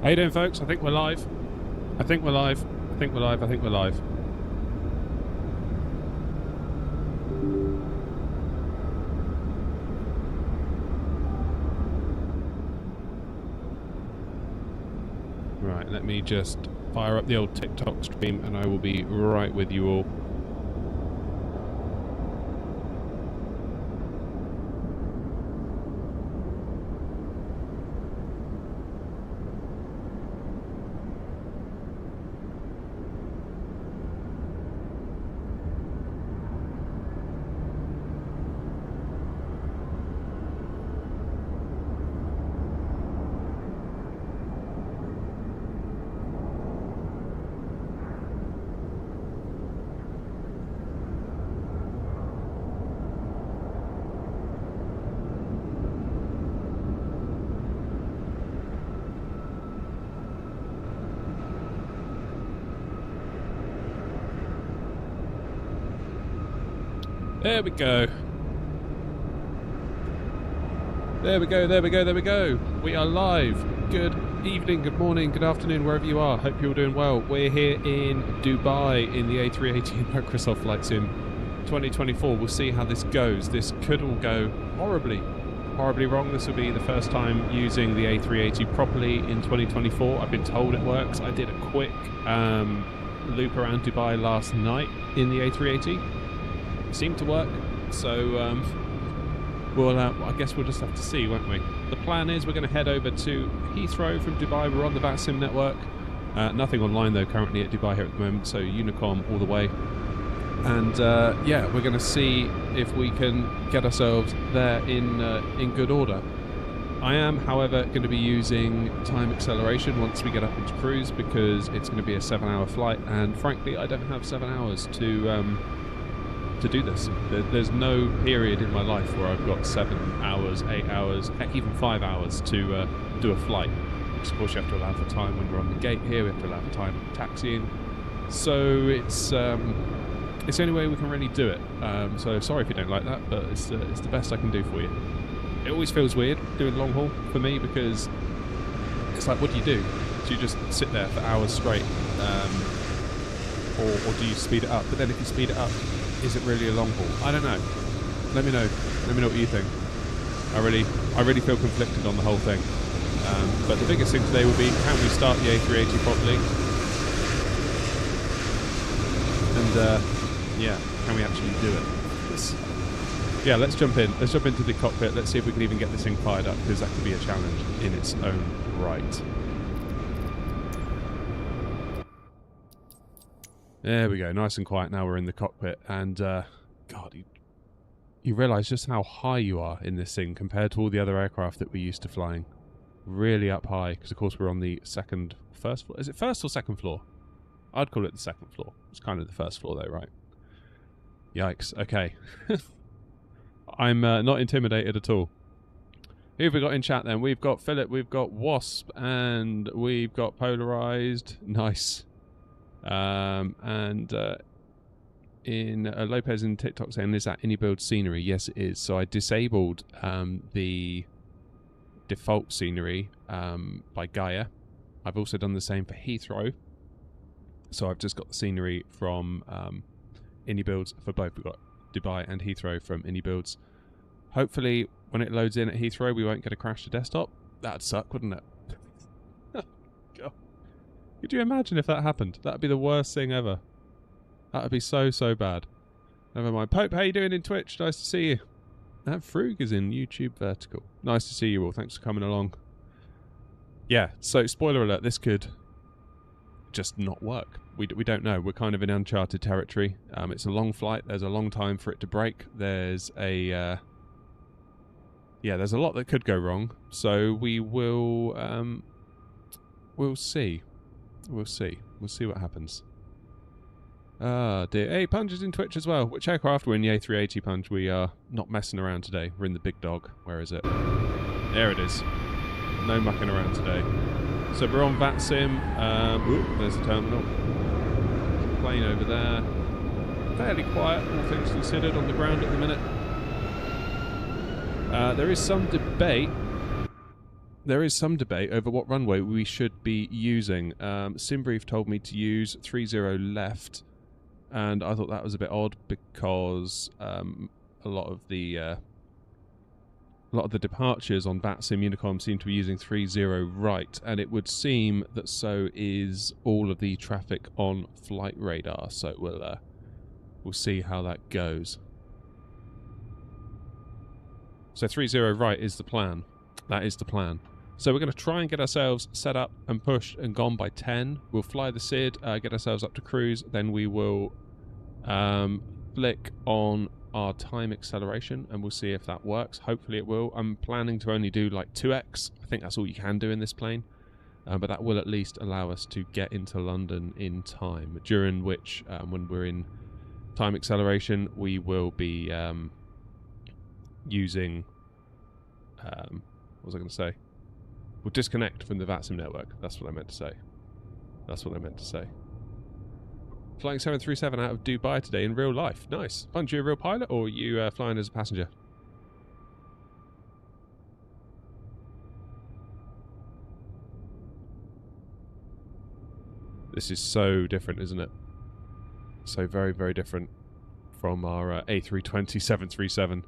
How you doing, folks? I think we're live. I think we're live. I think we're live. I think we're live. Right, let me just fire up the old TikTok stream and I will be right with you all. There we go. There we go, there we go, there we go. We are live. Good evening, good morning, good afternoon, wherever you are. Hope you're all doing well. We're here in Dubai in the A380 Microsoft Flight Sim 2024. We'll see how this goes. This could all go horribly wrong. This will be the first time using the A380 properly in 2024. I've been told it works. I did a quick loop around Dubai last night in the A380. Seemed to work, so I guess we'll just have to see, won't we? The plan is we're going to head over to Heathrow from Dubai. We're on the VATSIM network. Nothing online though currently at Dubai here at the moment, so Unicom all the way. And yeah, we're going to see if we can get ourselves there in good order. I am, however, going to be using time acceleration once we get up into cruise because it's going to be a 7-hour flight, and frankly, I don't have 7 hours to do this. There's no period in my life where I've got 7 hours, 8 hours, heck, even 5 hours to do a flight. Of course, you have to allow for time when we're on the gate here. We have to allow for time taxiing. So it's the only way we can really do it. So sorry if you don't like that, but it's the best I can do for you. It always feels weird doing long haul for me because it's like, what do? Do you just sit there for hours straight, or do you speed it up? But then if you speed it up, is it really a long haul? I don't know. Let me know. Let me know what you think. I really feel conflicted on the whole thing. But the biggest thing today will be, can we start the A380 properly? And yeah, can we actually do it? Yeah, let's jump in. Let's jump into the cockpit. Let's see if we can even get this thing fired up, because that could be a challenge in its own right. There we go, nice and quiet. Now we're in the cockpit, and God, you realise just how high you are in this thing compared to all the other aircraft that we're used to flying. Really up high, because of course we're on the first floor. Is it first or second floor? I'd call it the second floor. It's kind of the first floor though, right? Yikes, okay. I'm not intimidated at all. Who have we got in chat then? We've got Philip, we've got Wasp, and we've got Polarized. Nice. In Lopez in TikTok saying, is that any build scenery? Yes, it is. So I disabled the default scenery by Gaia. I've also done the same for Heathrow. So I've just got the scenery from Indie Builds for both. We've got Dubai and Heathrow from Indie Builds. Hopefully, when it loads in at Heathrow, we won't get a crash to desktop. That'd suck, wouldn't it? God. Could you imagine if that happened? That'd be the worst thing ever. That'd be so bad. Never mind. Pope, how you doing in Twitch? Nice to see you. That Frug is in YouTube Vertical. Nice to see you all. Thanks for coming along. Yeah, so spoiler alert, this could just not work. We don't know. We're kind of in uncharted territory. It's a long flight. There's a long time for it to break. There's a... yeah, there's a lot that could go wrong. So we will... we'll see. We'll see. We'll see what happens. Ah, dear. Hey, Punch is in Twitch as well. Which aircraft? We're in the A380, Punch. We are not messing around today. We're in the big dog. Where is it? There it is. No mucking around today. So we're on VATSIM. There's the terminal. Plane over there. Fairly quiet, all things considered, on the ground at the minute. There is some debate there is some debate over what runway we should be using. Simbrief told me to use 30 left, and I thought that was a bit odd because a lot of the departures on VATSIM Unicom seem to be using 30 right, and it would seem that so is all of the traffic on flight radar. So we'll see how that goes. So 30 right is the plan. That is the plan. So we're going to try and get ourselves set up and pushed and gone by 10. We'll fly the SID, get ourselves up to cruise, then we will flick on our time acceleration and we'll see if that works. Hopefully it will. I'm planning to only do like 2x. I think that's all you can do in this plane. But that will at least allow us to get into London in time, during which, when we're in time acceleration, we will be using... what was I going to say? We'll disconnect from the VATSIM network. That's what I meant to say. That's what I meant to say. Flying 737 out of Dubai today in real life. Nice. Fun. You a real pilot or are you flying as a passenger? This is so different, isn't it? So very, very different from our A320 737.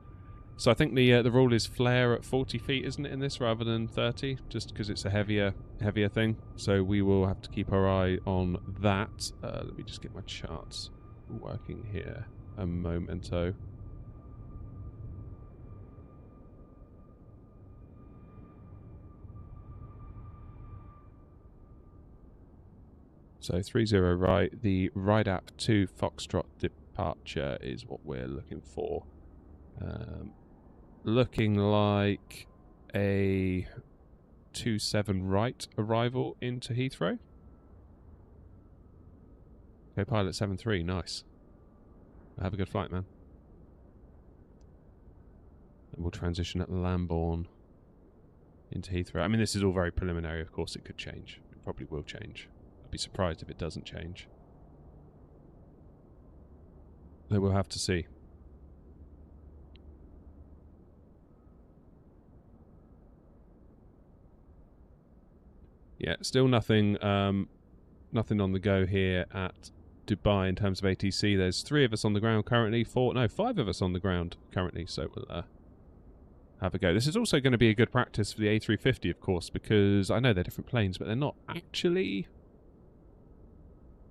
So I think the rule is flare at 40 feet, isn't it, in this, rather than 30, just because it's a heavier thing. So we will have to keep our eye on that. Let me just get my charts working here a momento. So 30 right, the ride app to Foxtrot departure is what we're looking for. Looking like a 27 right arrival into Heathrow. Okay, pilot 73, nice. Have a good flight, man. And we'll transition at Lambourne into Heathrow. I mean, this is all very preliminary, of course it could change. It probably will change. I'd be surprised if it doesn't change. Though we'll have to see. Yeah, still nothing nothing on the go here at Dubai in terms of ATC. There's 3 of us on the ground currently, 5 of us on the ground currently, so we'll have a go. This is also going to be a good practice for the A350, of course, because I know they're different planes, but they're not actually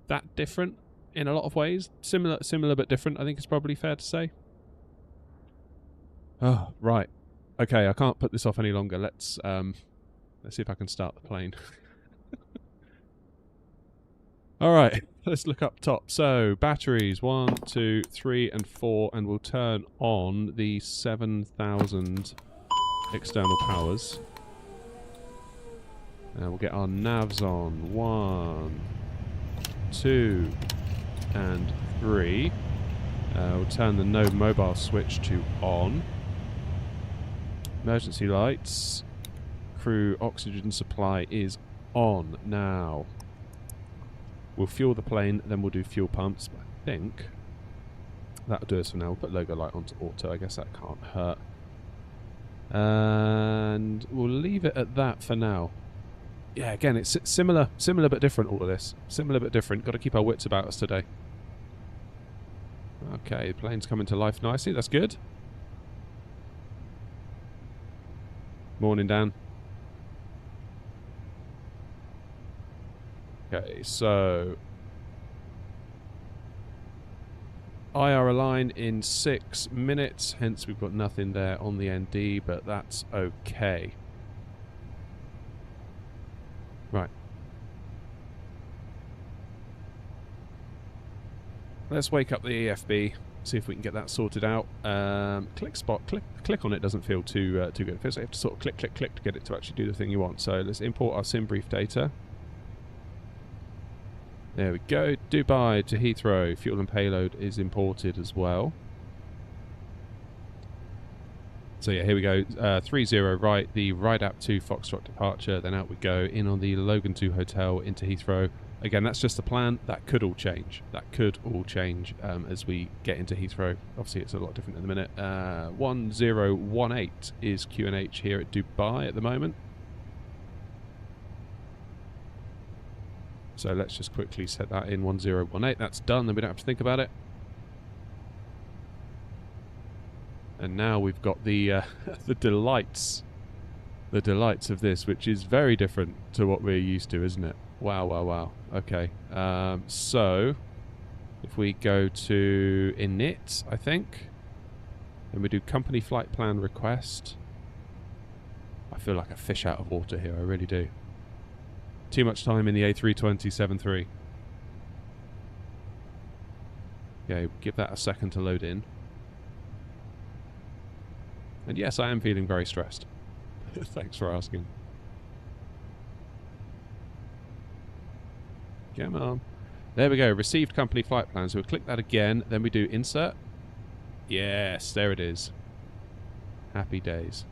that different in a lot of ways. Similar but different, I think it's probably fair to say. Oh, right. Okay, I can't put this off any longer. Let's see if I can start the plane. Alright, let's look up top. So, batteries 1, 2, 3 and 4, and we'll turn on the 7,000 external powers. And we'll get our navs on. 1, 2 and 3. We'll turn the node mobile switch to on. Emergency lights. Crew oxygen supply is on now. We'll fuel the plane, then we'll do fuel pumps. But I think that'll do us for now. We'll put logo light onto auto. I guess that can't hurt. And we'll leave it at that for now. Yeah, again, it's similar but different, all of this. Similar but different. Got to keep our wits about us today. Okay, the plane's coming to life nicely. That's good. Morning, Dan. Okay, so IR align in 6 minutes, hence we've got nothing there on the ND, but that's okay. Right. Let's wake up the EFB, see if we can get that sorted out. Click spot, click on it doesn't feel too good. It feels like you have to sort of click to get it to actually do the thing you want. So let's import our Simbrief data. There we go. Dubai to Heathrow. Fuel and payload is imported as well. So yeah, here we go. 30 right, the ride app to Foxtrot departure. Then out we go in on the Logan 2 hotel into Heathrow. Again, that's just the plan. That could all change. That could all change as we get into Heathrow. Obviously, it's a lot different in a minute. 1018 is QNH here at Dubai at the moment. So let's just quickly set that in 1018. That's done, then we don't have to think about it. And now we've got the the delights of this, which is very different to what we're used to, isn't it? Wow, wow, wow. Okay, so if we go to init, I think, and we do company flight plan request. I feel like a fish out of water here, I really do. Too much time in the A320-73. Okay, give that a second to load in. And yes, I am feeling very stressed. Thanks for asking. Come on. There we go. Received company flight plan. So we'll click that again. Then we do insert. Yes, there it is. Happy days.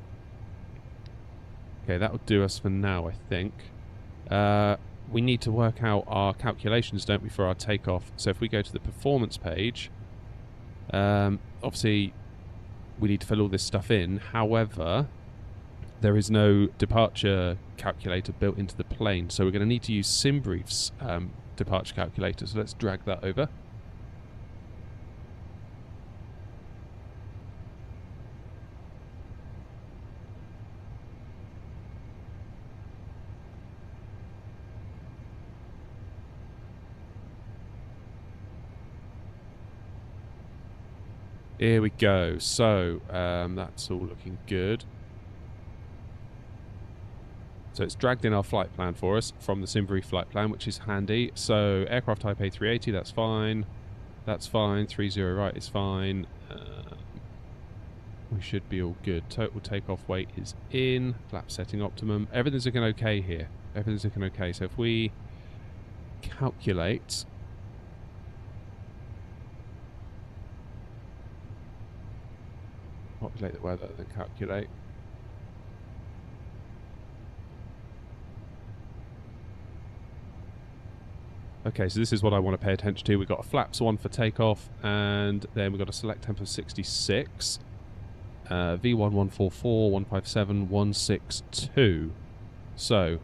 Okay, that'll do us for now, I think. We need to work out our calculations, don't we, for our takeoff. So if we go to the performance page, obviously we need to fill all this stuff in. However, there is no departure calculator built into the plane, so we're going to need to use SimBrief's departure calculator. So let's drag that over. Here we go. So that's all looking good. So it's dragged in our flight plan for us from the SimBrief flight plan, which is handy. So aircraft type A380, that's fine. That's fine. 30 right is fine. We should be all good. Total takeoff weight is in. Flap setting optimum. Everything's looking okay here. Everything's looking okay. So if we calculate... populate the weather, then calculate. Okay, so this is what I want to pay attention to. We've got a flaps 1 for takeoff, and then we've got a select temp of 66. V1144, 157, 162. So,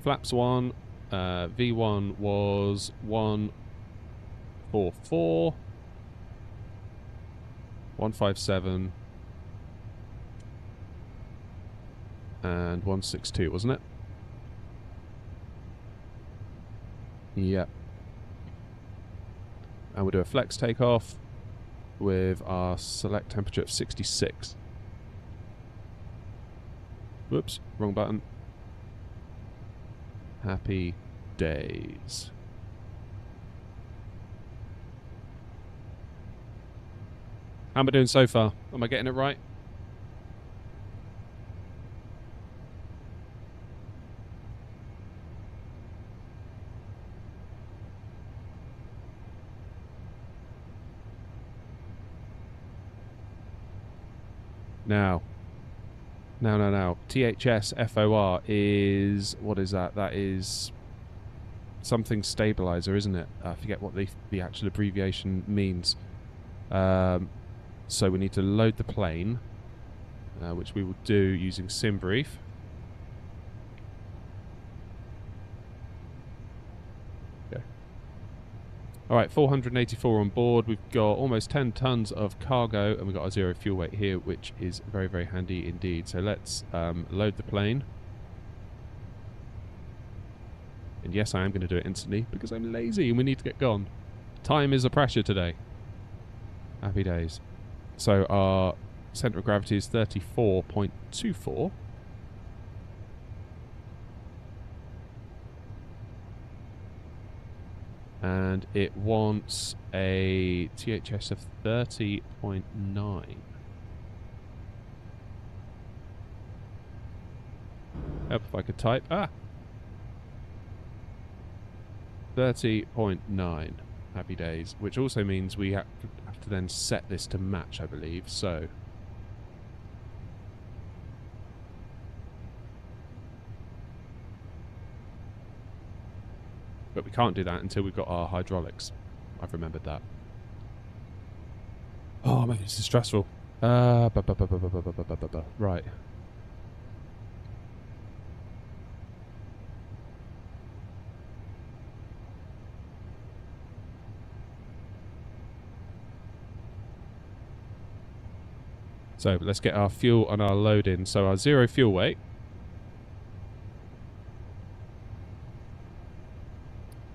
flaps 1, V1 was 144. 157 and 162, wasn't it? Yep. And we'll do a flex takeoff with our select temperature of 66. Whoops, wrong button. Happy days. How am I doing so far? Am I getting it right? Now. THS FOR is... what is that? That is something stabilizer, isn't it? I forget what the actual abbreviation means. So we need to load the plane, which we will do using SimBrief. Okay. Alright, 484 on board. We've got almost 10 tons of cargo, and we've got a 0 fuel weight here, which is very, very handy indeed. So let's load the plane. And yes, I am going to do it instantly, because I'm lazy and we need to get gone. Time is a pressure today. Happy days. So our centre of gravity is 34.24. And it wants a THS of 30.9. Help if I could type. 30.9. Happy days. Which also means we have to then set this to match, I believe. So but we can't do that until we've got our hydraulics. I've remembered that. Oh man, this is stressful. Right. So let's get our fuel and our load in. So our zero fuel weight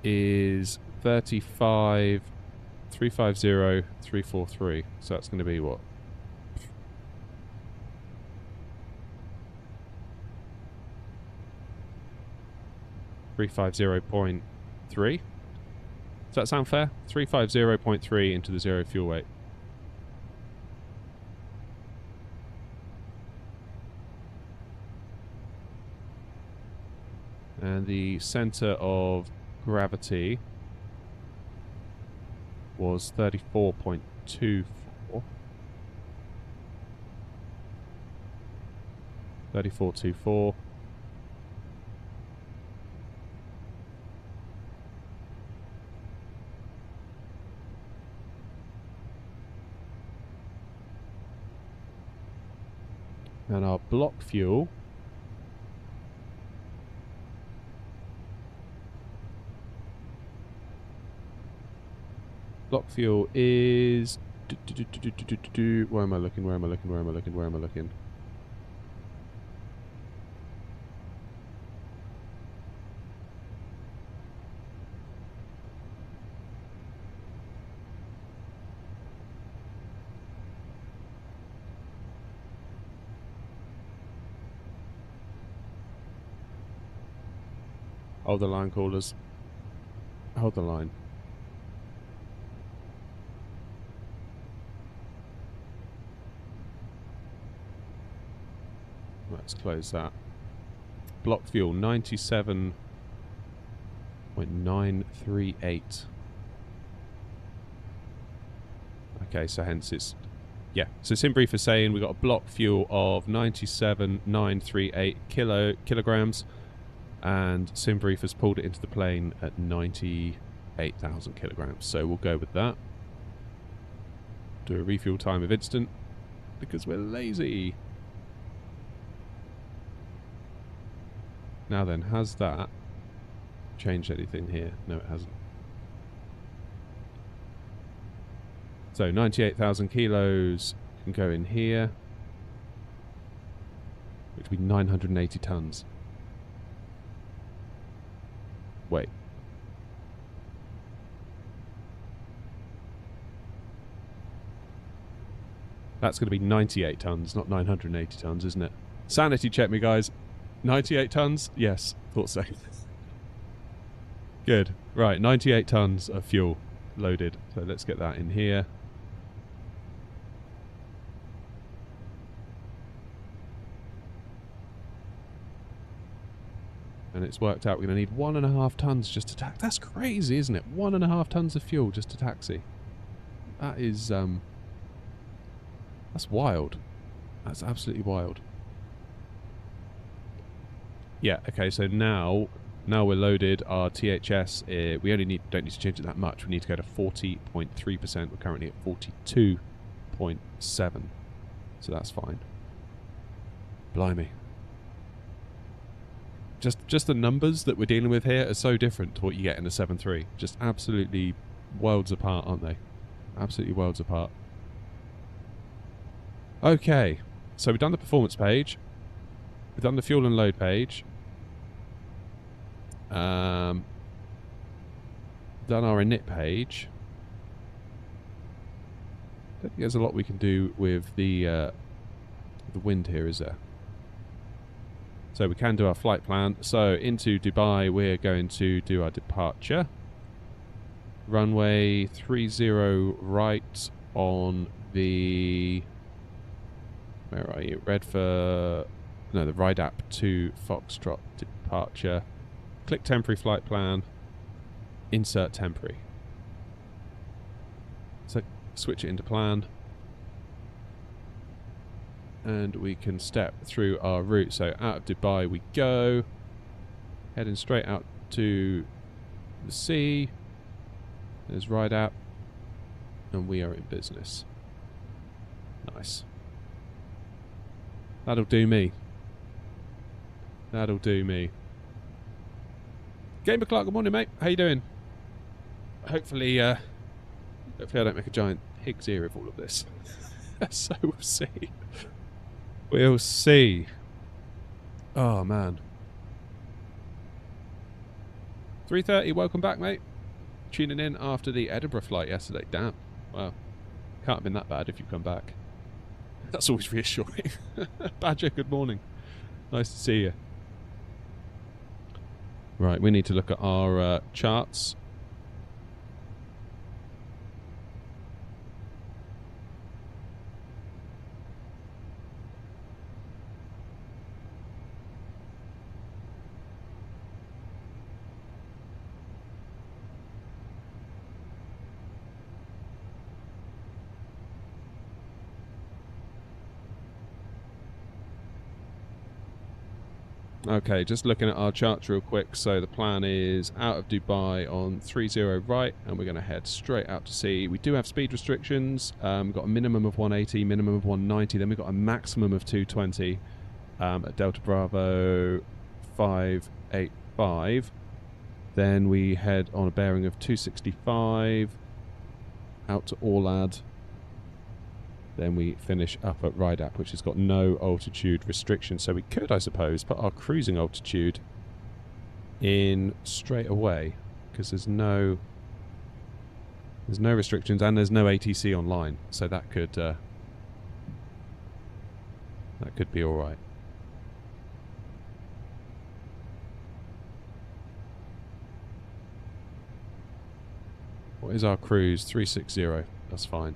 is 350,343. So that's going to be what? .350.3. Does that sound fair? 350.3 into the zero fuel weight. And the center of gravity was 34.24. 34.24. And our block fuel is where am I looking? Hold the line, callers. Hold the line. Let's close that. Block fuel 97.938. Okay, so hence it's, yeah. So SimBrief is saying we got a block fuel of 97.938 kilograms, and SimBrief has pulled it into the plane at 98,000 kilograms. So we'll go with that. Do a refuel time of instant because we're lazy. Now then, has that changed anything here? No, it hasn't. So 98,000 kilos can go in here, which would be 980 tons. Wait. That's going to be 98 tons, not 980 tons, isn't it? Sanity check me, guys. 98 tons? Yes, thought so. Good. Right, 98 tons of fuel loaded. So let's get that in here. And it's worked out we're going to need 1.5 tons just to taxi. That's crazy, isn't it? 1.5 tons of fuel just to taxi. That is, that's wild. That's absolutely wild. Yeah, okay, so now we're loaded. Our THS, we only don't need to change it that much. We need to go to 40.3%. We're currently at 42.7. So that's fine. Blimey. Just the numbers that we're dealing with here are so different to what you get in a 7.3. Just absolutely worlds apart, aren't they? Absolutely worlds apart. Okay, so we've done the performance page. We've done the fuel and load page. Done our init page. I don't think there's a lot we can do with the wind here, is there? So we can do our flight plan. So into Dubai, we're going to do our departure. Runway 30 right on the... Where are you? Red for... No, the ride app to Foxtrot departure. Click temporary flight plan. Insert temporary. So switch it into plan. And we can step through our route. So out of Dubai we go. Heading straight out to the sea. There's ride app. And we are in business. Nice. That'll do me. That'll do me. Gamer Clark, good morning, mate. How you doing? Hopefully I don't make a giant hig's ear of all of this. So we'll see. We'll see. Oh, man. 3:30, welcome back, mate. Tuning in after the Edinburgh flight yesterday. Damn. Wow. Can't have been that bad if you come back. That's always reassuring. Badger, good morning. Nice to see you. Right, we need to look at our charts. Okay, just looking at our charts real quick. So the plan is out of Dubai on 30 right, and we're going to head straight out to sea. We do have speed restrictions. We've got a minimum of 180, minimum of 190. Then we've got a maximum of 220 at Delta Bravo 585. Then we head on a bearing of 265 out to Orlad. Then we finish up at Rydap, which has got no altitude restrictions. So we could, I suppose, put our cruising altitude in straight away, because there's no restrictions and there's no ATC online. So that could be all right. What is our cruise? 360. That's fine.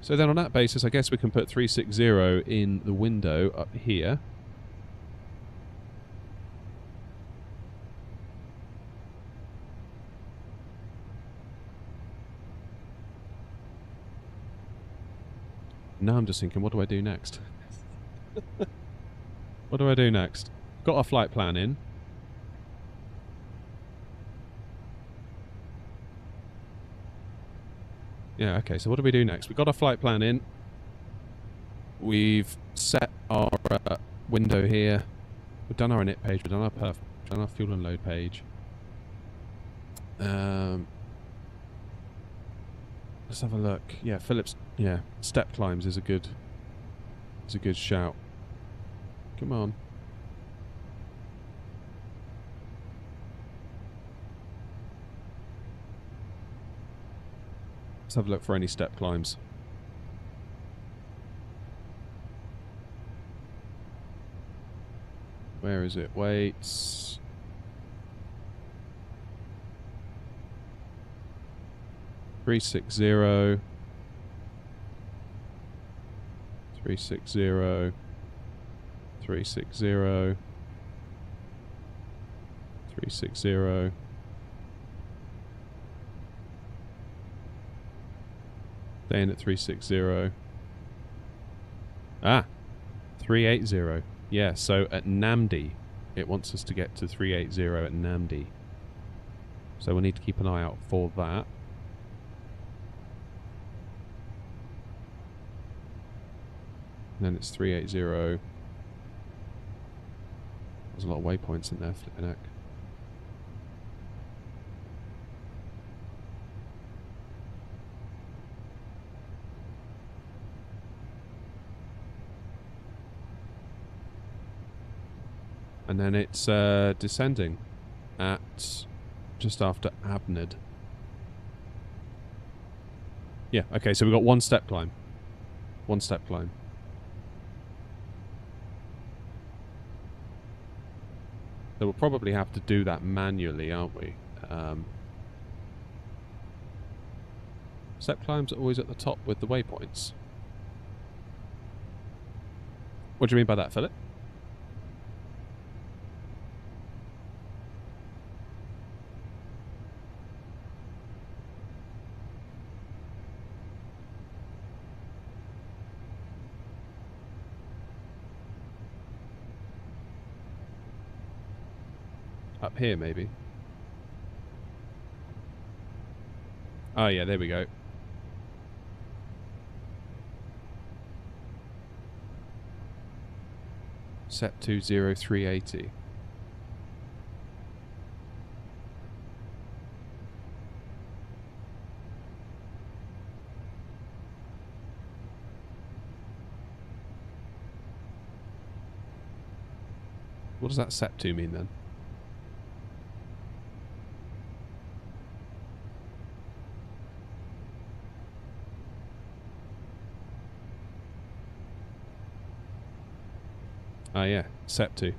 So then on that basis, I guess we can put 360 in the window up here. Now I'm just thinking, what do I do next? What do I do next? Got our flight plan in. Yeah, okay, so what do we do next? We've got our flight plan in. We've set our window here. We've done our init page. We've done our perf. We've done our fuel and load page. Let's have a look. Yeah, Phillips. Yeah, step climbs is a good shout. Come on. Let's have a look for any step climbs. Where is it? Weights. Three 360. 360. 360. 360. Staying at 360. Ah, 380. Yeah, so at Namdi, it wants us to get to 380 at Namdi. So we'll need to keep an eye out for that. And then it's 380. There's a lot of waypoints in there, flipping heck. And then it's descending at just after Abned. Yeah, okay, so we've got one step climb. One step climb. So we'll probably have to do that manually, aren't we? Step climbs are always at the top with the waypoints. What do you mean by that, Philip? Up here, maybe. Oh, yeah, there we go. Set 20380. What does that set to mean then? Ah, yeah, SEP 2.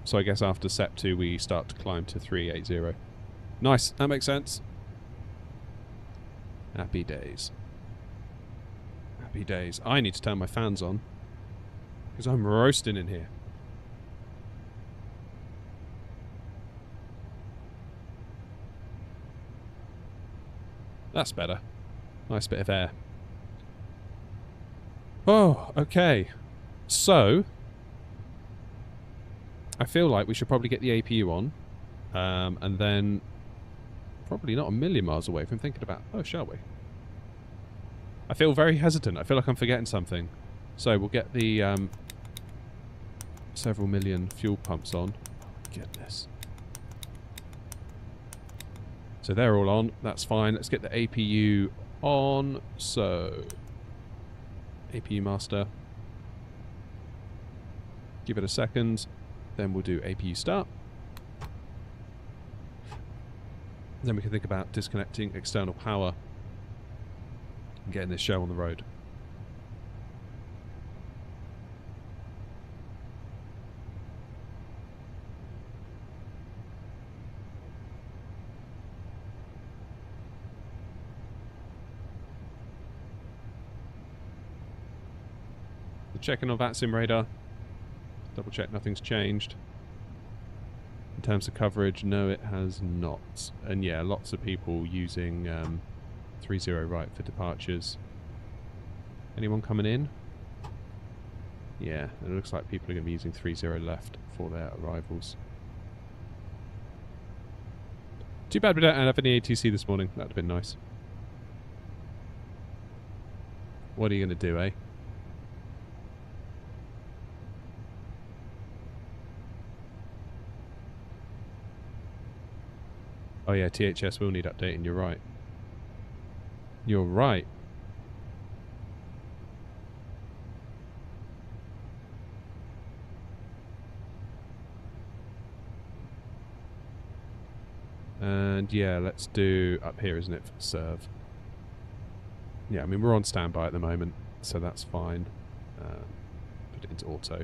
So I guess after SEP 2 we start to climb to 380. Nice, that makes sense. Happy days. Happy days. I need to turn my fans on because I'm roasting in here. That's better. Nice bit of air. Oh, okay. So I feel like we should probably get the APU on, and then probably not a million miles away from thinking about, oh, shall we? I feel very hesitant. I feel like I'm forgetting something. So we'll get the several million fuel pumps on. Goodness. So they're all on. That's fine. Let's get the APU on. So APU master. Give it a second. Then we'll do APU start. Then we can think about disconnecting external power and getting this show on the road. Checking on VATSIM radar. Double check nothing's changed. In terms of coverage, no it has not. And yeah, lots of people using 30 right for departures. Anyone coming in? Yeah, it looks like people are going to be using 30 left for their arrivals. Too bad we don't have any ATC this morning. That would have been nice. What are you going to do, eh? Oh yeah, THS will need updating, you're right. You're right. And yeah, let's do up here, isn't it, for serve. Yeah, I mean, we're on standby at the moment, so that's fine. Put it into auto.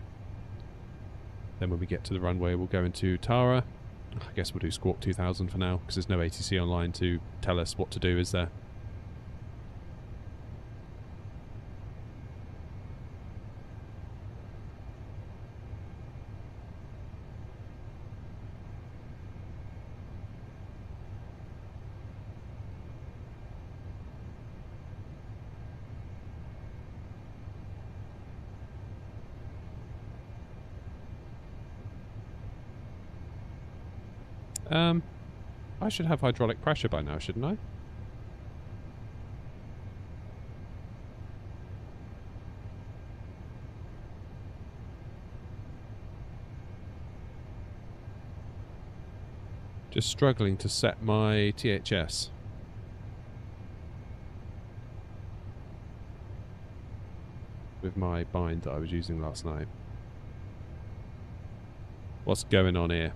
Then when we get to the runway, we'll go into Tara. I guess we'll do Squawk 2000 for now, because there's no ATC online to tell us what to do, is there? I should have hydraulic pressure by now, shouldn't I? Just struggling to set my THS. With my bind that I was using last night. What's going on here?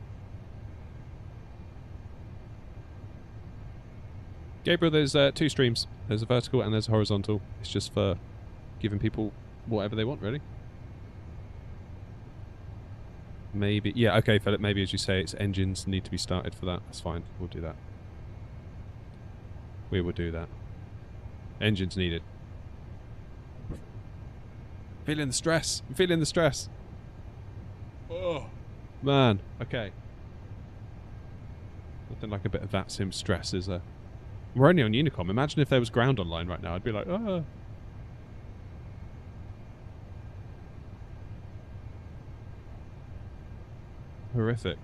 Gabriel, there's two streams. There's a vertical and there's a horizontal. It's just for giving people whatever they want, really. Maybe, yeah, okay, Philip, maybe as you say, its engines need to be started for that. That's fine, we'll do that. We will do that. Engines needed. Feeling the stress. I'm feeling the stress. Oh, man, okay. Nothing like a bit of VATSIM stress, is there? We're only on Unicom. Imagine if there was ground online right now. I'd be like, ah. Horrific.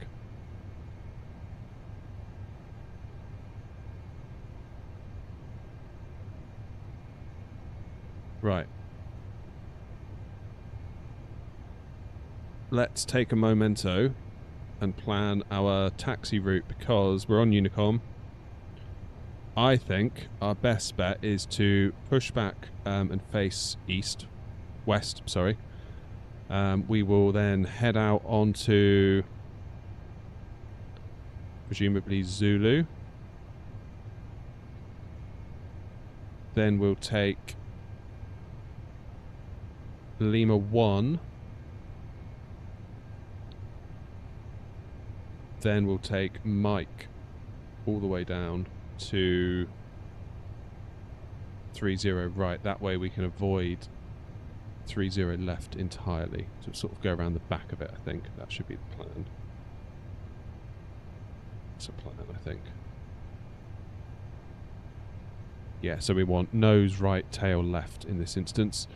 Right. Let's take a momento and plan our taxi route because we're on Unicom. I think our best bet is to push back and face west, sorry, We will then head out onto presumably Zulu. Then we'll take Lima 1. Then we'll take Mike all the way down to 30 right. That way we can avoid 30 left entirely. So sort of go around the back of it, I think. That should be the plan. It's a plan, I think. Yeah, so we want nose right, tail left in this instance.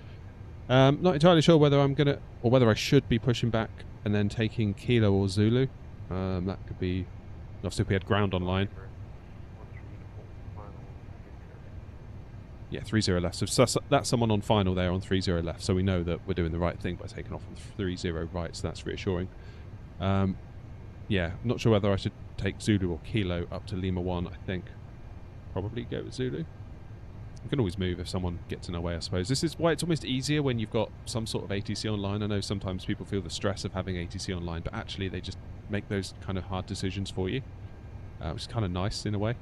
Not entirely sure whether I'm going to, or whether I should be pushing back and then taking Kilo or Zulu. That could be, obviously if we had ground online. Yeah, 30 left. So that's someone on final there on 30 left. So we know that we're doing the right thing by taking off on 30 right. So that's reassuring. Yeah, not sure whether I should take Zulu or Kilo up to Lima 1. I think probably go with Zulu. We can always move if someone gets in our way, I suppose. This is why it's almost easier when you've got some sort of ATC online. I know sometimes people feel the stress of having ATC online, but actually they just make those kind of hard decisions for you, which is kind of nice in a way.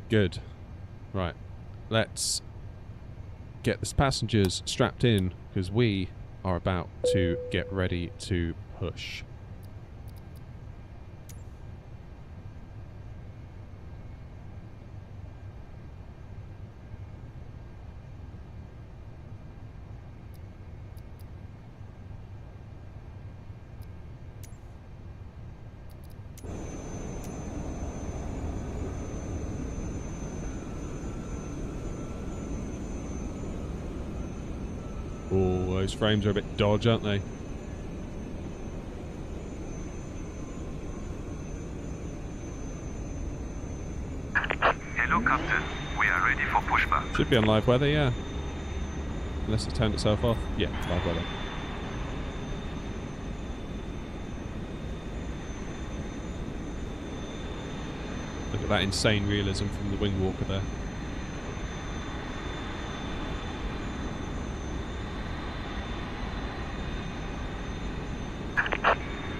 Good. Right. Let's get the passengers strapped in because we are about to get ready to push. Oh, those frames are a bit dodgy, aren't they? Hello, Captain. We are ready for pushback. Should be on live weather, yeah. Unless it's turned itself off. Yeah, live weather. Look at that insane realism from the wing walker there.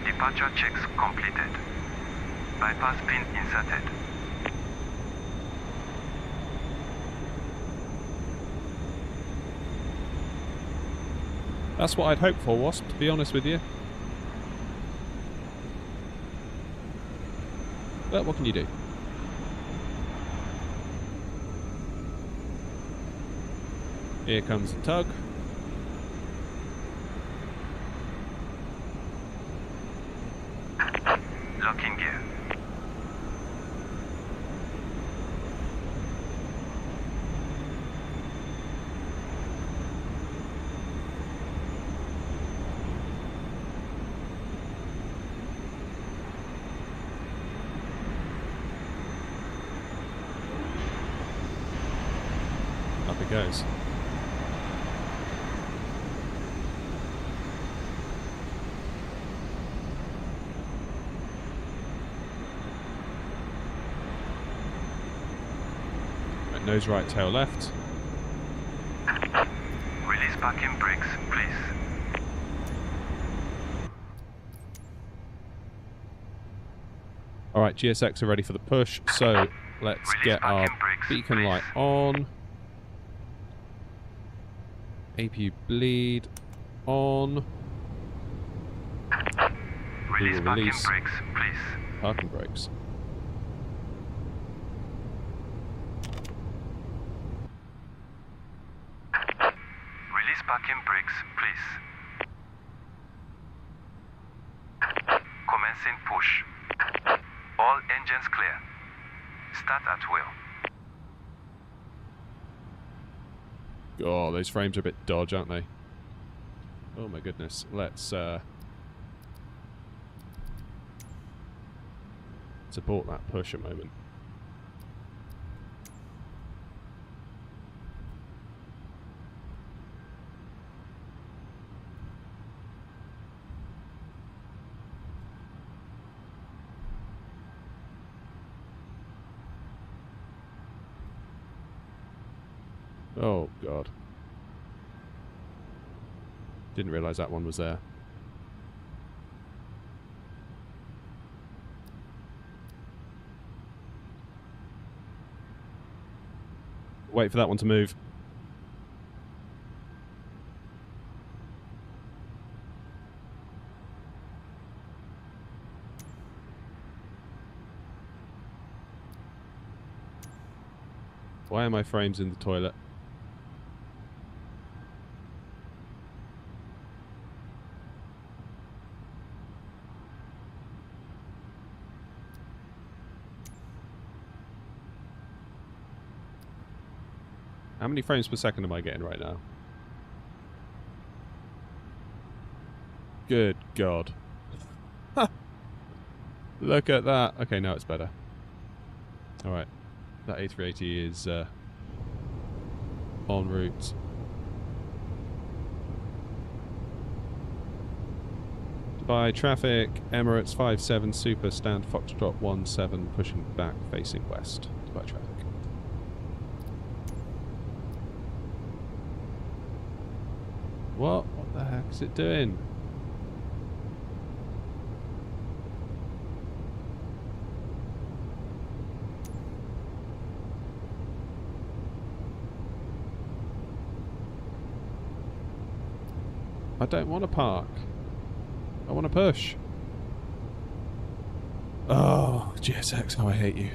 Departure checks completed. Bypass pin inserted. That's what I'd hoped for, Wasp, to be honest with you. But what can you do? Here comes the tug. Locking gear. Up it goes. Right, nose right, tail left. Release parking brakes, please. Alright, GSX are ready for the push, so let's get our beacon light on. APU bleed on. Release parking brakes, please. Parking brakes. Release parking brakes, please. Commencing push. All engines clear. Start at will. Oh, those frames are a bit dodge, aren't they? Oh my goodness. Let's support that push a moment. Oh, God. Didn't realise that one was there. Wait for that one to move. Why are my frames in the toilet? How many frames per second am I getting right now? Good God. Look at that. Okay, now it's better. Alright. That A380 is en route. Dubai traffic, Emirates 57 Super, stand Foxtrot 17, pushing back, facing west. Dubai traffic. What? What the heck is it doing? I don't want to park. I want to push. Oh, GSX, how I hate you.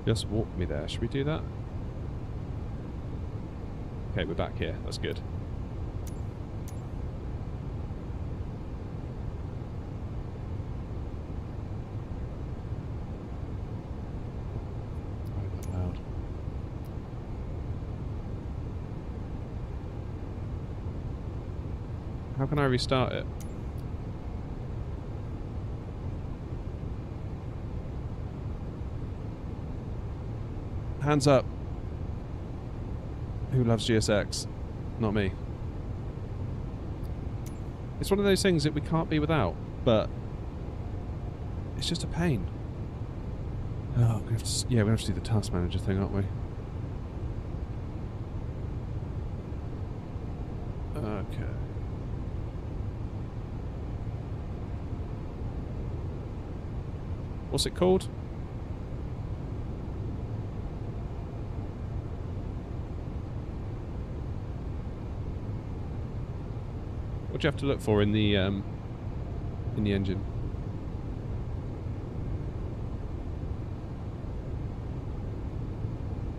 Just walk me there. Should we do that? Okay, we're back here. That's good. Oh, not loud. How can I restart it? Hands up. Who loves GSX? Not me. It's one of those things that we can't be without, but it's just a pain. Oh, we have to, yeah, we have to do the task manager thing, aren't we? Okay. What's it called? What do you have to look for in the engine?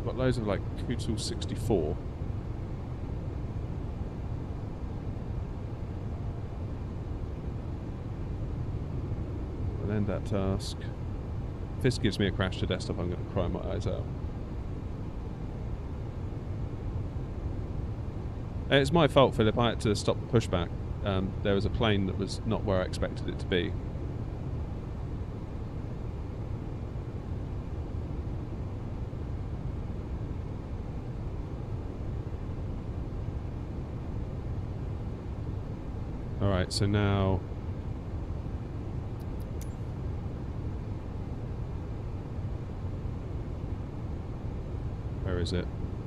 Got loads of like Kutul 64. We'll end that task. If this gives me a crash to desktop, I'm going to cry my eyes out. It's my fault, Philip. I had to stop the pushback. There was a plane that was not where I expected it to be. Alright, so now... Where is it?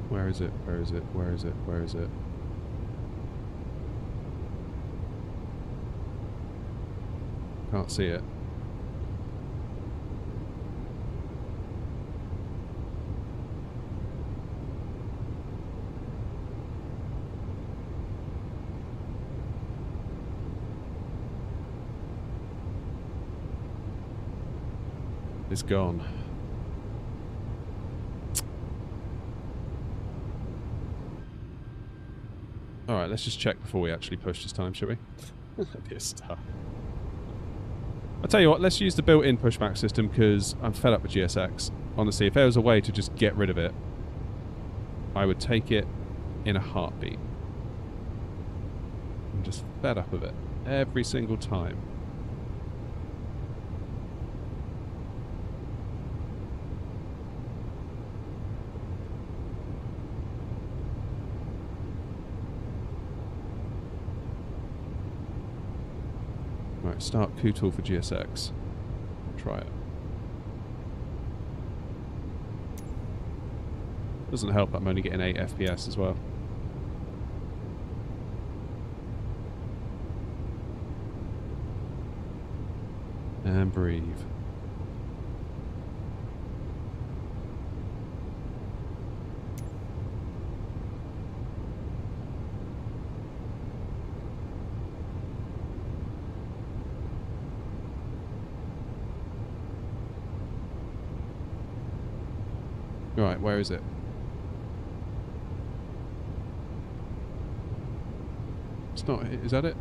Where is it? Where is it? Where is it? Where is it? Can't see it. It's gone. Alright, let's just check before we actually push this time, shall we? Dear stuff. I'll tell you what, let's use the built-in pushback system because I'm fed up with GSX. Honestly, if there was a way to just get rid of it, I would take it in a heartbeat. I'm just fed up of it every single time. Right, start QTool for GSX. Try it. Doesn't help, I'm only getting 8 FPS as well. And breathe. Right, where is it? It's not, is that it?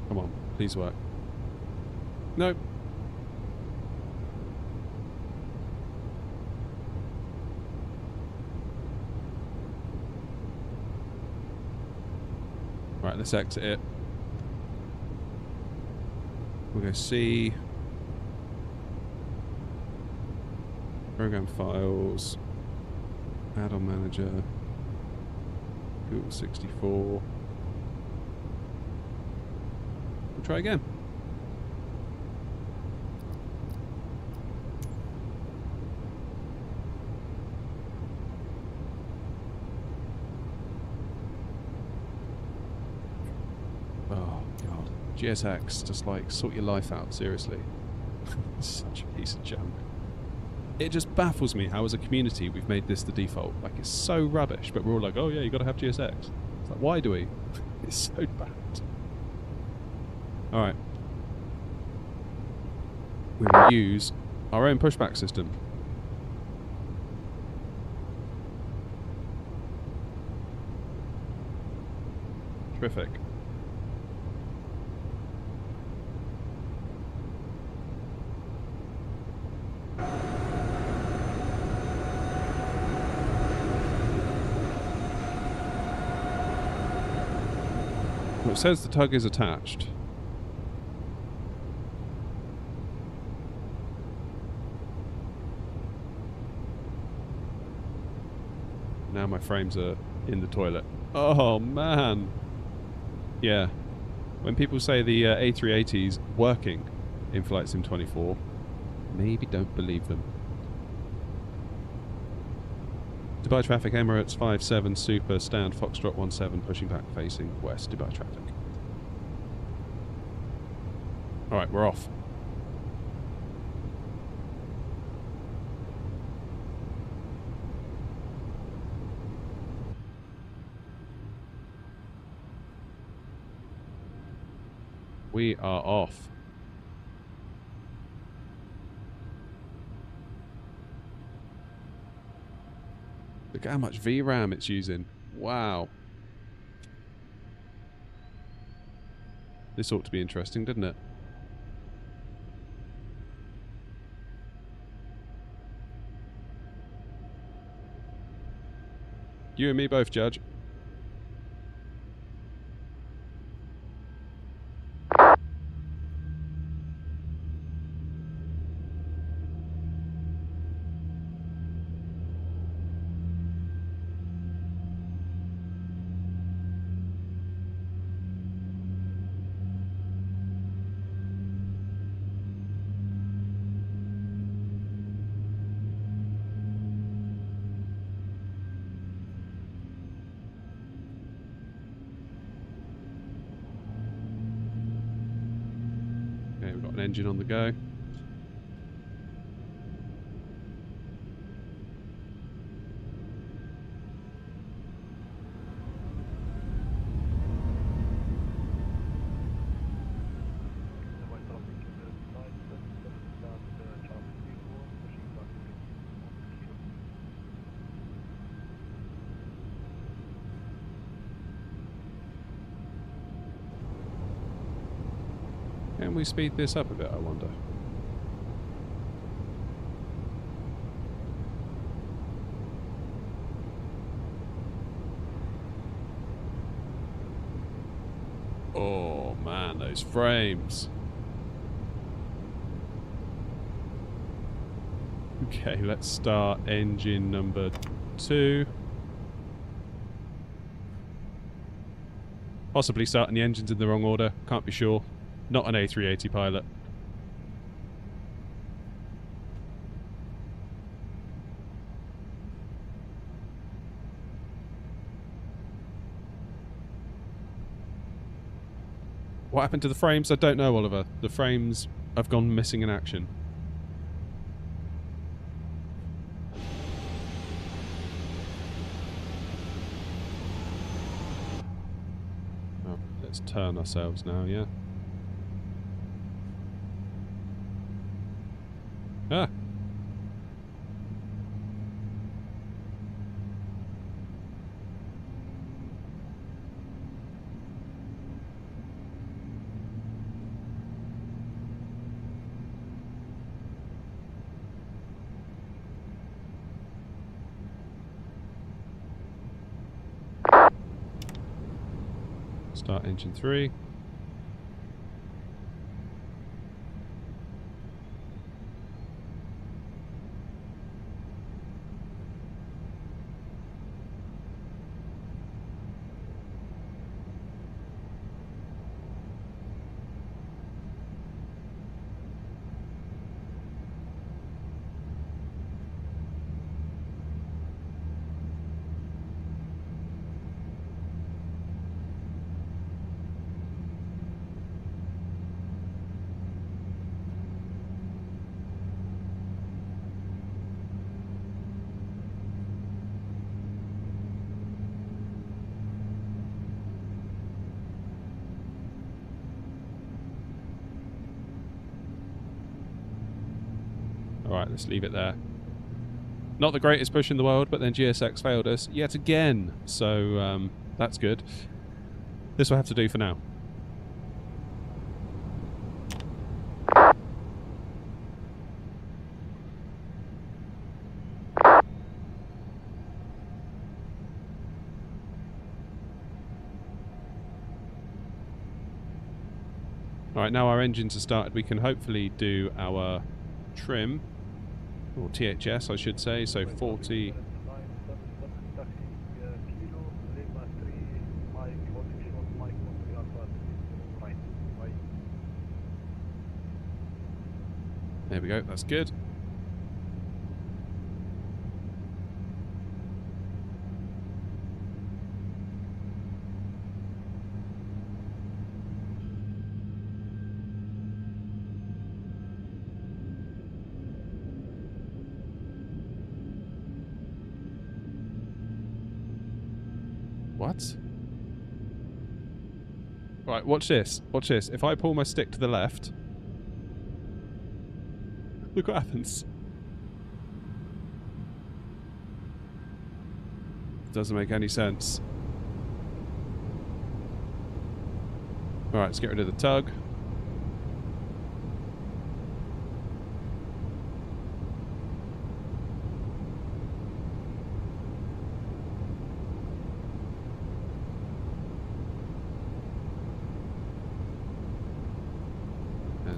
Come on, please work. Nope. Right, let's exit it. We'll go C. Program files. Add-on manager. Google 64. We'll try again. GSX, just like, sort your life out, seriously. Such a piece of junk. It just baffles me how as a community we've made this the default. Like, it's so rubbish, but we're all like, oh yeah, you gotta have GSX. It's like, why do we? It's so bad. Alright. We will use our own pushback system. Terrific. Well, it says the tug is attached. Now my frames are in the toilet. Oh man! Yeah. When people say the A380's working in Flight Sim 24, maybe don't believe them. Dubai traffic, Emirates 57 Super, stand Foxtrot 17, pushing back facing west, Dubai traffic. Alright, we're off. We are off. Look at how much VRAM it's using. Wow. This ought to be interesting, doesn't it? You and me both, Judge. Okay, we've got an engine on the go. Can we speed this up a bit, I wonder? Oh man, those frames. Okay, let's start engine number 2. Possibly starting the engines in the wrong order, can't be sure. Not an A380 pilot. What happened to the frames? I don't know, Oliver. The frames have gone missing in action. Oh, let's turn ourselves now, yeah? Ah! Start engine 3. Alright, let's leave it there. Not the greatest push in the world, but then GSX failed us yet again. So, that's good. This will have to do for now. Alright, now our engines are started, we can hopefully do our trim. Or THS, I should say, so 40. There we go, that's good. What? Right, watch this. Watch this. If I pull my stick to the left, look what happens. Doesn't make any sense. Alright, let's get rid of the tug.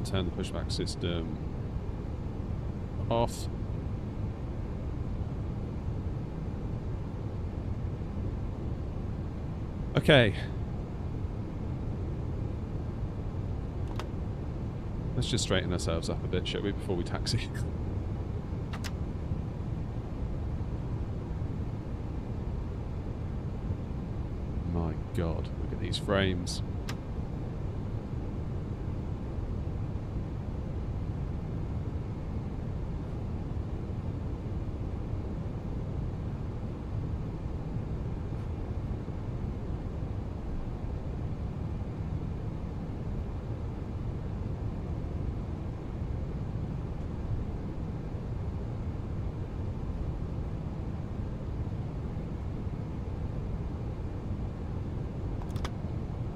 Turn the pushback system off. Okay. Let's just straighten ourselves up a bit, shall we, before we taxi? My God, look at these frames.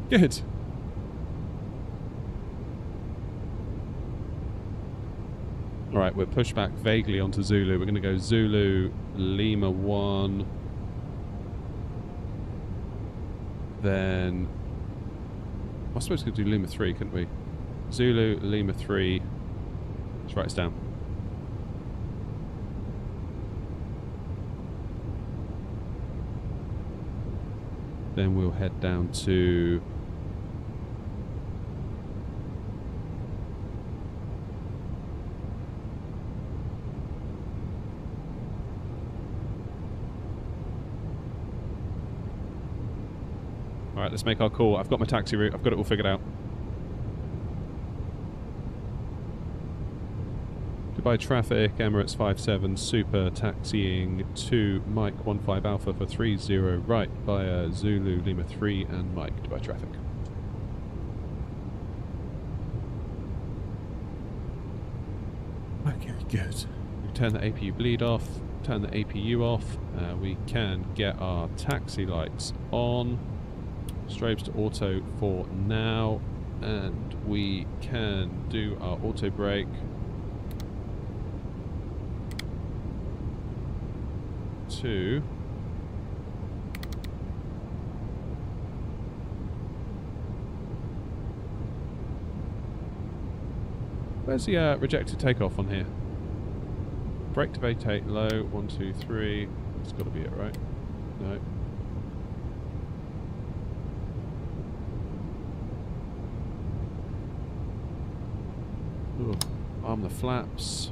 Good. Right, we're pushed back vaguely onto Zulu. We're going to go Zulu, Lima 1. Then... I suppose we could do Lima 3, couldn't we? Zulu, Lima 3. Let's write this down. Then we'll head down to... Alright, let's make our call. I've got my taxi route. I've got it all figured out. Dubai traffic, Emirates 57, super, taxiing to Mike 15 Alpha for 30 right via Zulu, Lima 3 and Mike, Dubai traffic. Okay, good. We turn the APU bleed off, turn the APU off. We can get our taxi lights on. Strobes to auto for now, and we can do our auto brake. To where's the rejected takeoff on here? Brake to vacate low, 1, 2, 3. That's got to be it, right? No. Ooh, arm the flaps.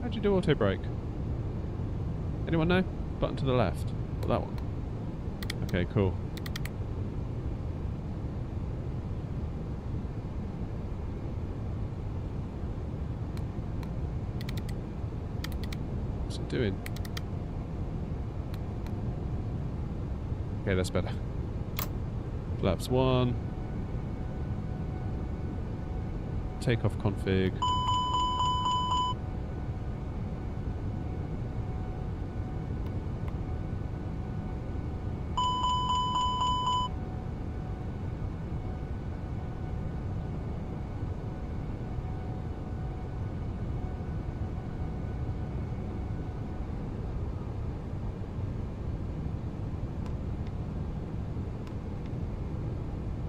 How'd you do auto brake? Anyone know? Button to the left. Or that one? Okay, cool. What's it doing? Okay, that's better. Flaps 1. Takeoff config.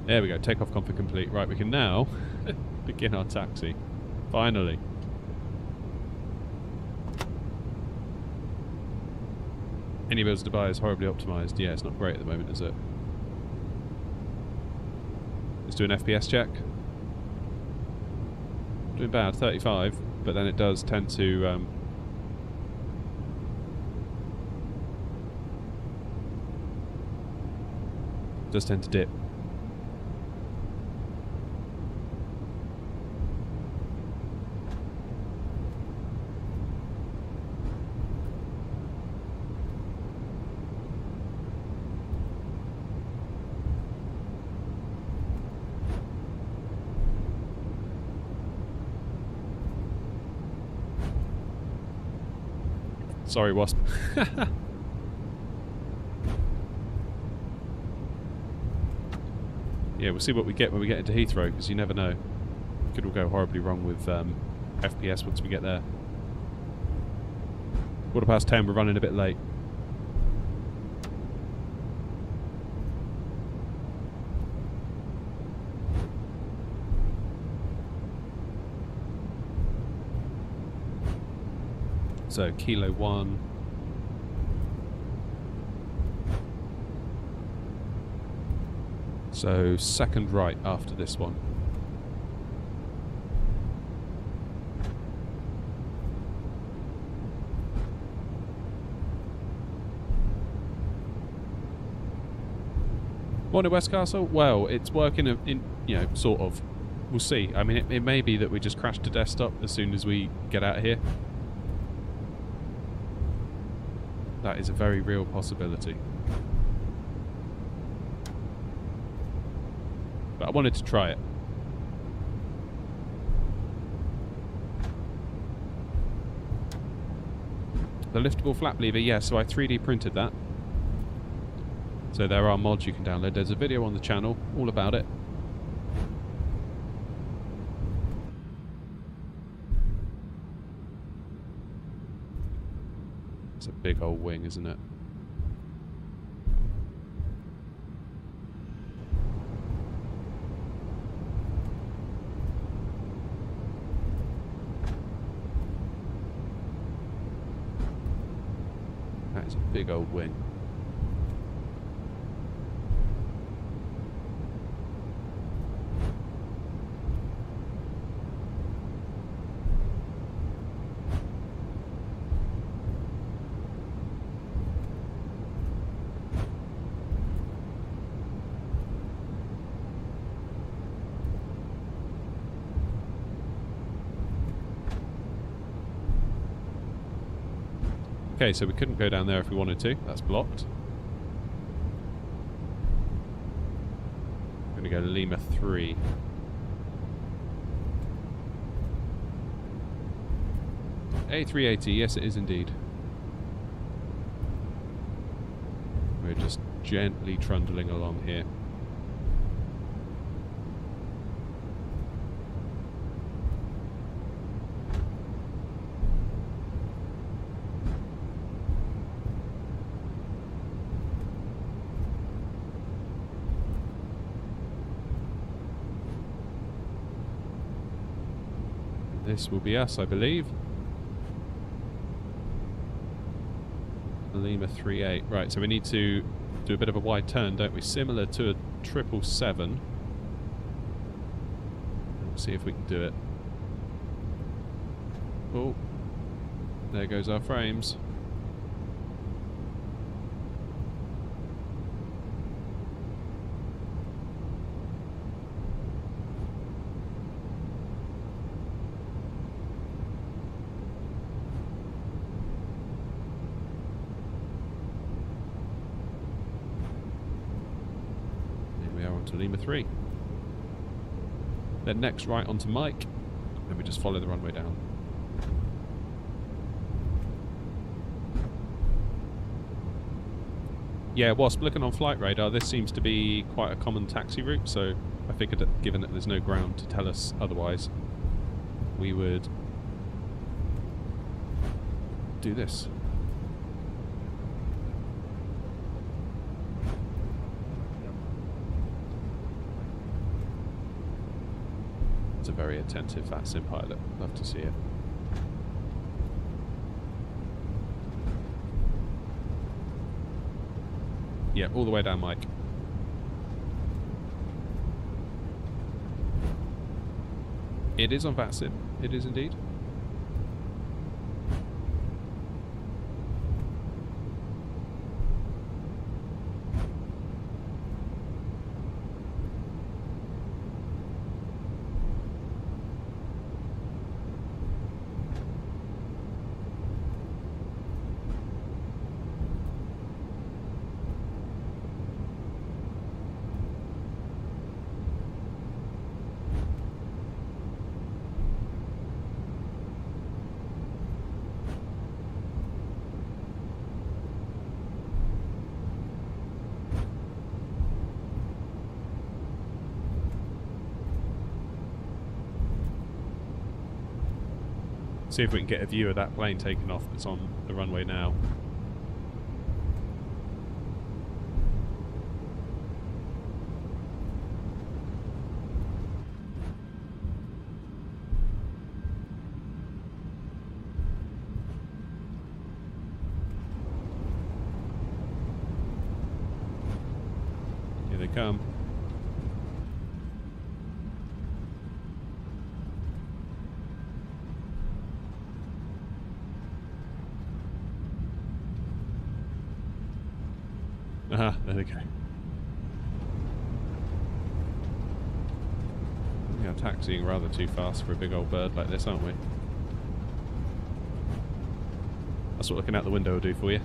There we go, takeoff config complete. Right, we can now begin our taxi. Finally. Anybody's Dubai is horribly optimised. Yeah, it's not great at the moment, is it? Let's do an FPS check. Doing bad, 35, but then it does tend to... does tend to dip. Sorry, Wasp. Yeah, we'll see what we get when we get into Heathrow, because you never know. Could all go horribly wrong with FPS once we get there. 10:15, we're running a bit late. So, Kilo 1. So, second right after this one. Morning, Westcastle. Well, it's working in, you know, sort of. We'll see. I mean, it may be that we just crash to desktop as soon as we get out of here. That is a very real possibility. But I wanted to try it. The liftable flap lever, yes, so I 3D printed that. So there are mods you can download. There's a video on the channel all about it. That's a big old wing, isn't it? That is a big old wing. Okay, so we couldn't go down there if we wanted to. That's blocked. I'm going to go Lima 3. A380, yes it is indeed. We're just gently trundling along here. This will be us, I believe. Lima 38. Right, so we need to do a bit of a wide turn, don't we? Similar to a 777. Let's see if we can do it. Oh, there goes our frames. To Lima 3. Then next right onto Mike, then we just follow the runway down. Yeah, whilst looking on flight radar, this seems to be quite a common taxi route, so I figured that given that there's no ground to tell us otherwise, we would do this. A very attentive VATSIM pilot. Love to see it. Yeah, all the way down, Mike. It is on VATSIM. It is indeed. See if we can get a view of that plane taking off that's on the runway now. Here they come. There they go. We are taxiing rather too fast for a big old bird like this, aren't we? That's what looking out the window will do for you.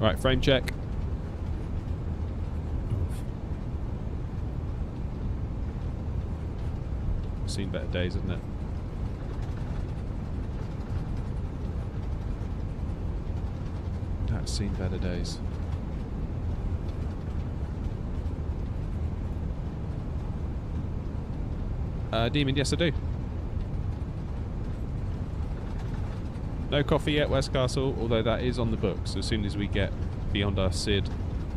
Right, frame check. Seen better days, hasn't it? That's seen better days. Demon, yes I do. No coffee yet, Westcastle, although that is on the books. As soon as we get beyond our SID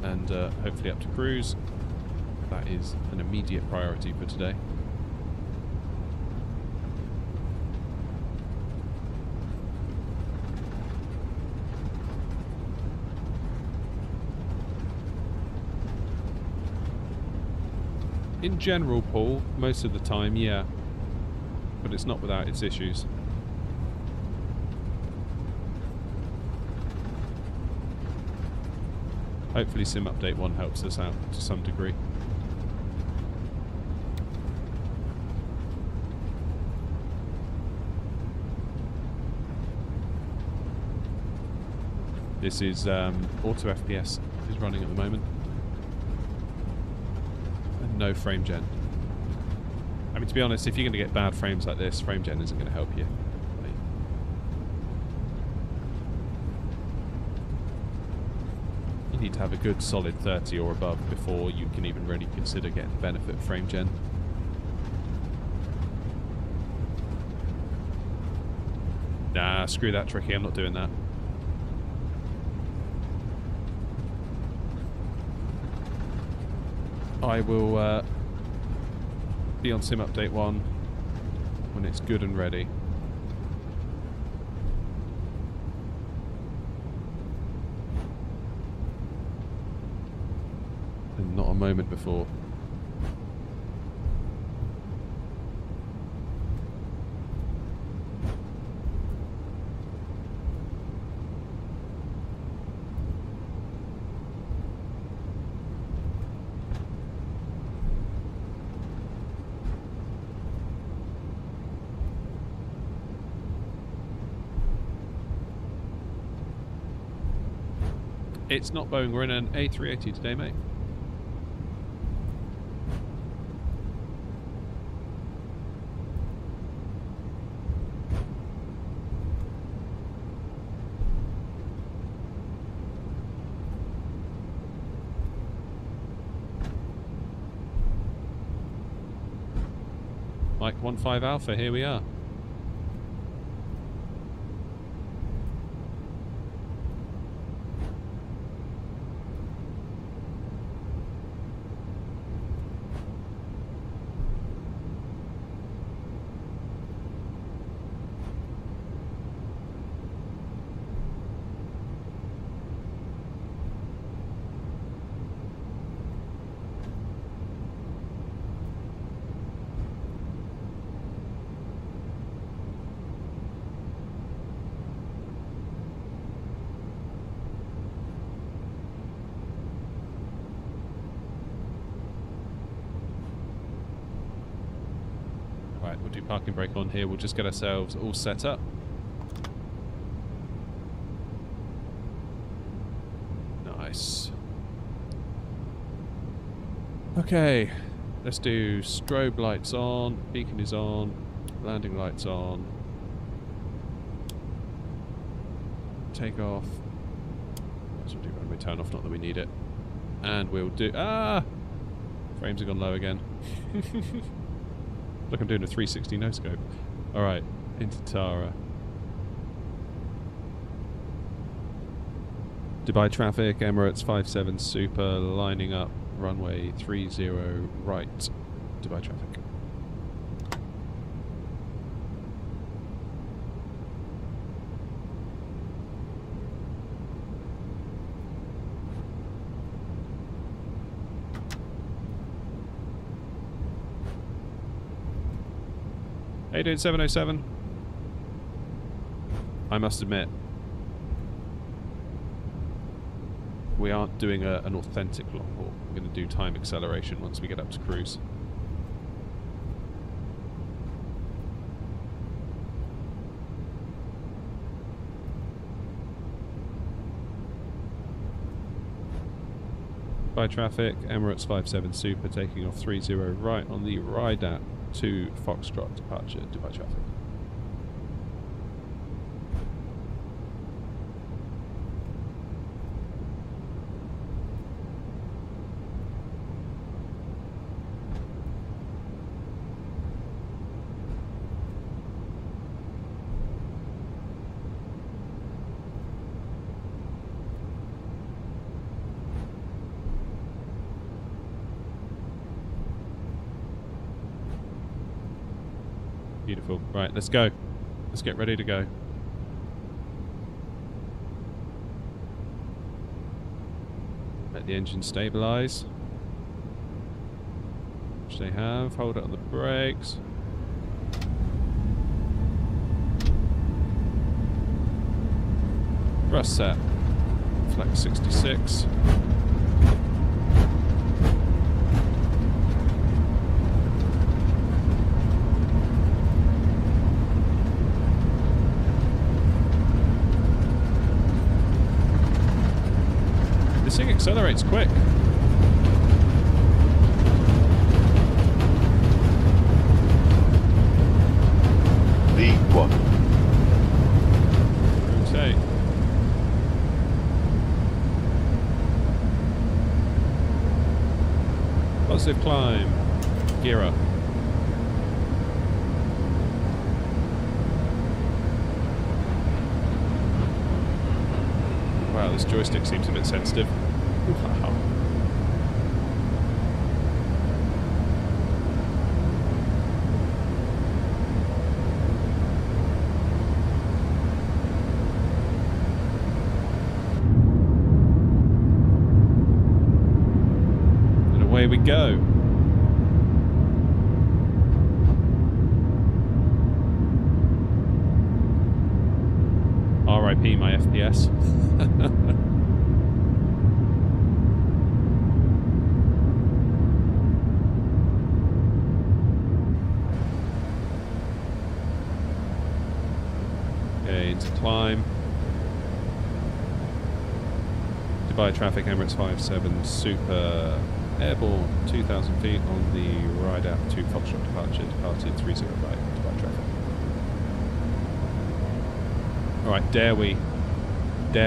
and hopefully up to cruise, that is an immediate priority for today. In general, Paul, most of the time, yeah. But it's not without its issues. Hopefully Sim Update 1 helps us out to some degree. This is Auto FPS is running at the moment. No frame gen. I mean, to be honest, if you're going to get bad frames like this, frame gen isn't going to help you. You need to have a good solid 30 or above before you can even really consider getting the benefit of frame gen. Nah, screw that, Tricky. I'm not doing that. I will be on Sim Update 1 when it's good and ready. And not a moment before. It's not Boeing, we're in an A380 today, mate. Mike 15 Alpha, here we are. Right, we'll do parking brake on here. We'll just get ourselves all set up. Nice. Okay, let's do strobe lights on, beacon is on, landing lights on, take off. That's what we'll do runway turn off, not that we need it. And we'll do... Ah! Frames have gone low again. Look, I'm doing a 360 no-scope. Alright, into Tara. Dubai traffic, Emirates 57 Super, lining up, runway 30 right, Dubai traffic. How you doing, 707? I must admit, we aren't doing an authentic long haul. We're going to do time acceleration once we get up to cruise. Dubai traffic, Emirates 57 Super taking off 30 right on the Rydap to Foxtrot departure, Dubai traffic. Beautiful. Right, let's go. Let's get ready to go. Let the engine stabilize. Which they have. Hold it on the brakes. Thrust set. Flex 66. This thing accelerates quick. V1. Rotate. Positive climb. Gear up. Wow, this joystick seems a bit sensitive. Wow. And away we go. RIP my FPS. Okay, into climb. Dubai traffic, Emirates 57 Super airborne, 2,000 feet on the Rydap to Foxtrot departure, departed 30 right, Dubai traffic. Alright, dare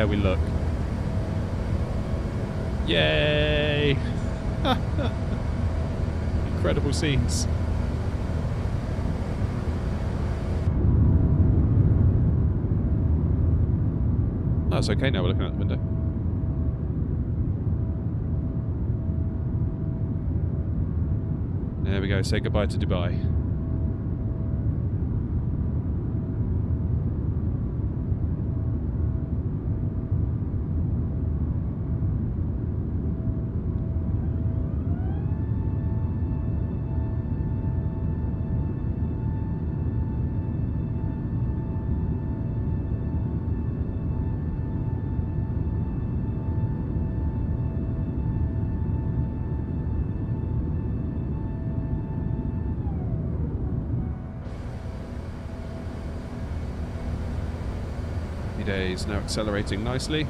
we look. Yay! Incredible scenes. Oh, it's okay now, we're looking out the window. There we go, say goodbye to Dubai. Days now accelerating nicely.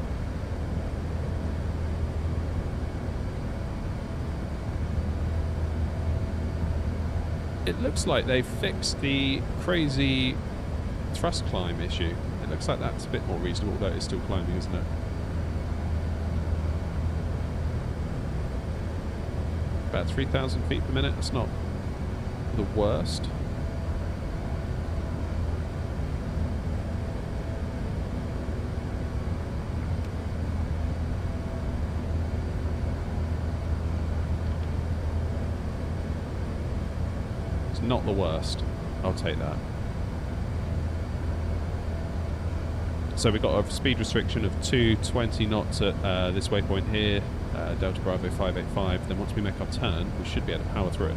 It looks like they've fixed the crazy thrust climb issue. It looks like that's a bit more reasonable, though it's still climbing, isn't it? About 3,000 feet per minute. That's not the worst. Not the worst. I'll take that. So we've got a speed restriction of 220 knots at this waypoint here, Delta Bravo 585. Then once we make our turn, we should be able to power through it.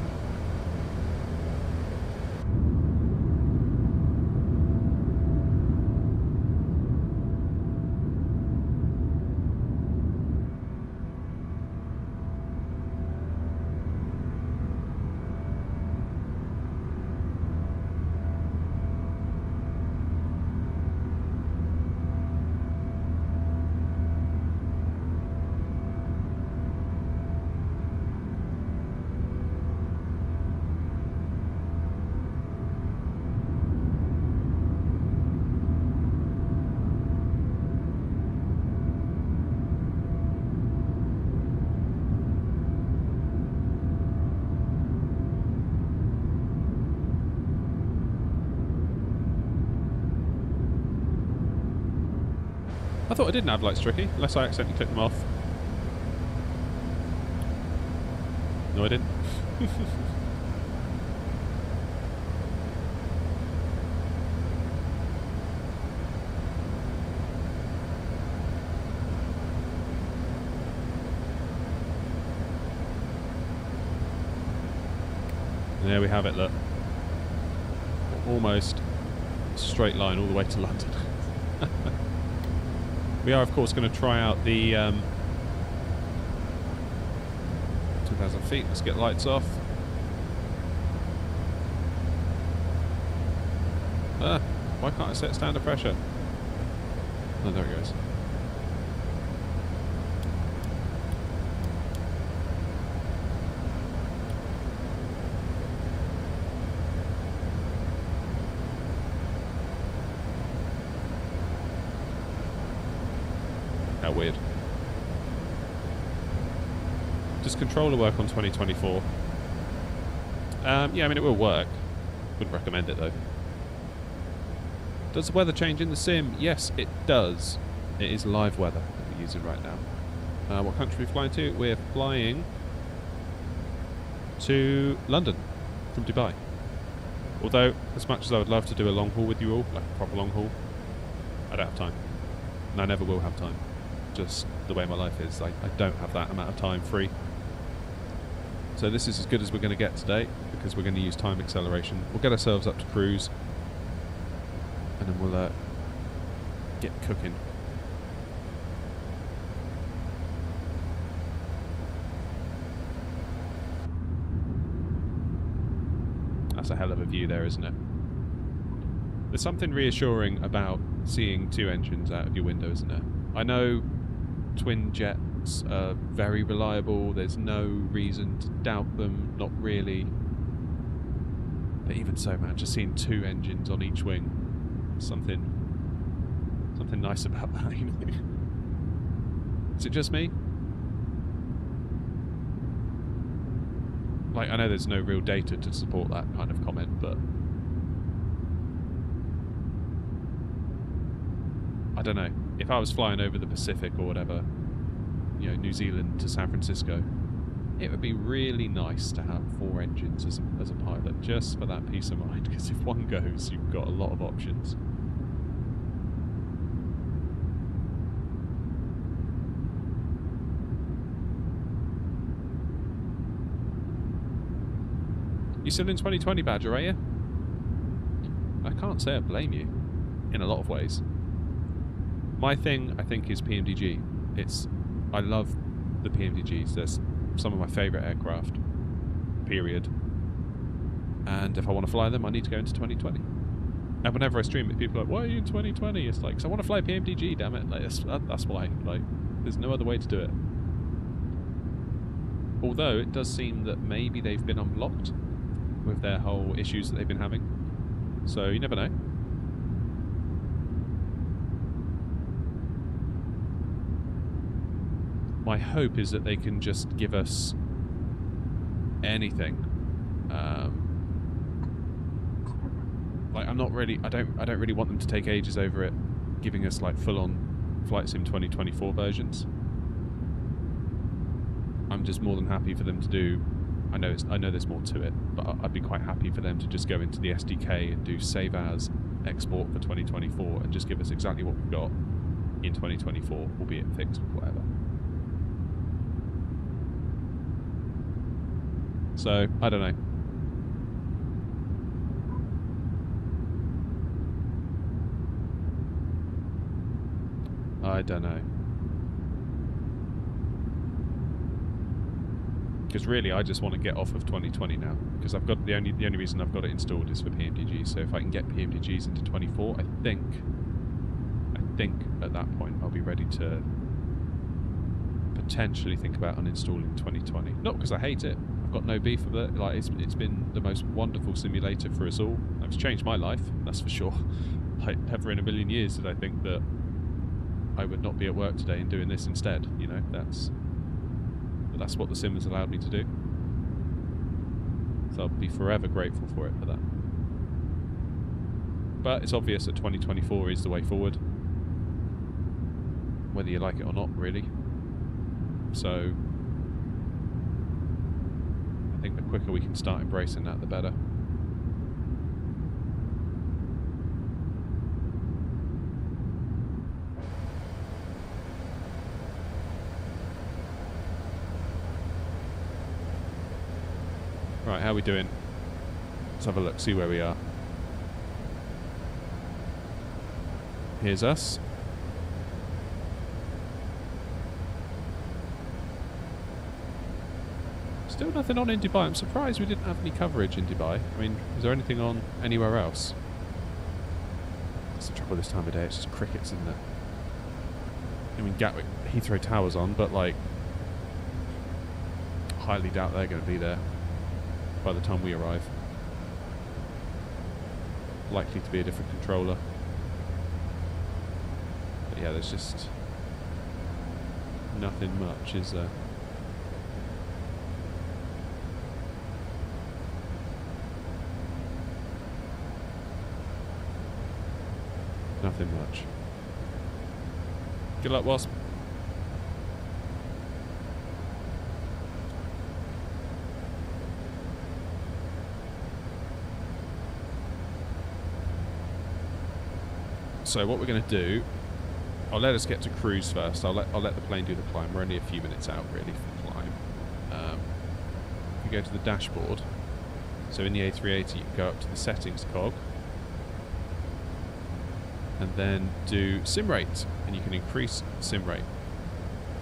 I thought I didn't have lights tricky, unless I accidentally clicked them off. No, I didn't. There we have it, look. Almost straight line all the way to London. We are, of course, going to try out the 2,000 feet. Let's get lights off. Why can't I set standard pressure? Oh, there it goes. How weird. Does controller work on 2024? Yeah, I mean, it will work. Wouldn't recommend it, though. Does the weather change in the sim? Yes, it does. It is live weather that we're using right now. What country are we flying to? We're flying to London from Dubai. Although, as much as I would love to do a long haul with you all, like a proper long haul, I don't have time. And I never will have time. Just the way my life is. I don't have that amount of time free. So this is as good as we're going to get today, because we're going to use time acceleration. We'll get ourselves up to cruise, and then we'll get cooking. That's a hell of a view there, isn't it? There's something reassuring about seeing two engines out of your window, isn't there? I know twin jets are very reliable, there's no reason to doubt them, not really. But even so, man, just seeing two engines on each wing, something nice about that, you know? Is it just me? Like, I know there's no real data to support that kind of comment, but I don't know. If I was flying over the Pacific or whatever, you know, New Zealand to San Francisco, it would be really nice to have four engines as a pilot, just for that peace of mind, because if one goes, you've got a lot of options. You still in 2020, Badger, are you? I can't say I blame you, in a lot of ways. My thing, I think, is PMDG. I love the PMDGs. They're some of my favourite aircraft, period. And if I want to fly them, I need to go into 2020. And whenever I stream it, people are like, why are you in 2020? It's like, because I want to fly PMDG, damn it. Like, that's why. Like, there's no other way to do it. Although, it does seem that maybe they've been unblocked with their whole issues that they've been having. So, you never know. My hope is that they can just give us anything. Like, I'm not really. I don't really want them to take ages over it, giving us like full-on Flight Sim 2024 versions. I'm just more than happy for them to do. I know there's more to it, but I'd be quite happy for them to just go into the SDK and do save as export for 2024 and just give us exactly what we've got in 2024, albeit fixed or whatever. So, I don't know. I don't know. Because really, I just want to get off of 2020 now. Because I've got the only reason I've got it installed is for PMDG. So if I can get PMDGs into 24, I think at that point I'll be ready to potentially think about uninstalling 2020. Not because I hate it. I've got no beef with it. Like, it's been the most wonderful simulator for us all. It's changed my life, that's for sure. Like, never in a million years did I think that I would not be at work today and doing this instead. You know, that's what the sim has allowed me to do. So I'll be forever grateful for it for that. But it's obvious that 2024 is the way forward. whether you like it or not, really. So I think the quicker we can start embracing that, the better. Right, how are we doing? Let's have a look, see where we are. Here's us. Still nothing on in Dubai. I'm surprised we didn't have any coverage in Dubai. I mean, is there anything on anywhere else? That's the trouble this time of day. It's just crickets, isn't it? I mean, Gatwick, Heathrow Tower's on, but like, highly doubt they're going to be there by the time we arrive. Likely to be a different controller. But yeah, there's just nothing much, is there? Nothing much. Good luck, Wasp. So what we're going to do, I'll let us get to cruise first. I'll let the plane do the climb. We're only a few minutes out, really, for the climb. If you go to the dashboard, so in the A380, you can go up to the settings cog, and then do sim rate, and you can increase sim rate.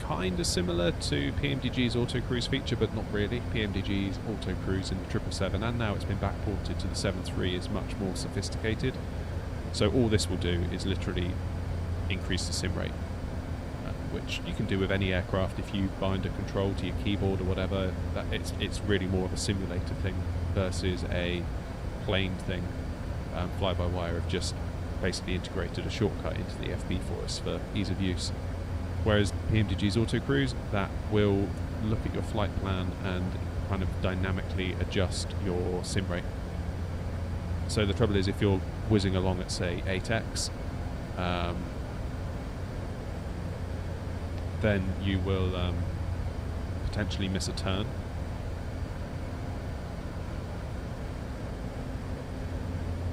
Kind of similar to PMDG's auto cruise feature, but not really. PMDG's auto cruise in the 777, and now it's been backported to the 73, is much more sophisticated. So all this will do is literally increase the sim rate, which you can do with any aircraft. If you bind a control to your keyboard or whatever, it's really more of a simulator thing versus a plane thing. Fly-by-wire have just basically integrated a shortcut into the FB for us for ease of use. Whereas PMDG's auto cruise, that will look at your flight plan and kind of dynamically adjust your sim rate. So the trouble is, if you're whizzing along at, say, 8x, then you will potentially miss a turn.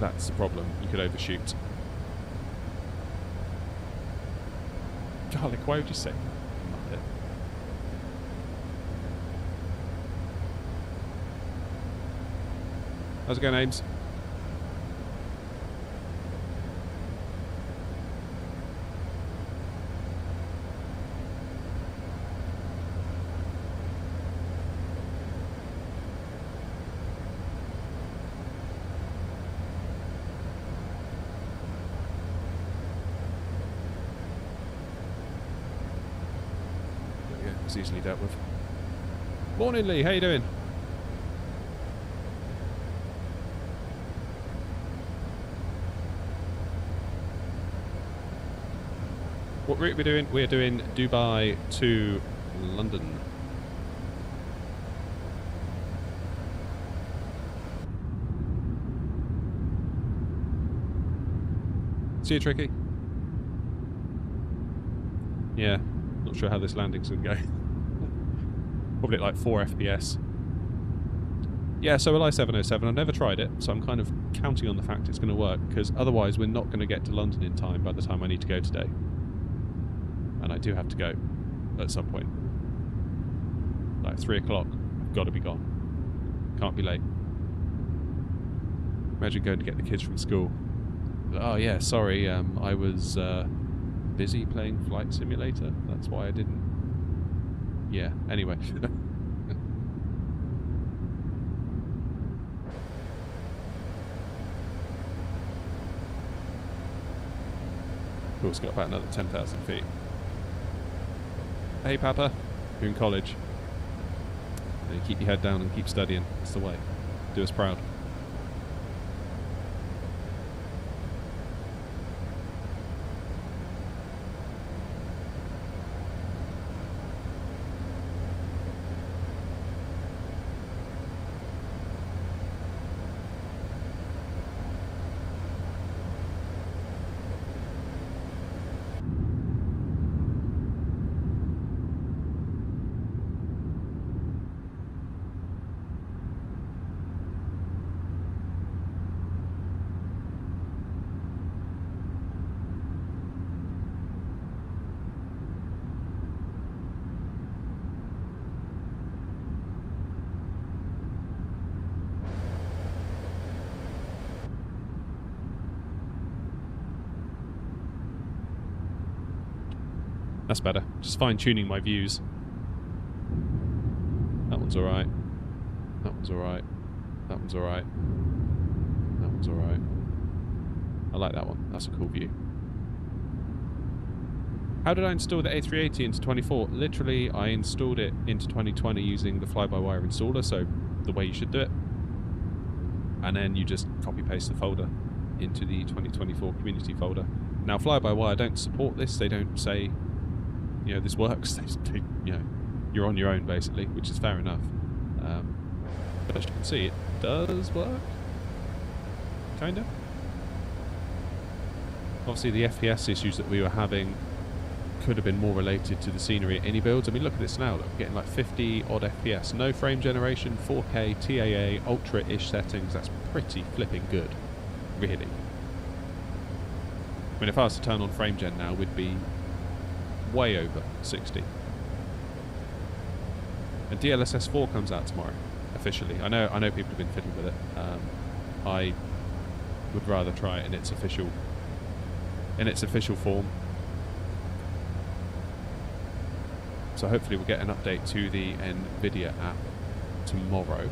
That's the problem. You could overshoot. Garlic, why would you say that? How's it going, Ames? It's easily dealt with. Morning, Lee. How you doing? What route are we doing? We're doing Dubai to London. See you, Tricky. Yeah, not sure how this landing's going to go. Probably at like 4 FPS. Yeah, so Li 707, I've never tried it, so I'm kind of counting on the fact it's going to work, because otherwise we're not going to get to London in time by the time I need to go today. And I do have to go at some point. Like 3 o'clock, I've got to be gone. Can't be late. Imagine going to get the kids from school. Oh yeah, sorry, I was busy playing Flight Simulator, that's why I didn't. Yeah, anyway. Cool, it's got about another 10,000 feet. Hey Papa, you're in college. You keep your head down and keep studying, that's the way. Do us proud. That's better. Just fine-tuning my views. That one's alright. That one's alright. That one's alright. That one's alright. I like that one. That's a cool view. How did I install the A380 into 24? Literally, I installed it into 2020 using the fly-by-wire installer, so the way you should do it. And then you just copy-paste the folder into the 2024 community folder. Now, fly-by-wire don't support this. They don't say, you know, this works. They, you know, you're on your own, basically, which is fair enough. But as you can see, it does work. Kind of. Obviously, the FPS issues that we were having could have been more related to the scenery at any builds. I mean, look at this now. Look, we're getting like 50 odd FPS. No frame generation, 4K, TAA, ultra-ish settings. That's pretty flipping good, really. I mean, if I was to turn on frame gen now, we'd be way over 60. And DLSS 4 comes out tomorrow, officially. I know people have been fiddling with it. I would rather try it in its official form. So hopefully we'll get an update to the NVIDIA app tomorrow,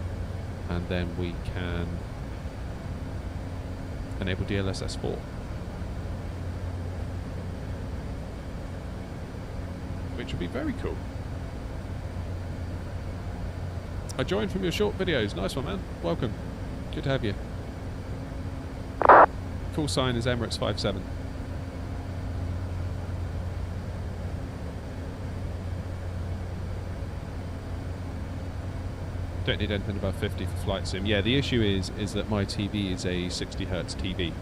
and then we can enable DLSS 4. Which would be very cool. I joined from your short videos. Nice one, man. Welcome. Good to have you. Call sign is Emirates 57. Don't need anything above 50 for flight sim. Yeah, the issue is that my TV is a 60 Hz TV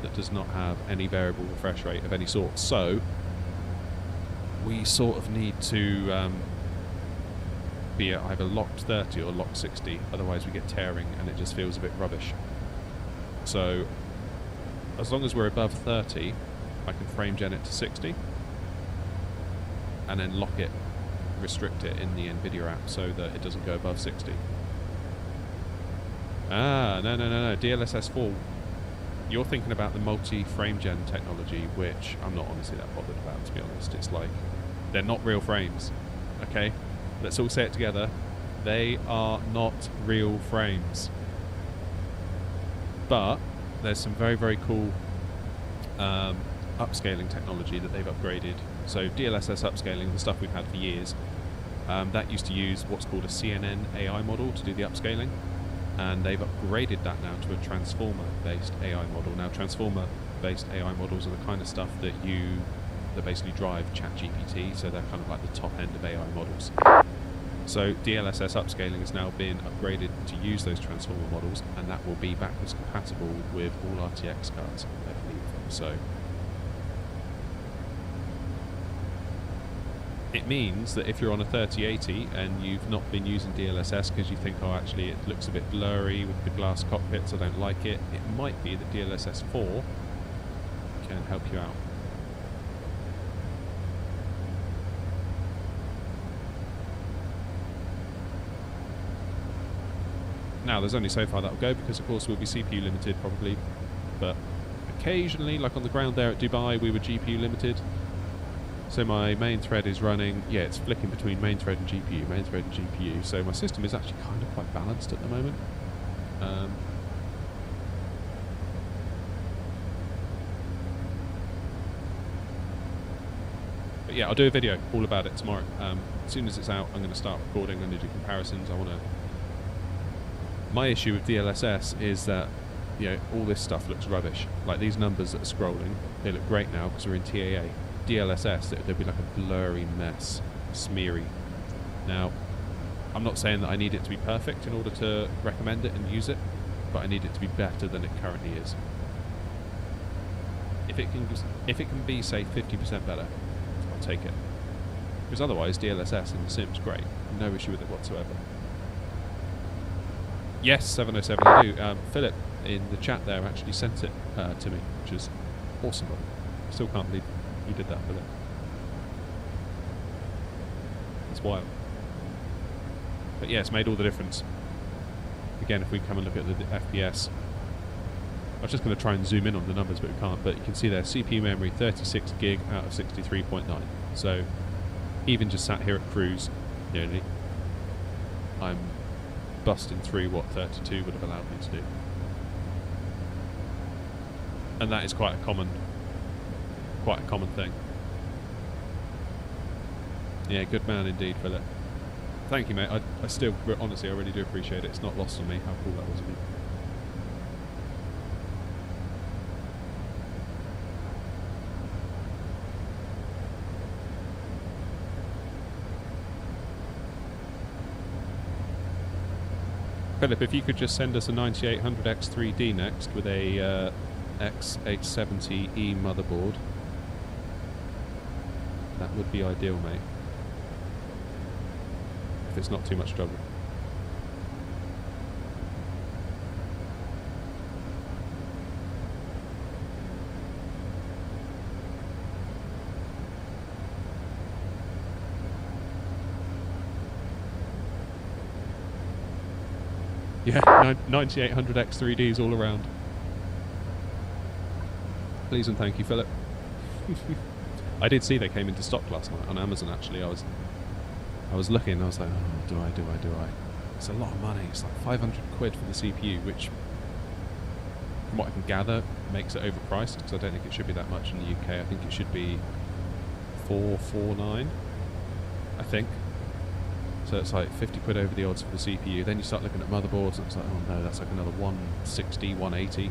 that does not have any variable refresh rate of any sort. So we sort of need to be at either locked 30 or locked 60. Otherwise, we get tearing and it just feels a bit rubbish. So as long as we're above 30, I can frame gen it to 60 and then lock it. Restrict it in the NVIDIA app so that it doesn't go above 60. No. DLSS 4. You're thinking about the multi-frame gen technology, which I'm not honestly that bothered about, to be honest. It's like, they're not real frames. Okay? Let's all say it together. They are not real frames. But there's some very, very cool upscaling technology that they've upgraded. So DLSS upscaling, the stuff we've had for years, that used to use what's called a CNN AI model to do the upscaling, and they've upgraded that now to a transformer-based AI model. Now, transformer-based AI models are the kind of stuff that basically drive ChatGPT, so they're kind of like the top end of AI models. So DLSS upscaling has now been upgraded to use those transformer models, and that will be backwards compatible with all RTX cards, I believe. So it means that if you're on a 3080 and you've not been using DLSS because you think, oh, actually it looks a bit blurry with the glass cockpits, I don't like it, it might be that DLSS 4 can help you out. Now, there's only so far that'll go because, of course, we'll be CPU limited probably, but occasionally, like on the ground there at Dubai, we were GPU limited. So my main thread is running, yeah, it's flicking between main thread and GPU, main thread and GPU. So my system is actually kind of quite balanced at the moment. But yeah, I'll do a video all about it tomorrow. As soon as it's out, I'm going to start recording. I'm going to do comparisons. My issue with DLSS is that, you know, all this stuff looks rubbish. Like these numbers that are scrolling, they look great now because we're in TAA. DLSS, there'd be like a blurry mess, smeary. Now, I'm not saying that I need it to be perfect in order to recommend it and use it, but I need it to be better than it currently is. If it can be, say, 50% better, I'll take it. Because otherwise, DLSS in the sim's great. No issue with it whatsoever. Yes, 707 I do. Philip in the chat there actually sent it to me, which is awesome. Still can't believe you did that, Philip. It's wild. But yeah, it's made all the difference. Again, if we come and look at the FPS, I was just going to try and zoom in on the numbers, but we can't. But you can see there, CPU memory 36 gig out of 63.9. So even just sat here at cruise, nearly, I'm busting through what 32 would have allowed me to do. And that is quite a common thing. Yeah, good man indeed, Philip. Thank you, mate. I still, honestly, I really do appreciate it. It's not lost on me how cool that was of you. Philip, if you could just send us a 9800X3D next with a X870E motherboard, that would be ideal, mate. If it's not too much trouble. Yeah, 9800X3Ds all around. Please and thank you, Philip. I did see they came into stock last night on Amazon. Actually, I was looking. I was like, oh, do I? It's a lot of money. It's like 500 quid for the CPU, which, from what I can gather, makes it overpriced because I don't think it should be that much in the UK. I think it should be 449. I think. So it's like 50 quid over the odds for the CPU. Then you start looking at motherboards and it's like, oh no, that's like another 160, 180.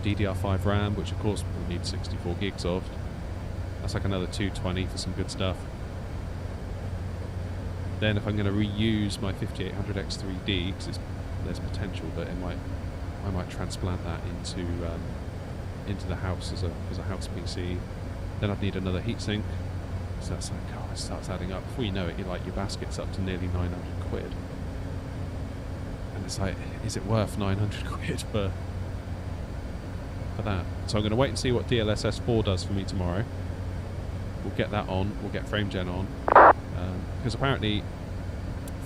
DDR5 RAM, which of course we need 64 gigs of. That's like another 220 for some good stuff. Then if I'm going to reuse my 5800X3D, because there's potential that I might transplant that into the house as a house PC. Then I'd need another heatsink. So that's like, oh, it starts adding up. Before you know it, your basket's up to nearly 900 quid. And it's like, is it worth 900 quid for that? So I'm going to wait and see what DLSS 4 does for me tomorrow. We'll get that on. We'll get FrameGen on. Because apparently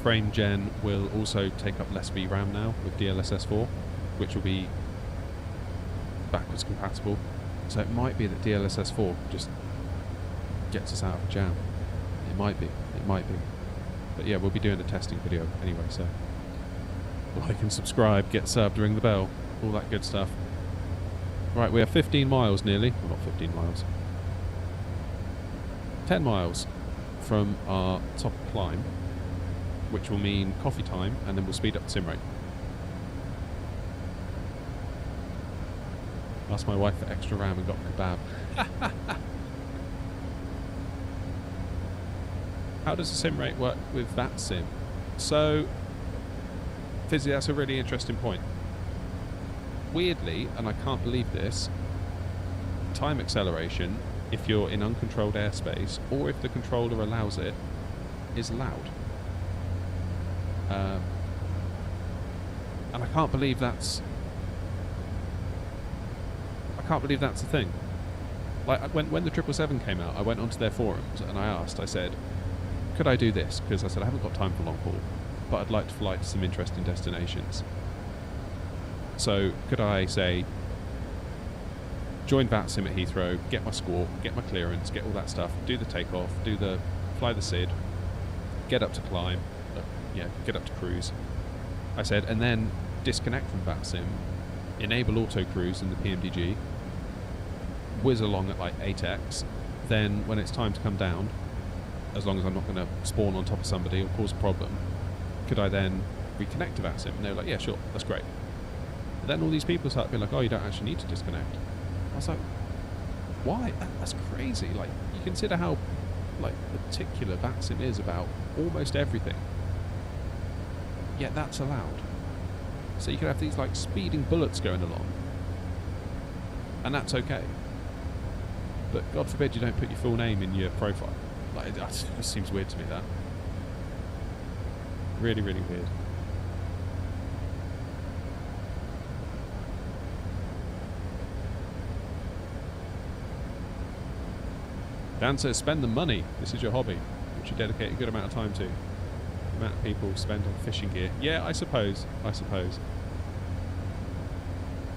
FrameGen will also take up less VRAM now with DLSS 4, which will be backwards compatible. So it might be that DLSS 4 just gets us out of a jam. It might be. But yeah, we'll be doing a testing video anyway, so like and subscribe, get subbed, ring the bell, all that good stuff. Right, we are 15 miles nearly. Well, not 15 miles. 10 miles from our top climb, which will mean coffee time, and then we'll speed up the sim rate. Asked my wife for extra RAM and got kebab. How does the sim rate work with that sim? So, Fizzy, that's a really interesting point. Weirdly, and I can't believe this, time acceleration, if you're in uncontrolled airspace, or if the controller allows it, is loud. And I can't believe that's a thing. Like when the 777 came out, I went onto their forums and I said, could I do this? Because I said I haven't got time for long haul, but I'd like to fly to some interesting destinations. So could I say, join VATSIM at Heathrow, get my score, get my clearance, get all that stuff, do the takeoff, fly the SID, get up to climb, get up to cruise. I said, and then disconnect from VATSIM, enable auto cruise in the PMDG, whiz along at like 8x, then when it's time to come down, as long as I'm not going to spawn on top of somebody or cause a problem, could I then reconnect to VATSIM? And they were like, yeah, sure, that's great. But then all these people started being like, oh, you don't actually need to disconnect. I was like, why? That's crazy. Like, you consider how like particular VATSIM is about almost everything. Yet that's allowed. So you could have these like speeding bullets going along, and that's okay. But God forbid you don't put your full name in your profile. Like, it just seems weird to me, that. Really, really weird. Dan says, spend the money. This is your hobby, which you dedicate a good amount of time to. The amount of people spend on fishing gear. Yeah, I suppose.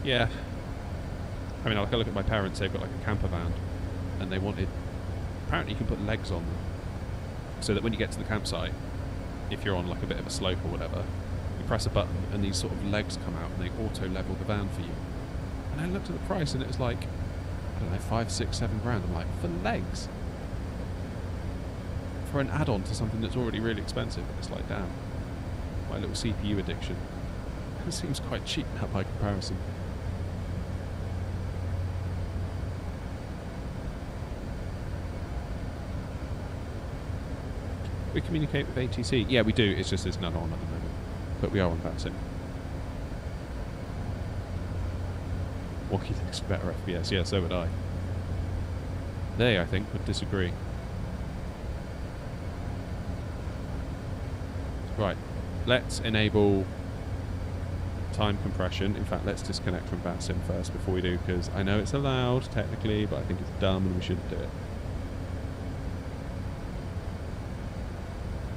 Yeah. I mean, like I look at my parents, they've got like a camper van, and they wanted... Apparently you can put legs on them, so that when you get to the campsite, if you're on like a bit of a slope or whatever, you press a button and these sort of legs come out and they auto-level the van for you. And I looked at the price and it was like, I don't know, 5, 6, 7 grand. I'm like, for legs? For an add-on to something that's already really expensive. And it's like, damn, my little CPU addiction. It seems quite cheap now by comparison. We communicate with ATC. Yeah, we do. It's just there's none on at the moment. But we are on that sim. Walkie thinks better FPS. Yeah, so would I. They, I think, would disagree. Right. Let's enable time compression. In fact, let's disconnect from BatSim first before we do, because I know it's allowed technically, but I think it's dumb and we shouldn't do it.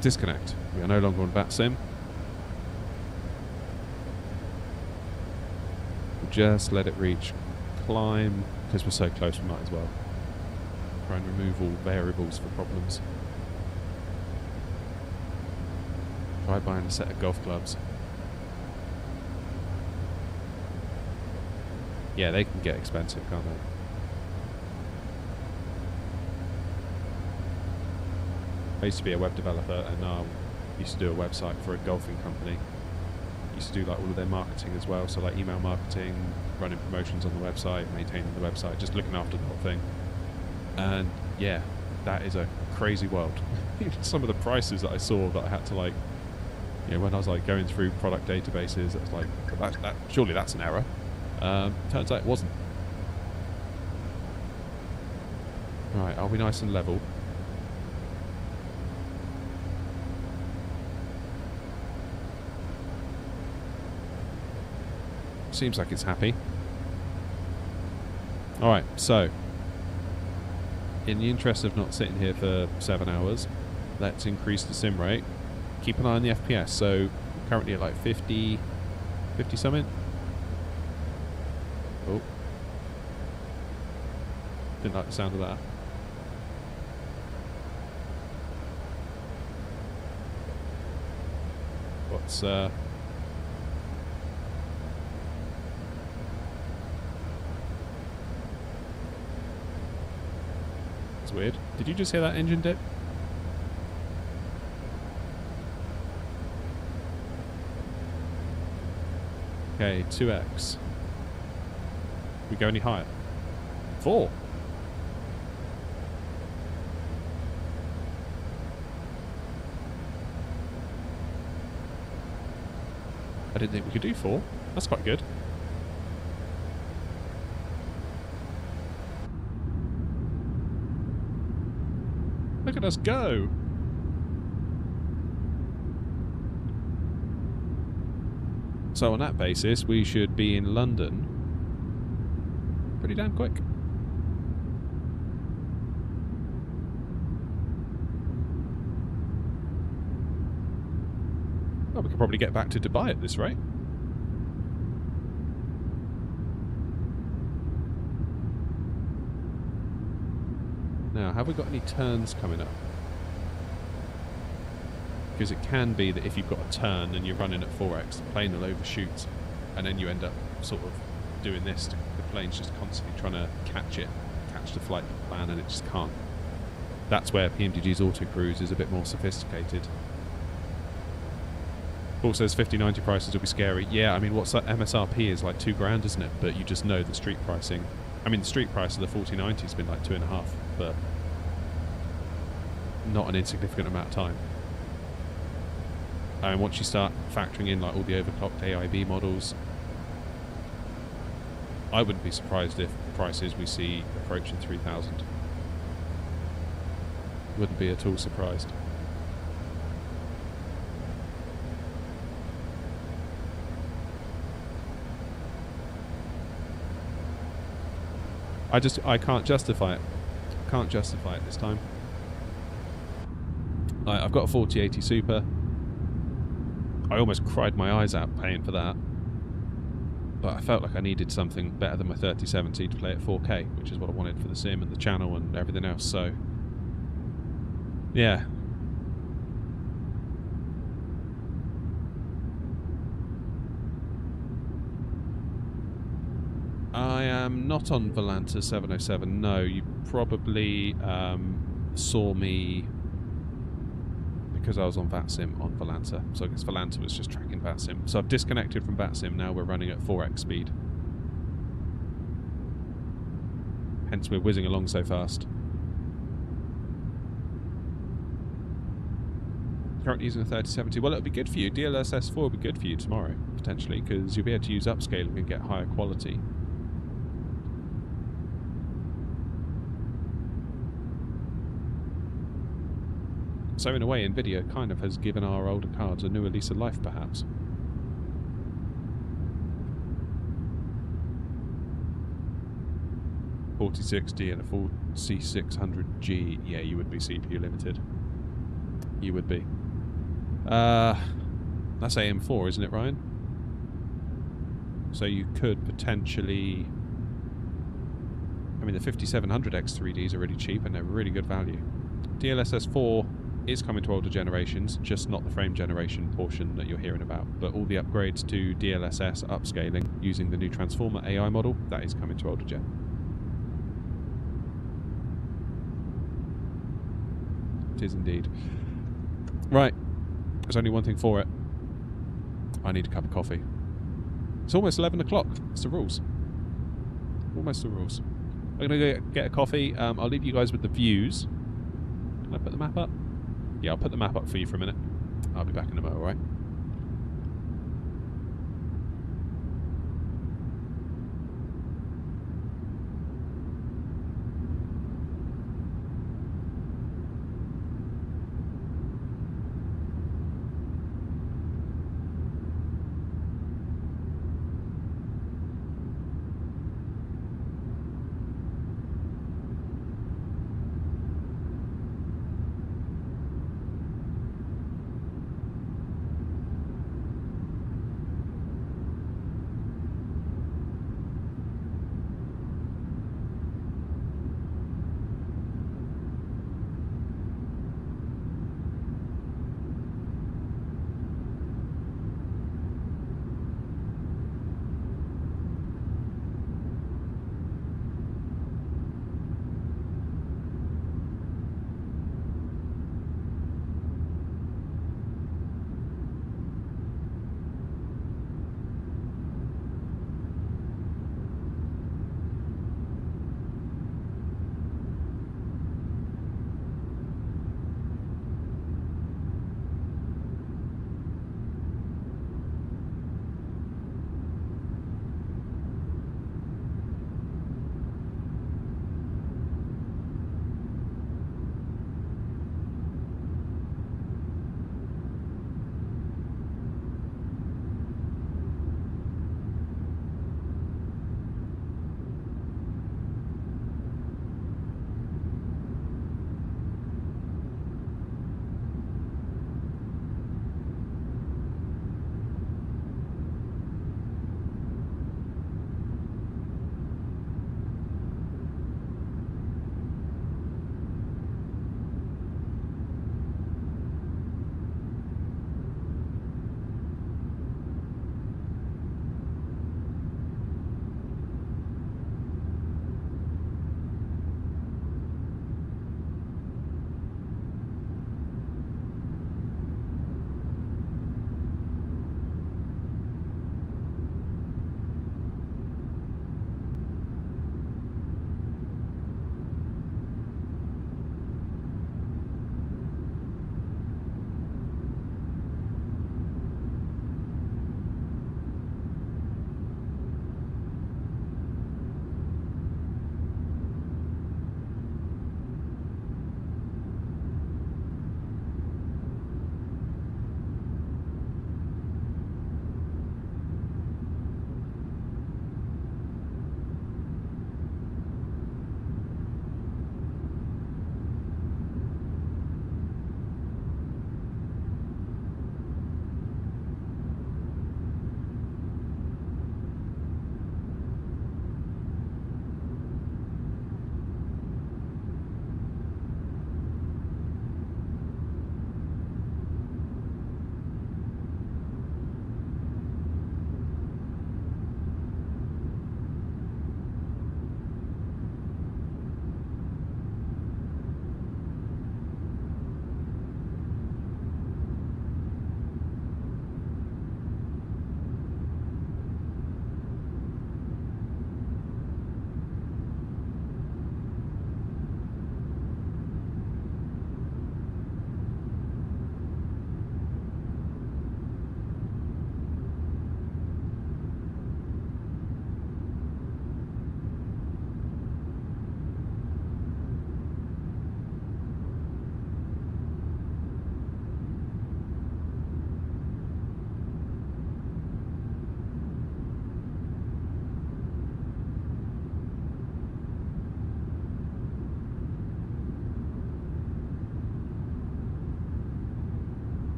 Disconnect. We are no longer on BatSim. We'll just let it reach climb, because we're so close we might as well try and remove all variables for problems. Try buying a set of golf clubs. Yeah, they can get expensive, can't they? I used to be a web developer, and I used to do a website for a golfing company. Used to do like all of their marketing as well, so like email marketing, running promotions on the website, maintaining the website, just looking after the whole thing. And yeah, that is a crazy world. Some of the prices that I saw that I had to like, you know, when I was like going through product databases, it was like, that surely that's an error. Turns out it wasn't. Right, are we nice and level? Seems like it's happy. Alright, so in the interest of not sitting here for 7 hours, let's increase the sim rate. Keep an eye on the FPS. So currently at like 50 something. Oh. Didn't like the sound of that. What's It's weird. Did you just hear that engine dip? Okay, 2x. We go any higher? 4. I didn't think we could do 4. That's quite good. Look at us go! So on that basis, we should be in London pretty damn quick. Well, we could probably get back to Dubai at this rate. Now, have we got any turns coming up? Because it can be that if you've got a turn and you're running at 4x, the plane will overshoot, and then you end up sort of doing this. The plane's just constantly trying to catch the flight plan, and it just can't. That's where PMDG's autocruise is a bit more sophisticated. Paul says 50/90 prices will be scary. Yeah, I mean, what's that? MSRP is like $2,000, isn't it? But you just know the street pricing. I mean, the street price of the 4090 has been like 2.5, but not an insignificant amount of time. And once you start factoring in like all the overclocked AIB models, I wouldn't be surprised if prices we see approaching 3,000. Wouldn't be at all surprised. I can't justify it. Can't justify it this time. I've got a 4080 Super. I almost cried my eyes out paying for that. But I felt like I needed something better than my 3070 to play at 4K, which is what I wanted for the sim and the channel and everything else. So, yeah. I am not on Volanta 707. No, you probably saw me because I was on VATSIM on Volanta. So I guess Volanta was just tracking VATSIM. So I've disconnected from VATSIM. Now we're running at 4x speed. Hence we're whizzing along so fast. Currently using a 3070. Well, it'll be good for you. DLSS 4 will be good for you tomorrow, potentially, because you'll be able to use upscaling and get higher quality. So in a way, NVIDIA kind of has given our older cards a newer lease of life, perhaps. $4060 and a full C600G. Yeah, you would be CPU limited. You would be. That's AM4, isn't it, Ryan? So you could potentially... I mean, the 5700X 3Ds are really cheap and they're really good value. DLSS 4 is coming to older generations, just not the frame generation portion that you're hearing about. But all the upgrades to DLSS upscaling using the new Transformer AI model, that is coming to older gen. It is indeed. Right, there's only one thing for it. I need a cup of coffee. It's almost 11 o'clock. It's the rules. Almost the rules. I'm going to go get a coffee. I'll leave you guys with the views. Can I put the map up? Yeah, I'll put the map up for you for a minute. I'll be back in a moment, alright?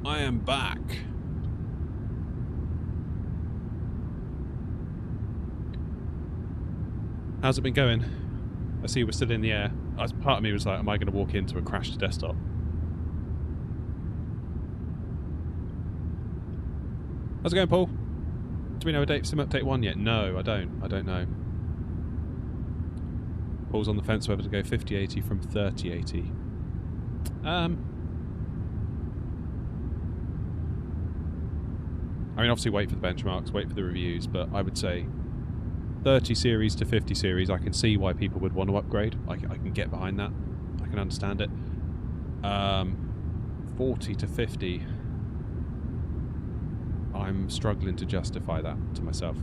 I am back. How's it been going? I see we're still in the air. Part of me was like, am I going to walk into a crashed desktop? How's it going, Paul? Do we know a date for Sim Update 1 yet? No, I don't. I don't know. Paul's on the fence whether to go 5080 from 3080. I mean, obviously wait for the benchmarks, wait for the reviews, but I would say 30 series to 50 series, I can see why people would want to upgrade. I can get behind that. I can understand it. 40 to 50, I'm struggling to justify that to myself.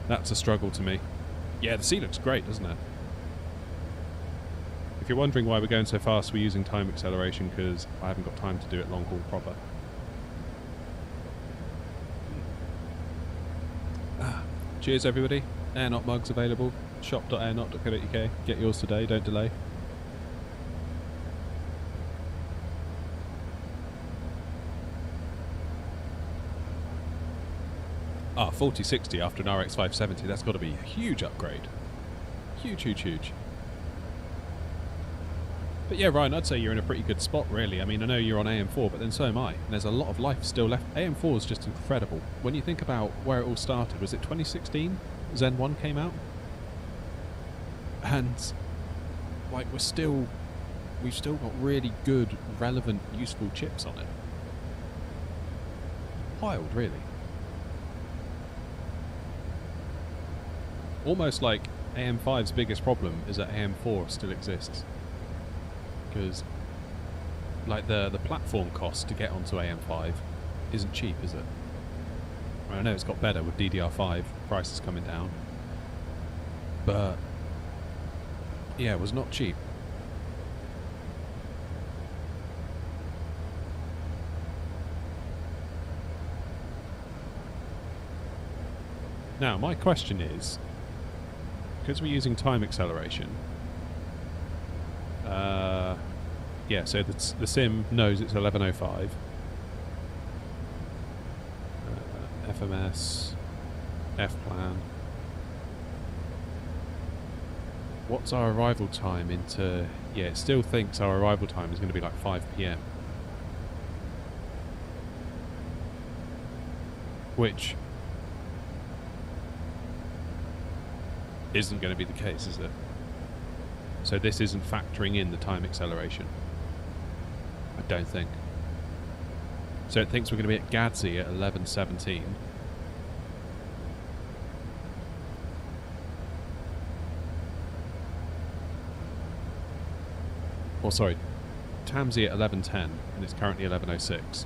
That's a struggle to me. Yeah, the sea looks great, doesn't it? If you're wondering why we're going so fast, we're using time acceleration because I haven't got time to do it long haul proper. Cheers, everybody. Airnot mugs available. shop.airnot.co.uk. Get yours today, don't delay. Ah, 4060 after an RX 570. That's got to be a huge upgrade. Huge, huge, huge. But yeah, Ryan, I'd say you're in a pretty good spot, really. I mean, I know you're on AM4, but then so am I. And there's a lot of life still left. AM4 is just incredible. When you think about where it all started, was it 2016? Zen 1 came out? And, like, we've still got really good, relevant, useful chips on it. Wild, really. Almost like AM5's biggest problem is that AM4 still exists. Because, like, the platform cost to get onto AM5 isn't cheap, is it? I know it's got better with DDR5, prices coming down. But, yeah, it was not cheap. Now, my question is, because we're using time acceleration, yeah, so the sim knows it's 11:05. FMS, F-plan. What's our arrival time into... Yeah, it still thinks our arrival time is going to be like 5 PM. Which isn't going to be the case, is it? So this isn't factoring in the time acceleration. I don't think. So it thinks we're going to be at Gadsby at 11:17. Or sorry, Tamsi at 11:10, and it's currently 11:06.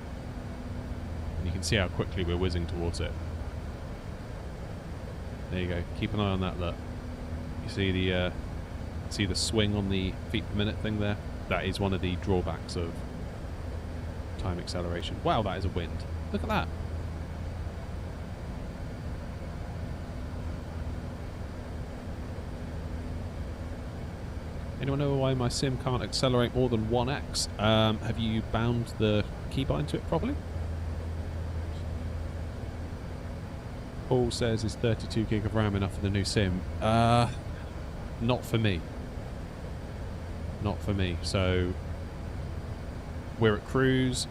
And you can see how quickly we're whizzing towards it. There you go. Keep an eye on that. Look, you see the swing on the feet per minute thing there? That is one of the drawbacks of time acceleration. Wow, that is a wind. Look at that. Anyone know why my sim can't accelerate more than 1x? Have you bound the keybind to it properly? Paul says is 32 gig of RAM enough for the new sim? Not for me. Not for me. So we're at cruise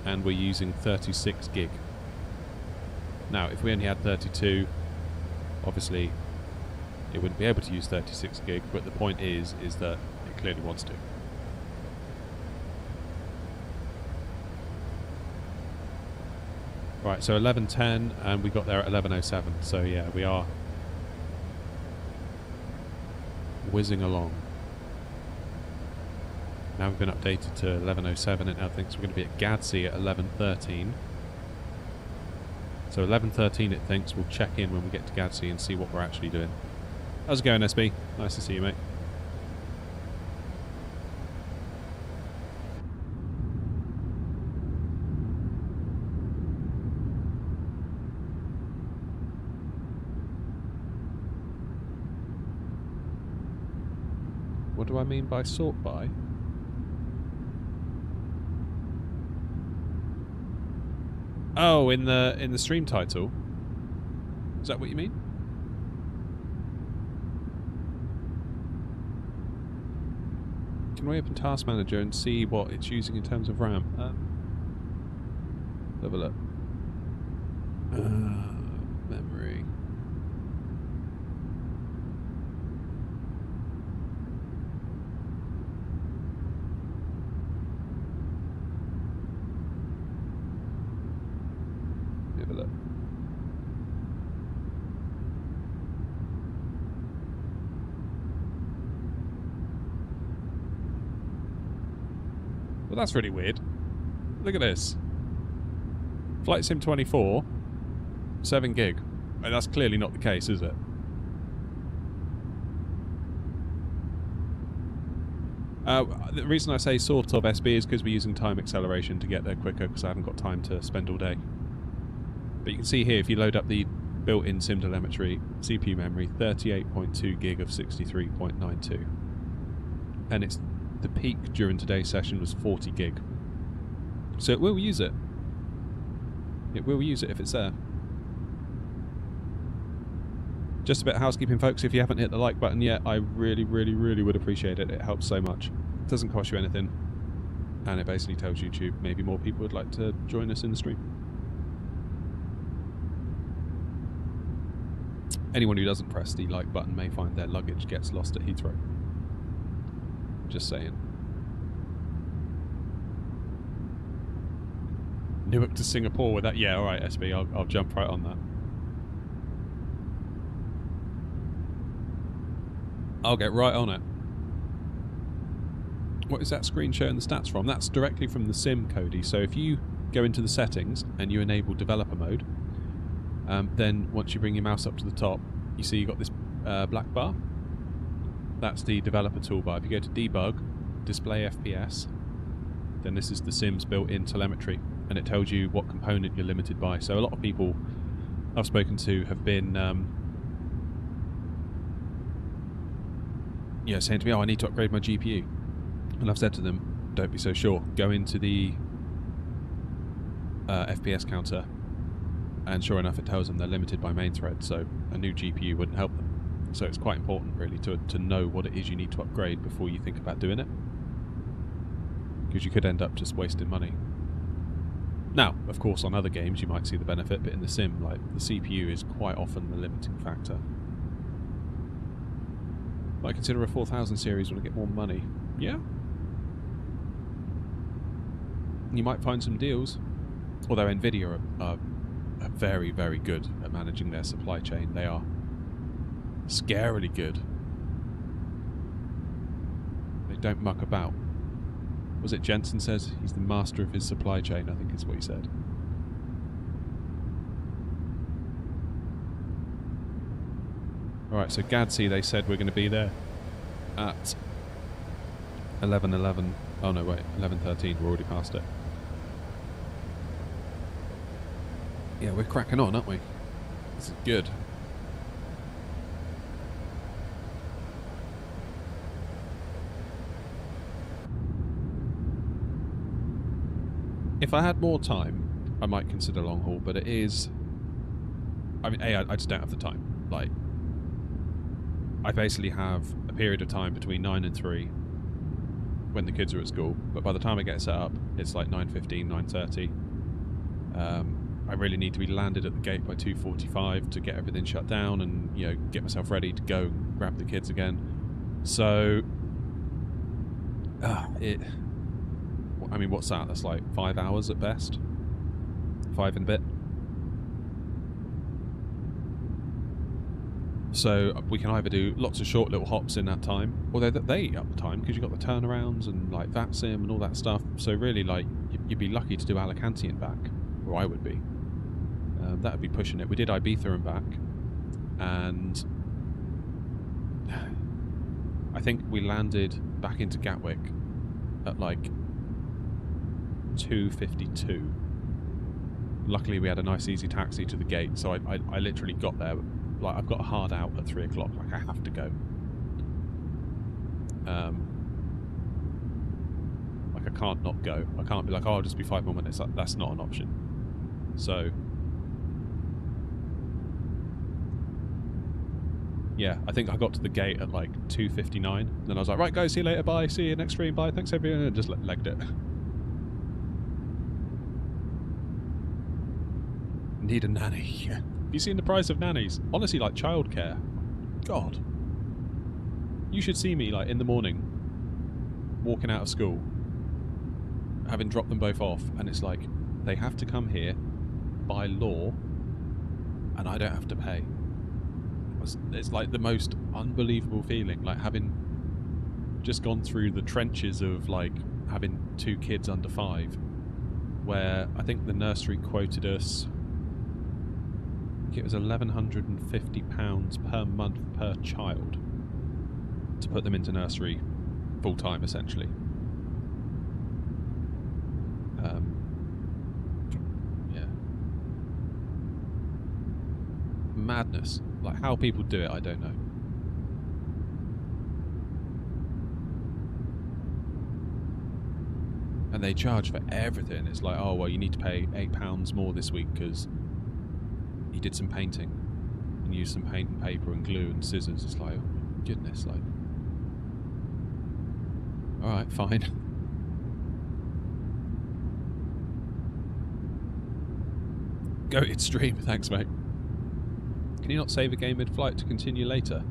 and we're using 36 gig. Now, if we only had 32, obviously it wouldn't be able to use 36 gig, but the point is that it clearly wants to. Right, so 11:10 and we got there at 11:07. So yeah, we are whizzing along. Now we've been updated to 11:07. It now thinks we're going to be at Gadsby at 11:13. So 11:13 it thinks. We'll check in when we get to Gadsby and see what we're actually doing. How's it going, SB? Nice to see you, mate. What do I mean by sort by? Oh, in the stream title. Is that what you mean? Can we open Task Manager and see what it's using in terms of RAM? Let's have a look. Memory. Have a look. Well, that's really weird. Look at this. Flight Sim 24, 7 gig. And that's clearly not the case, is it? The reason I say sort of SB is because we're using time acceleration to get there quicker because I haven't got time to spend all day. But you can see here, if you load up the built-in sim telemetry, CPU memory, 38.2 gig of 63.92. And it's the peak during today's session was 40 gig. So it will use it. It will use it if it's there. Just a bit of housekeeping, folks. If you haven't hit the like button yet, I really, really, really would appreciate it. It helps so much. It doesn't cost you anything. And it basically tells YouTube maybe more people would like to join us in the stream. Anyone who doesn't press the like button may find their luggage gets lost at Heathrow. Just saying. Newark to Singapore with that. Yeah, alright, SB, I'll jump right on that. I'll get right on it. What is that screen showing the stats from? That's directly from the sim, Cody. So if you go into the settings and you enable developer mode, then once you bring your mouse up to the top, you see you've got this black bar. That's the developer toolbar. If you go to debug, display FPS, then this is the sim's built-in telemetry, and it tells you what component you're limited by. So a lot of people I've spoken to have been saying to me, oh, I need to upgrade my GPU. And I've said to them, don't be so sure. Go into the FPS counter, and sure enough it tells them they're limited by main thread, so a new GPU wouldn't help them. So it's quite important really to know what it is you need to upgrade before you think about doing it, because you could end up just wasting money. Now, of course, on other games you might see the benefit, but in the sim, like, the CPU is quite often the limiting factor. But I consider a 4000 series when I get more money. Yeah? You might find some deals, although Nvidia are very, very good at managing their supply chain. They are scarily good. They don't muck about. Was it Jensen says he's the master of his supply chain, I think is what he said. Alright, so Gadsey, they said we're going to be there at 11:11. Oh no, wait, 11:13. We're already past it. Yeah, we're cracking on, aren't we? This is good. If I had more time, I might consider long haul, but it is... I mean, I just don't have the time. Like, I basically have a period of time between 9 and 3 when the kids are at school, but by the time I get set up, it's like 9:15, 9:30. I really need to be landed at the gate by 2:45 to get everything shut down and, you know, get myself ready to go grab the kids again. So, I mean, what's that? That's like 5 hours at best. 5 and a bit. So we can either do lots of short little hops in that time, or they eat up the time because you've got the turnarounds and like VAT sim and all that stuff. So really, like, you'd be lucky to do Alicante and back, or I would be. That would be pushing it. We did Ibiza and back, and I think we landed back into Gatwick at like 2:52. Luckily we had a nice easy taxi to the gate, so I literally got there, like, I've got a hard out at 3 o'clock, like I have to go. Like, I can't not go. I can't be like, oh, I'll just be 5 more minutes. That's not an option. So, yeah, I think I got to the gate at like 2:59. Then I was like, right, guys, see you later. Bye. See you next stream. Bye. Thanks, everyone. And just legged it. Need a nanny. Yeah. Have you seen the price of nannies? Honestly, like childcare. God. You should see me like in the morning, walking out of school, having dropped them both off, and it's like they have to come here by law, and I don't have to pay. It's like the most unbelievable feeling, like having just gone through the trenches of like having 2 kids under 5, where I think the nursery quoted us, I think it was £1,150 per month per child to put them into nursery full time, essentially. Yeah. Madness. Like, how people do it, I don't know. And they charge for everything. It's like, oh, well, you need to pay £8 more this week because you did some painting and used some paint and paper and glue and scissors. It's like, oh, goodness, like, all right, fine. Goated stream, thanks, mate. Can you not save a game mid-flight to continue later?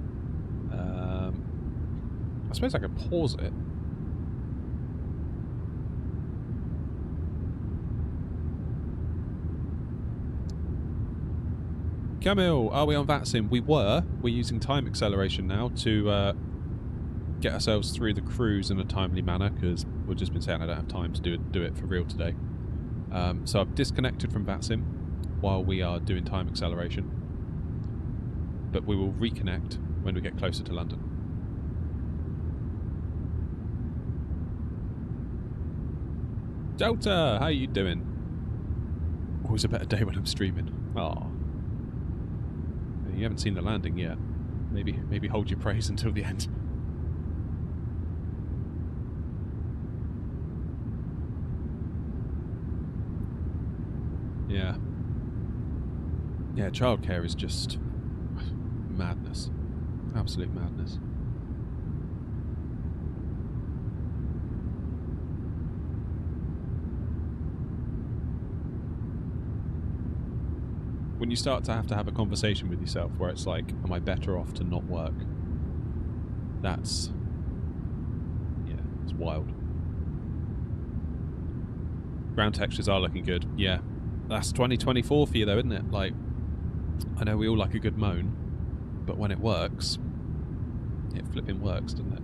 I suppose I could pause it. Camille, are we on VATSIM? We were. We're using time acceleration now to get ourselves through the cruise in a timely manner, because we've just been saying I don't have time to do it for real today. So I've disconnected from VATSIM while we are doing time acceleration, but we will reconnect when we get closer to London. Delta, how you doing? Always a better day when I'm streaming. Oh, you haven't seen the landing yet. Maybe hold your praise until the end. Yeah. Yeah, childcare is just madness. Absolute madness. When you start to have a conversation with yourself where it's like, am I better off to not work? That's... yeah, it's wild. Ground textures are looking good. Yeah. That's 2024 for you though, isn't it? Like, I know we all like a good moan, but when it works, it flipping works, doesn't it?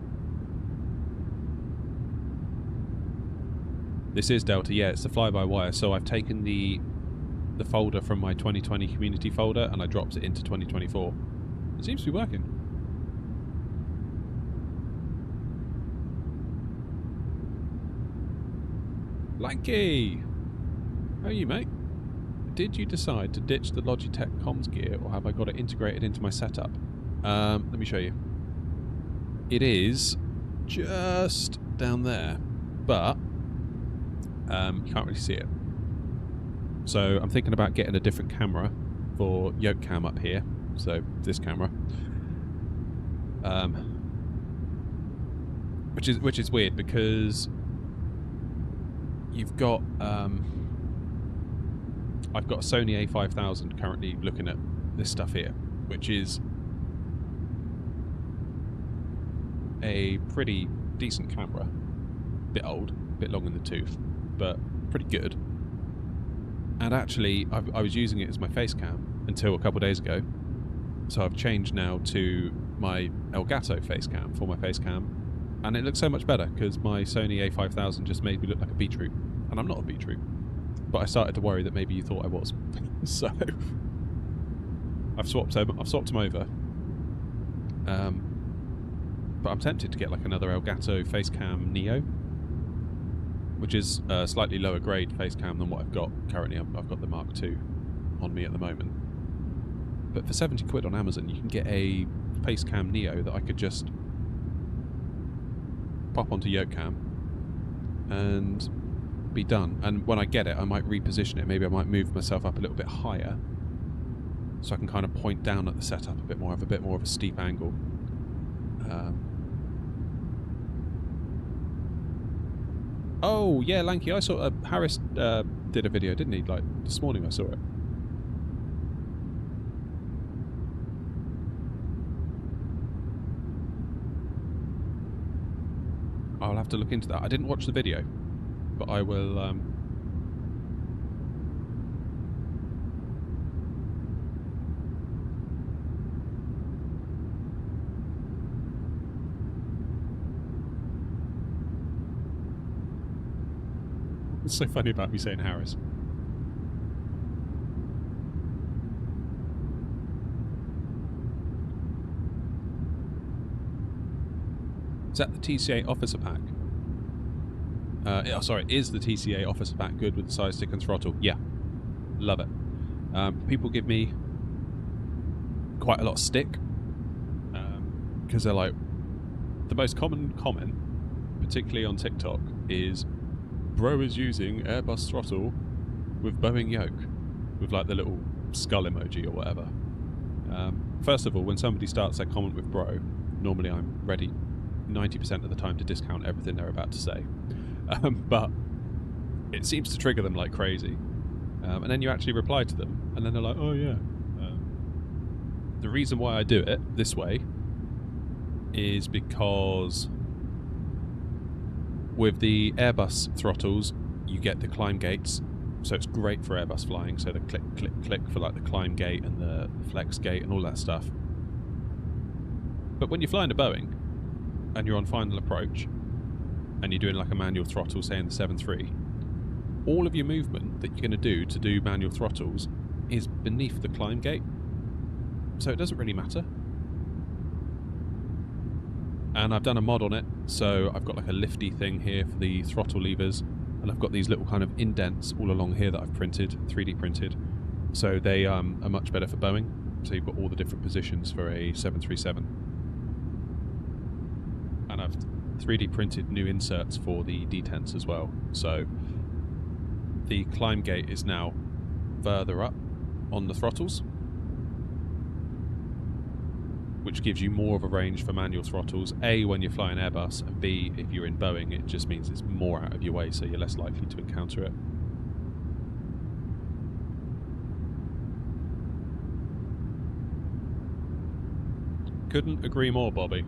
This is Delta, yeah, it's the fly-by-wire. So I've taken the folder from my 2020 community folder and I dropped it into 2024. It seems to be working. Lanky! How are you, mate? Did you decide to ditch the Logitech comms gear, or have I got it integrated into my setup? Let me show you. It is just down there, but you can't really see it. So I'm thinking about getting a different camera for yoke cam up here. So this camera, which is weird because you've got I've got a Sony A5000 currently looking at this stuff here, which is a pretty decent camera. Bit old, bit long in the tooth, but pretty good. And actually, I was using it as my face cam until a couple of days ago. So I've changed now to my Elgato face cam for my face cam. And it looks so much better because my Sony A5000 just made me look like a beetroot. And I'm not a beetroot. But I started to worry that maybe you thought I was. So I've swapped them over. But I'm tempted to get like another Elgato face cam Neo, which is a slightly lower grade face cam than what I've got currently. I've got the Mark II on me at the moment. But for 70 quid on Amazon, you can get a face cam Neo that I could just pop onto yoke cam, and be done. And when I get it, I might reposition it. Maybe I might move myself up a little bit higher, so I can kind of point down at the setup a bit more, have a bit more of a steep angle. Oh yeah, Lanky, I saw Harris did a video, didn't he? Like this morning, I saw it. I'll have to look into that. I didn't watch the video, but I will. It's so funny about me saying Harris. Is that the TCA officer pack? Sorry, is the TCA officer pack good with the side stick and throttle? Yeah. Love it. People give me quite a lot of stick because they're like, the most common comment, particularly on TikTok, is bro is using Airbus throttle with Boeing yoke, with like the little skull emoji or whatever. First of all, when somebody starts their comment with bro, normally I'm ready 90% of the time to discount everything they're about to say. But it seems to trigger them like crazy. And then you actually reply to them, and then they're like, oh yeah. The reason why I do it this way is because with the Airbus throttles, you get the climb gates, so it's great for Airbus flying, so the click, click, click for like the climb gate and the flex gate and all that stuff. But when you're flying a Boeing, and you're on final approach, and you're doing like a manual throttle, say in the 7.3, all of your movement that you're going to do manual throttles is beneath the climb gate, so it doesn't really matter. And I've done a mod on it, so I've got like a lifty thing here for the throttle levers, and I've got these little kind of indents all along here that I've printed, 3D printed, so they are much better for Boeing. So you've got all the different positions for a 737. And I've 3D printed new inserts for the detents as well. So the climb gate is now further up on the throttles, which gives you more of a range for manual throttles. A, when you're flying Airbus, and B, if you're in Boeing, it just means it's more out of your way, so you're less likely to encounter it. Couldn't agree more, Bobby.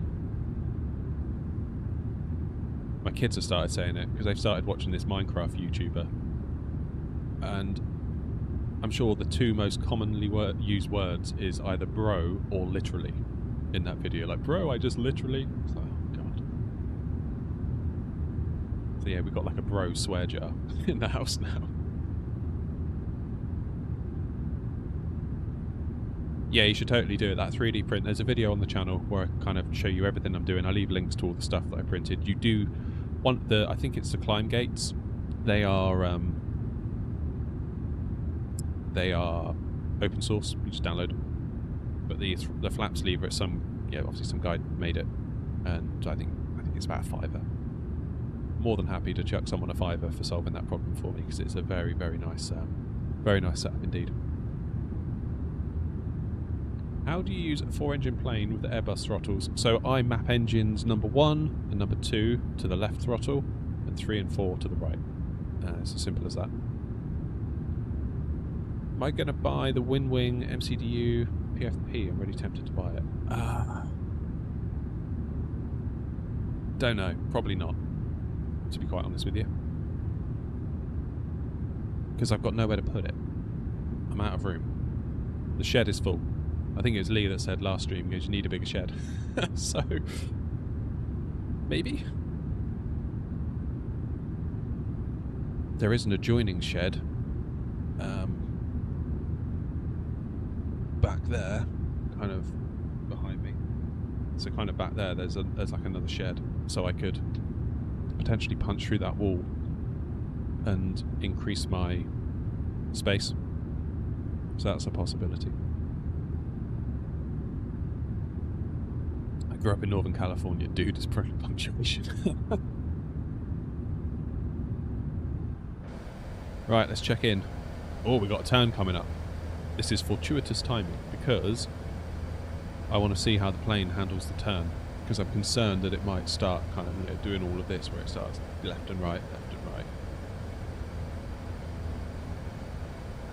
My kids have started saying it because they've started watching this Minecraft YouTuber, and I'm sure the two most commonly used words is either bro or literally in that video. Like, bro, I just literally... It's like, oh god. So yeah, we've got like a bro swear jar in the house now. Yeah, you should totally do it. That 3D print, there's a video on the channel where I kind of show you everything I'm doing. I leave links to all the stuff that I printed. You do want the, I think it's the climb gates. They are open source. You just download them. But the flaps lever, it's obviously some guy made it, and I think it's about a £5. More than happy to chuck someone a £5 for solving that problem for me, because it's a very, very nice setup indeed. How do you use a 4-engine plane with the Airbus throttles? So I map engines number 1 and number 2 to the left throttle, and 3 and 4 to the right. It's as simple as that. Am I going to buy the WinWing MCDU PFP? I'm really tempted to buy it. Don't know. Probably not, to be quite honest with you. Because I've got nowhere to put it. I'm out of room. The shed is full. I think it was Lee that said last stream, because you need a bigger shed. So, maybe. There is an adjoining shed back there, kind of behind me. So kind of back there, there's like another shed, so I could potentially punch through that wall and increase my space. So that's a possibility. I Grew up in Northern California, dude. It's probably punctuation. Right, let's check in. Oh, we got a turn coming up. This is fortuitous timing because I want to see how the plane handles the turn, because I'm concerned that it might start kind of, you know, doing all of this where it starts left and right, left and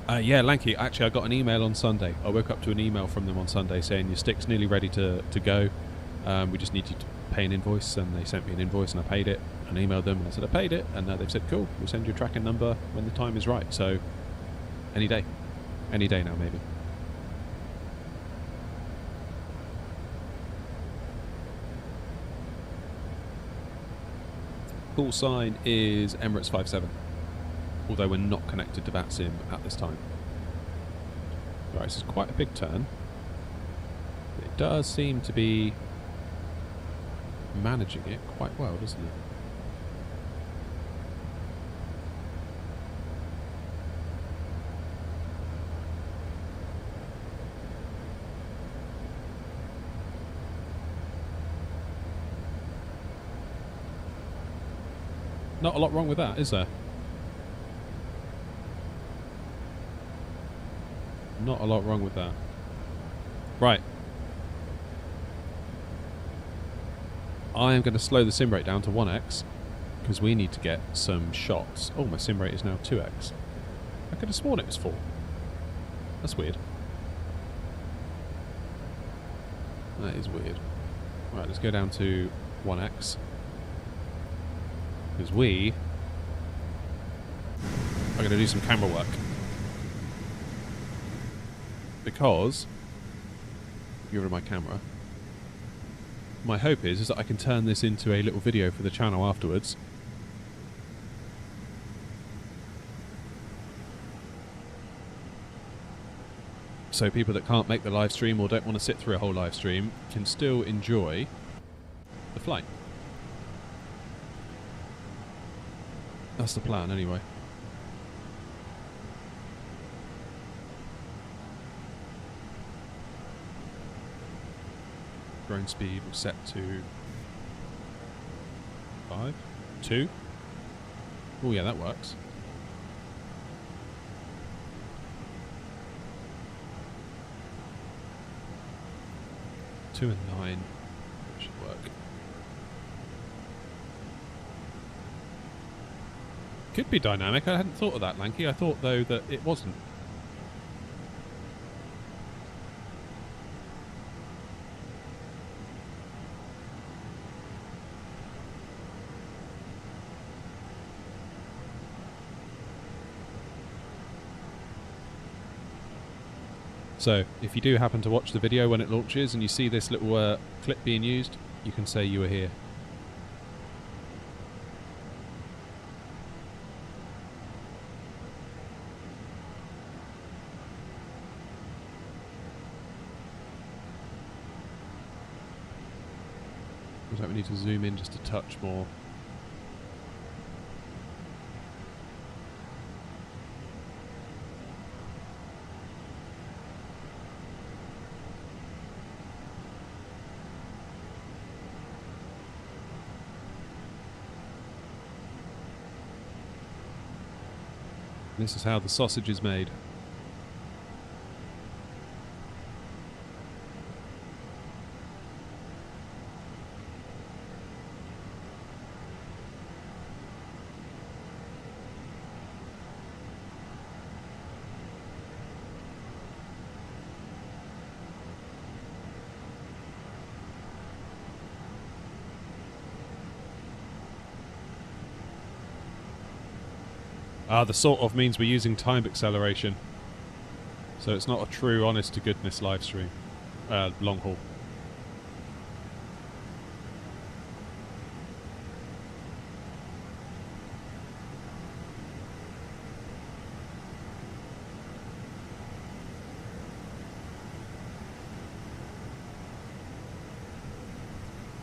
right. Yeah, Lanky, actually I got an email on Sunday. I woke up to an email from them on Sunday saying your stick's nearly ready to go. We just need you to pay an invoice, and they sent me an invoice and I paid it and emailed them and I said I paid it, and they've said cool, we'll send you a tracking number when the time is right. So any day now maybe. Call sign is Emirates 57, although we're not connected to VATSIM at this time. Right, this is quite a big turn. It does seem to be managing it quite well, doesn't it? Not a lot wrong with that, is there? Not a lot wrong with that. Right. I am going to slow the sim rate down to 1x because we need to get some shots. Oh, my sim rate is now 2x. I could have sworn it was 4. That's weird. That is weird. Right, let's go down to 1x. Because we are going to do some camera work. Because, get rid of my camera, my hope is that I can turn this into a little video for the channel afterwards. So people that can't make the live stream or don't want to sit through a whole live stream can still enjoy the flight. That's the plan, anyway. Drone speed will set to 5, 2. Oh yeah, that works. 2 and 9 should work. Could be dynamic. I hadn't thought of that, Lanky. I thought, though, that it wasn't. So, if you do happen to watch the video when it launches and you see this little clip being used, you can say you were here. Looks like we need to zoom in just a touch more. This is how the sausage is made. Ah, the sort of means we're using time acceleration. So it's not a true, honest-to-goodness live stream. Long haul.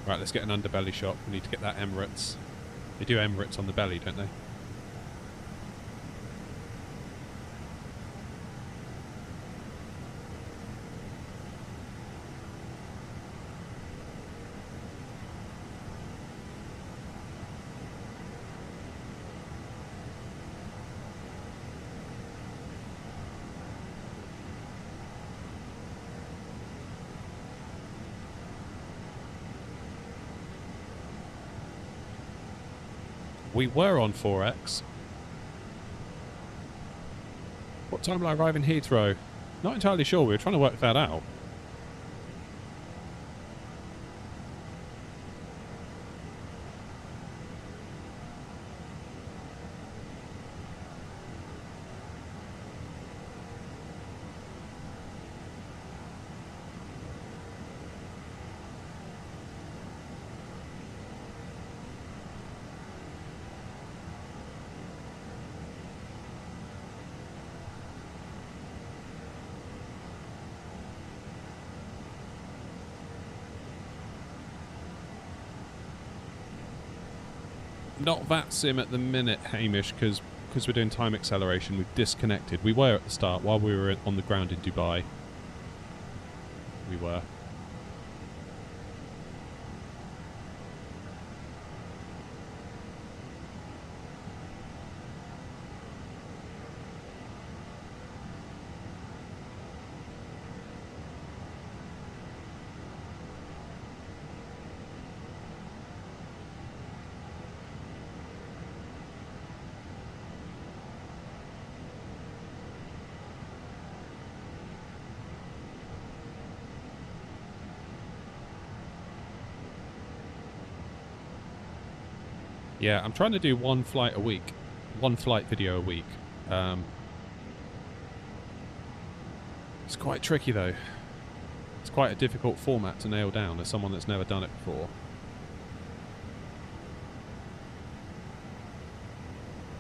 Right, let's get an underbelly shot. We need to get that Emirates. They do Emirates on the belly, don't they? We were on 4X. What time will I arrive in Heathrow? Not entirely sure. We were trying to work that out. Not that sim at the minute, Hamish, because we're doing time acceleration. We've disconnected. We were at the start while we were on the ground in Dubai. We were. Yeah, I'm trying to do one flight a week. One flight video a week. It's quite tricky though. It's quite a difficult format to nail down as someone that's never done it before.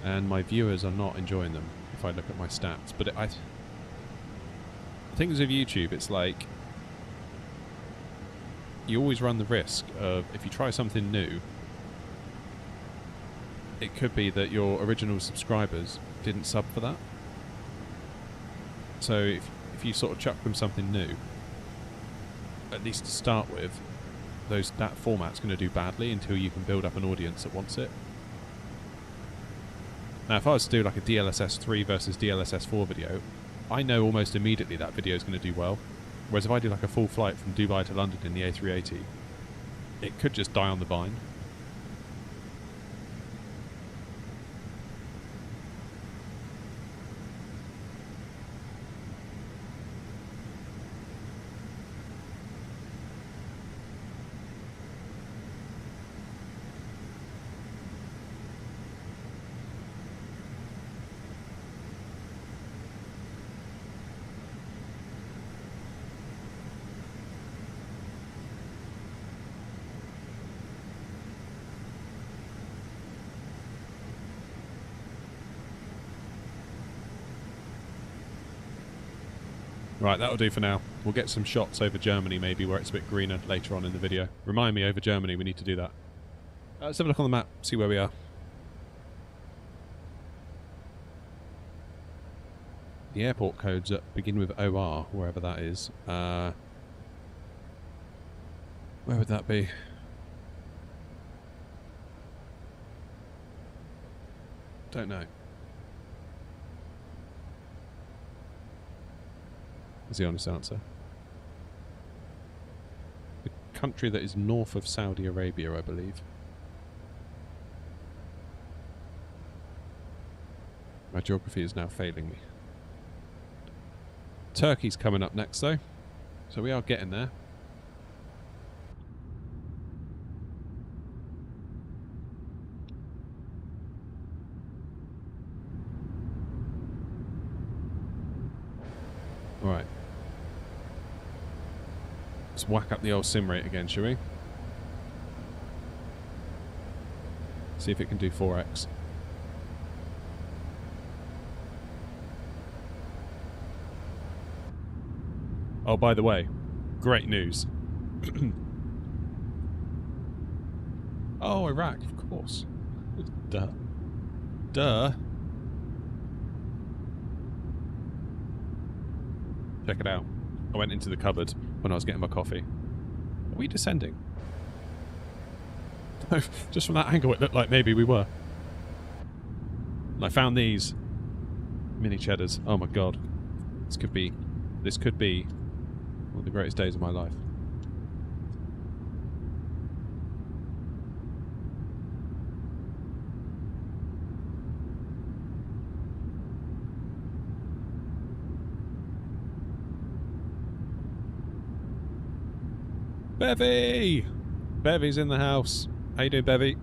And my viewers are not enjoying them if I look at my stats. But I think with YouTube, it's like you always run the risk of if you try something new, it could be that your original subscribers didn't sub for that. So if you sort of chuck them something new, at least to start with, that format's going to do badly until you can build up an audience that wants it. Now, if I was to do like a DLSS 3 versus DLSS 4 video, I know almost immediately that video is going to do well. Whereas if I do like a full flight from Dubai to London in the A380, it could just die on the vine. Right, that'll do for now. We'll get some shots over Germany maybe where it's a bit greener later on in the video. Remind me, over Germany we need to do that. Let's have a look on the map, see where we are. The airport codes that begin with OR, wherever that is. Where would that be? Don't know. Is the honest answer. The country that is north of Saudi Arabia, I believe. My geography is now failing me. Turkey's coming up next though, so we are getting there. Right. Let's whack up the old sim rate again, shall we? See if it can do 4x. Oh, by the way, great news. Oh, Iraq, of course. Duh. Duh. Check it out. I went into the cupboard when I was getting my coffee. Are we descending? No, just from that angle it looked like maybe we were. And I found these mini cheddars. Oh my god. This could be one of the greatest days of my life. Bevy! Bevy's in the house. How you doing, Bevy?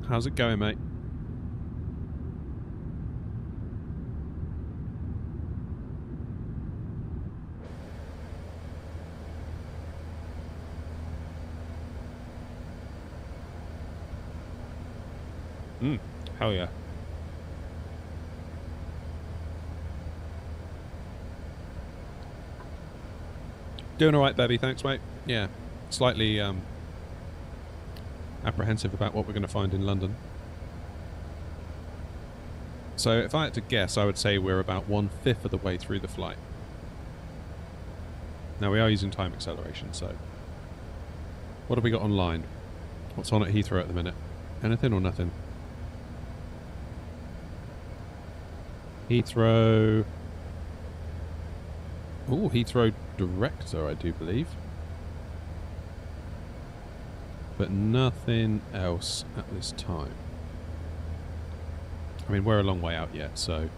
How's it going, mate? Hell yeah. Doing alright, Bevy, thanks, mate. Yeah, slightly apprehensive about what we're going to find in London. So if I had to guess, I would say we're about 1/5 of the way through the flight. Now we are using time acceleration, so... What have we got online? What's on at Heathrow at the minute? Anything or nothing? Heathrow... Ooh, Heathrow Director, I do believe. But nothing else at this time. I mean, we're a long way out yet, so...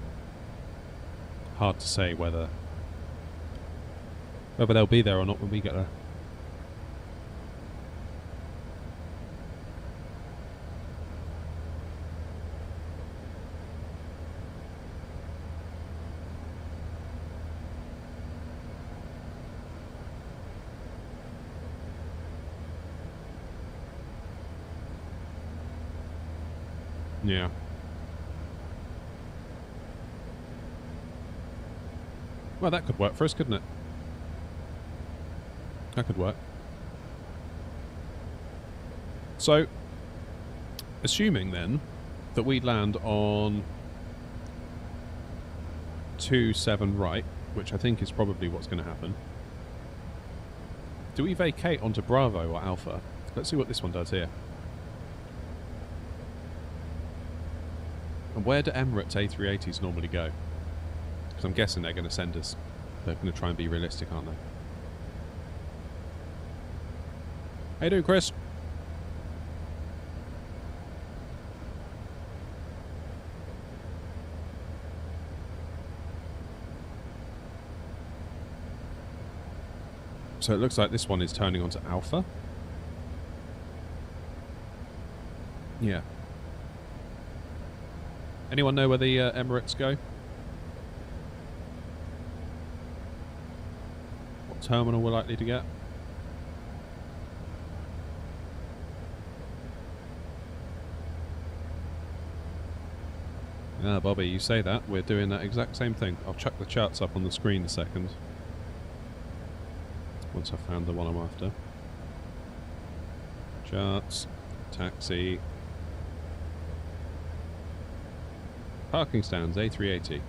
Hard to say whether they'll be there or not when we get there. Yeah. Well, that could work for us, couldn't it? That could work. So, assuming then that we land on 27 right, which I think is probably what's going to happen. Do we vacate onto Bravo or Alpha? Let's see what this one does here. And where do Emirates A380s normally go? Because I'm guessing they're going to send us... They're going to try and be realistic, aren't they? How you doing, Chris? So it looks like this one is turning onto Alpha. Yeah. Anyone know where the Emirates go? What terminal we're likely to get? Ah, Bobby, you say that. We're doing that exact same thing. I'll chuck the charts up on the screen a second. Once I've found the one I'm after. Charts. Taxi. Parking stands, A380.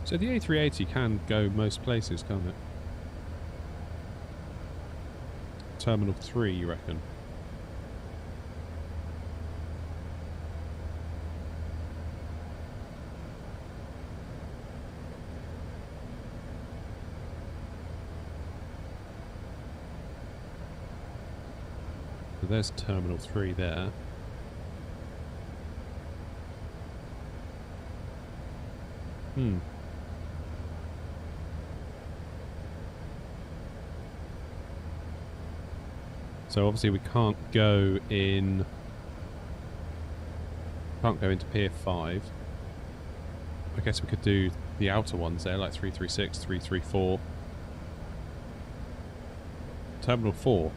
So the A380 can go most places, can't it? Terminal 3, you reckon? So there's Terminal 3 there. So obviously we can't go in... Can't go into Pier 5. I guess we could do the outer ones there, like 336, 334. Terminal 4.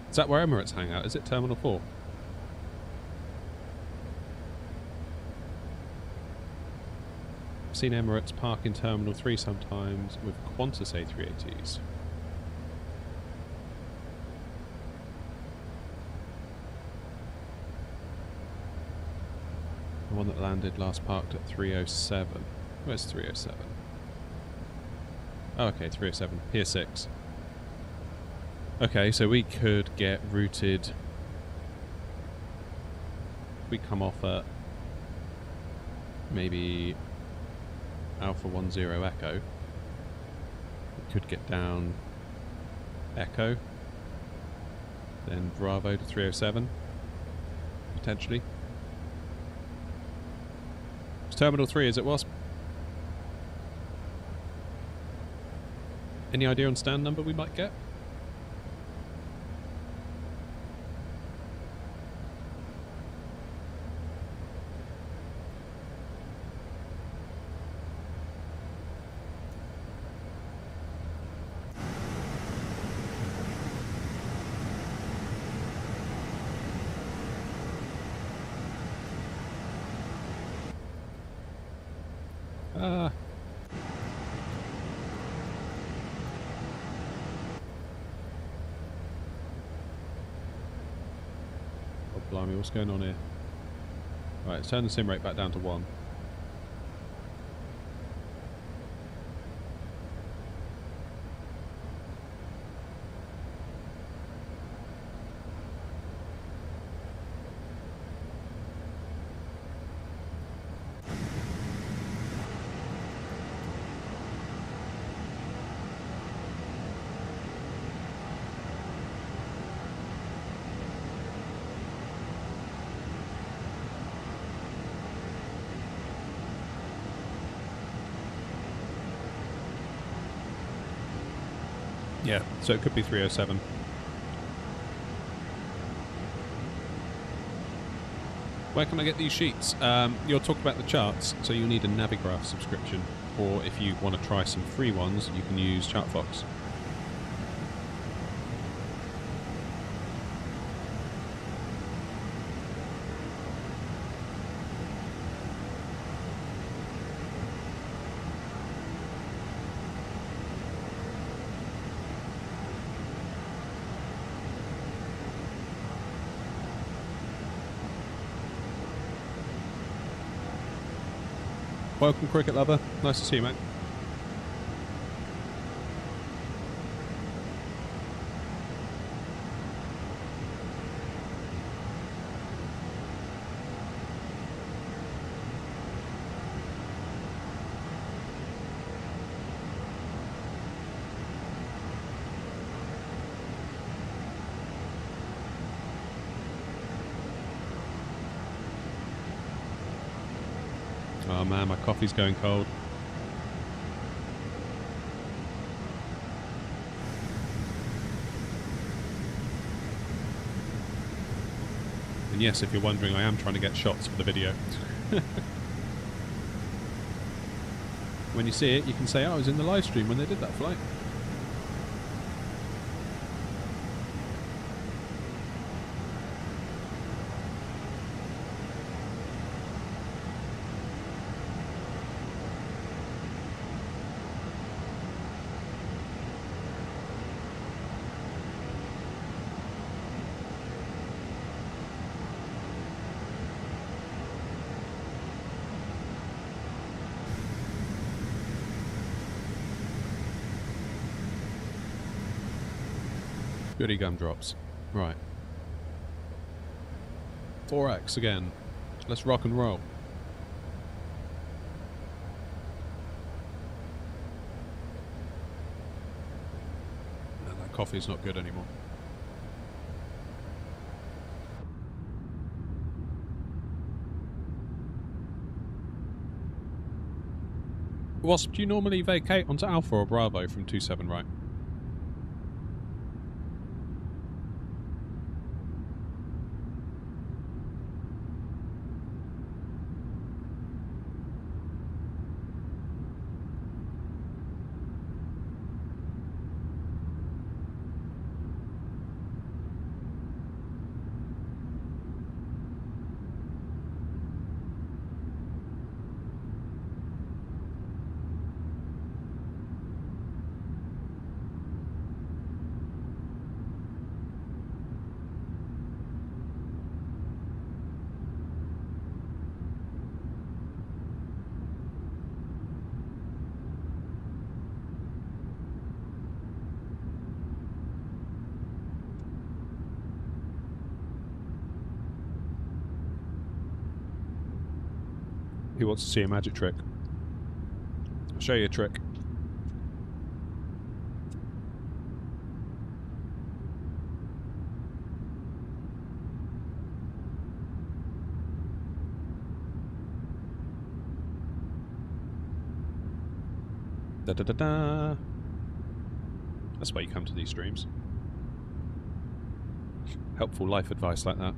Is that where Emirates hang out? Is it Terminal 4? I've seen Emirates park in Terminal 3 sometimes with Qantas A380s. The one that landed last parked at 307. Where's 307? Oh, okay, 307. Pier 6. Okay, so we could get routed... We come off at maybe Alpha 10 Echo. could get down Echo, then Bravo to 307, potentially. It's Terminal 3, is it, Wasp? Any idea on stand number we might get? Oh, blimey, what's going on here? Right, let's turn the sim rate back down to 1. Yeah, so it could be 307. Where can I get these sheets? You're talking about the charts, so you'll need a Navigraph subscription, or if you want to try some free ones, you can use ChartFox. Welcome, cricket lover. Nice to see you, mate. Oh man, my coffee's going cold. And yes, if you're wondering, I am trying to get shots for the video. When you see it, you can say, oh, I was in the live stream when they did that flight. Goody gumdrops. Right. 4X again. Let's rock and roll. No, that coffee's not good anymore. Wasp, do you normally vacate onto Alpha or Bravo from 27 right? He wants to see a magic trick. I'll show you a trick. Da da da da. That's why you come to these streams. Helpful life advice like that.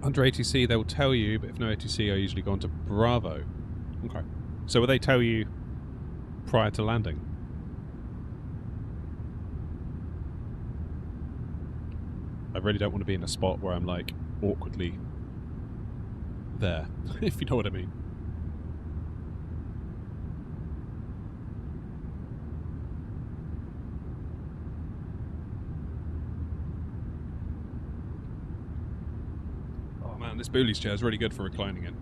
Under ATC, they will tell you, but if no ATC, I usually go on to Bravo. Okay. So will they tell you prior to landing? I really don't want to be in a spot where I'm like awkwardly there, if you know what I mean. Oh man, this Booley's chair is really good for reclining in.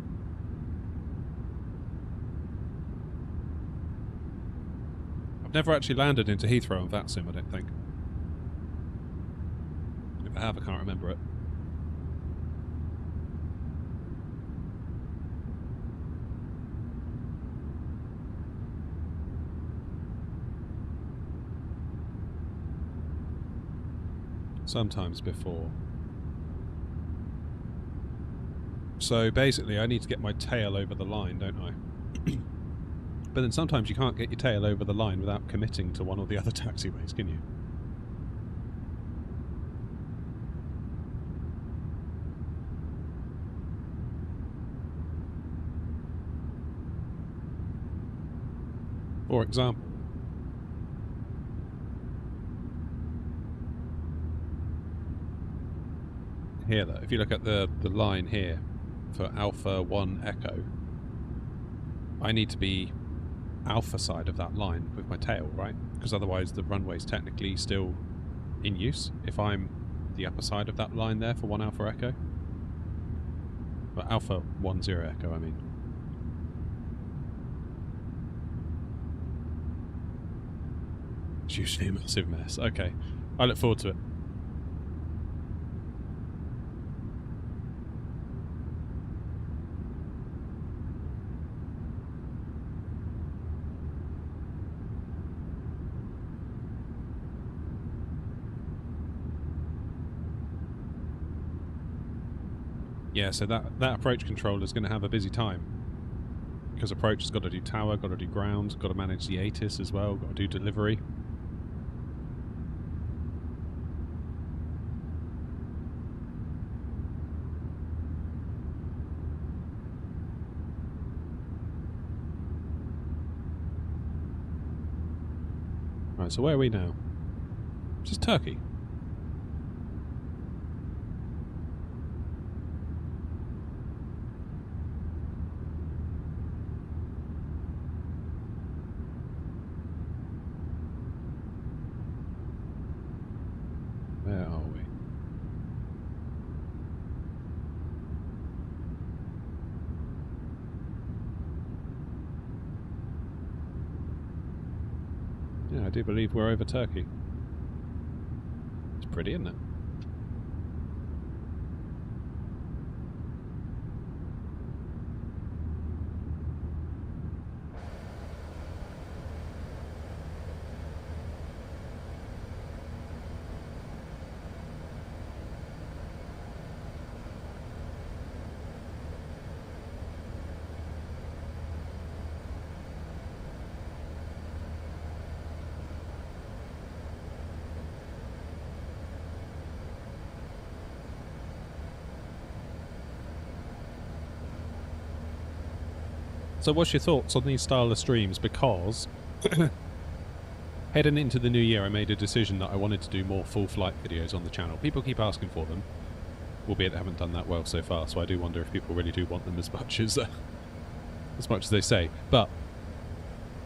I've never actually landed into Heathrow on that sim, I don't think. If I have, I can't remember it. Sometimes before. So basically I need to get my tail over the line, don't I? But then sometimes you can't get your tail over the line without committing to one or the other taxiways, can you? For example, here though, if you look at the line here for Alpha 1 Echo, I need to be alpha side of that line with my tail, right? Because otherwise the runway's technically still in use if I'm the upper side of that line there for 1 Alpha Echo. Well, Alpha 10 Echo, I mean. It's usually a massive mess. Okay, I look forward to it. Yeah, so that approach controller is going to have a busy time. Because approach has got to do tower, got to do ground, got to manage the ATIS as well, got to do delivery. Right, so where are we now? This is Turkey. Where are we? Yeah, I do believe we're over Turkey. It's pretty, isn't it? So what's your thoughts on these style of streams? Because heading into the new year I made a decision that I wanted to do more full flight videos on the channel. People keep asking for them, albeit they haven't done that well so far, so I do wonder if people really do want them as much as they say. But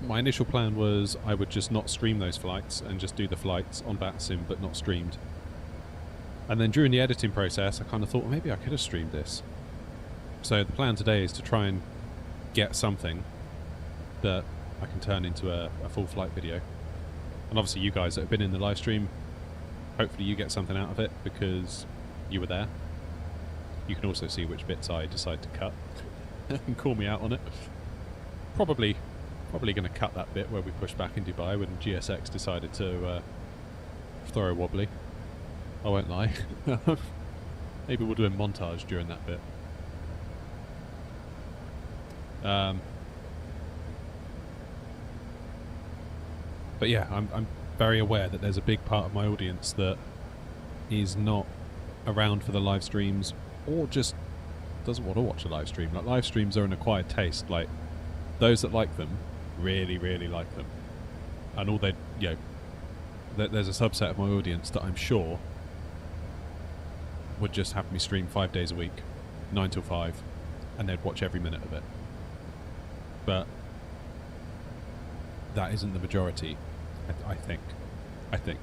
my initial plan was I would just not stream those flights and just do the flights on VATSIM but not streamed. And then during the editing process I kind of thought, well, maybe I could have streamed this. So the plan today is to try and get something that I can turn into a full flight video. And obviously you guys that have been in the live stream, hopefully you get something out of it because you were there. You can also see which bits I decide to cut and call me out on it. Probably going to cut that bit where we pushed back in Dubai when GSX decided to throw a wobbly. I won't lie. Maybe we'll do a montage during that bit. But yeah, I'm very aware that there's a big part of my audience that is not around for the live streams, or just doesn't want to watch a live stream. Like, live streams are an acquired taste. Like, those that like them really, really like them. And all they, you know, there's a subset of my audience that I'm sure would just have me stream 5 days a week, 9 till 5, and they'd watch every minute of it. But that isn't the majority, I think.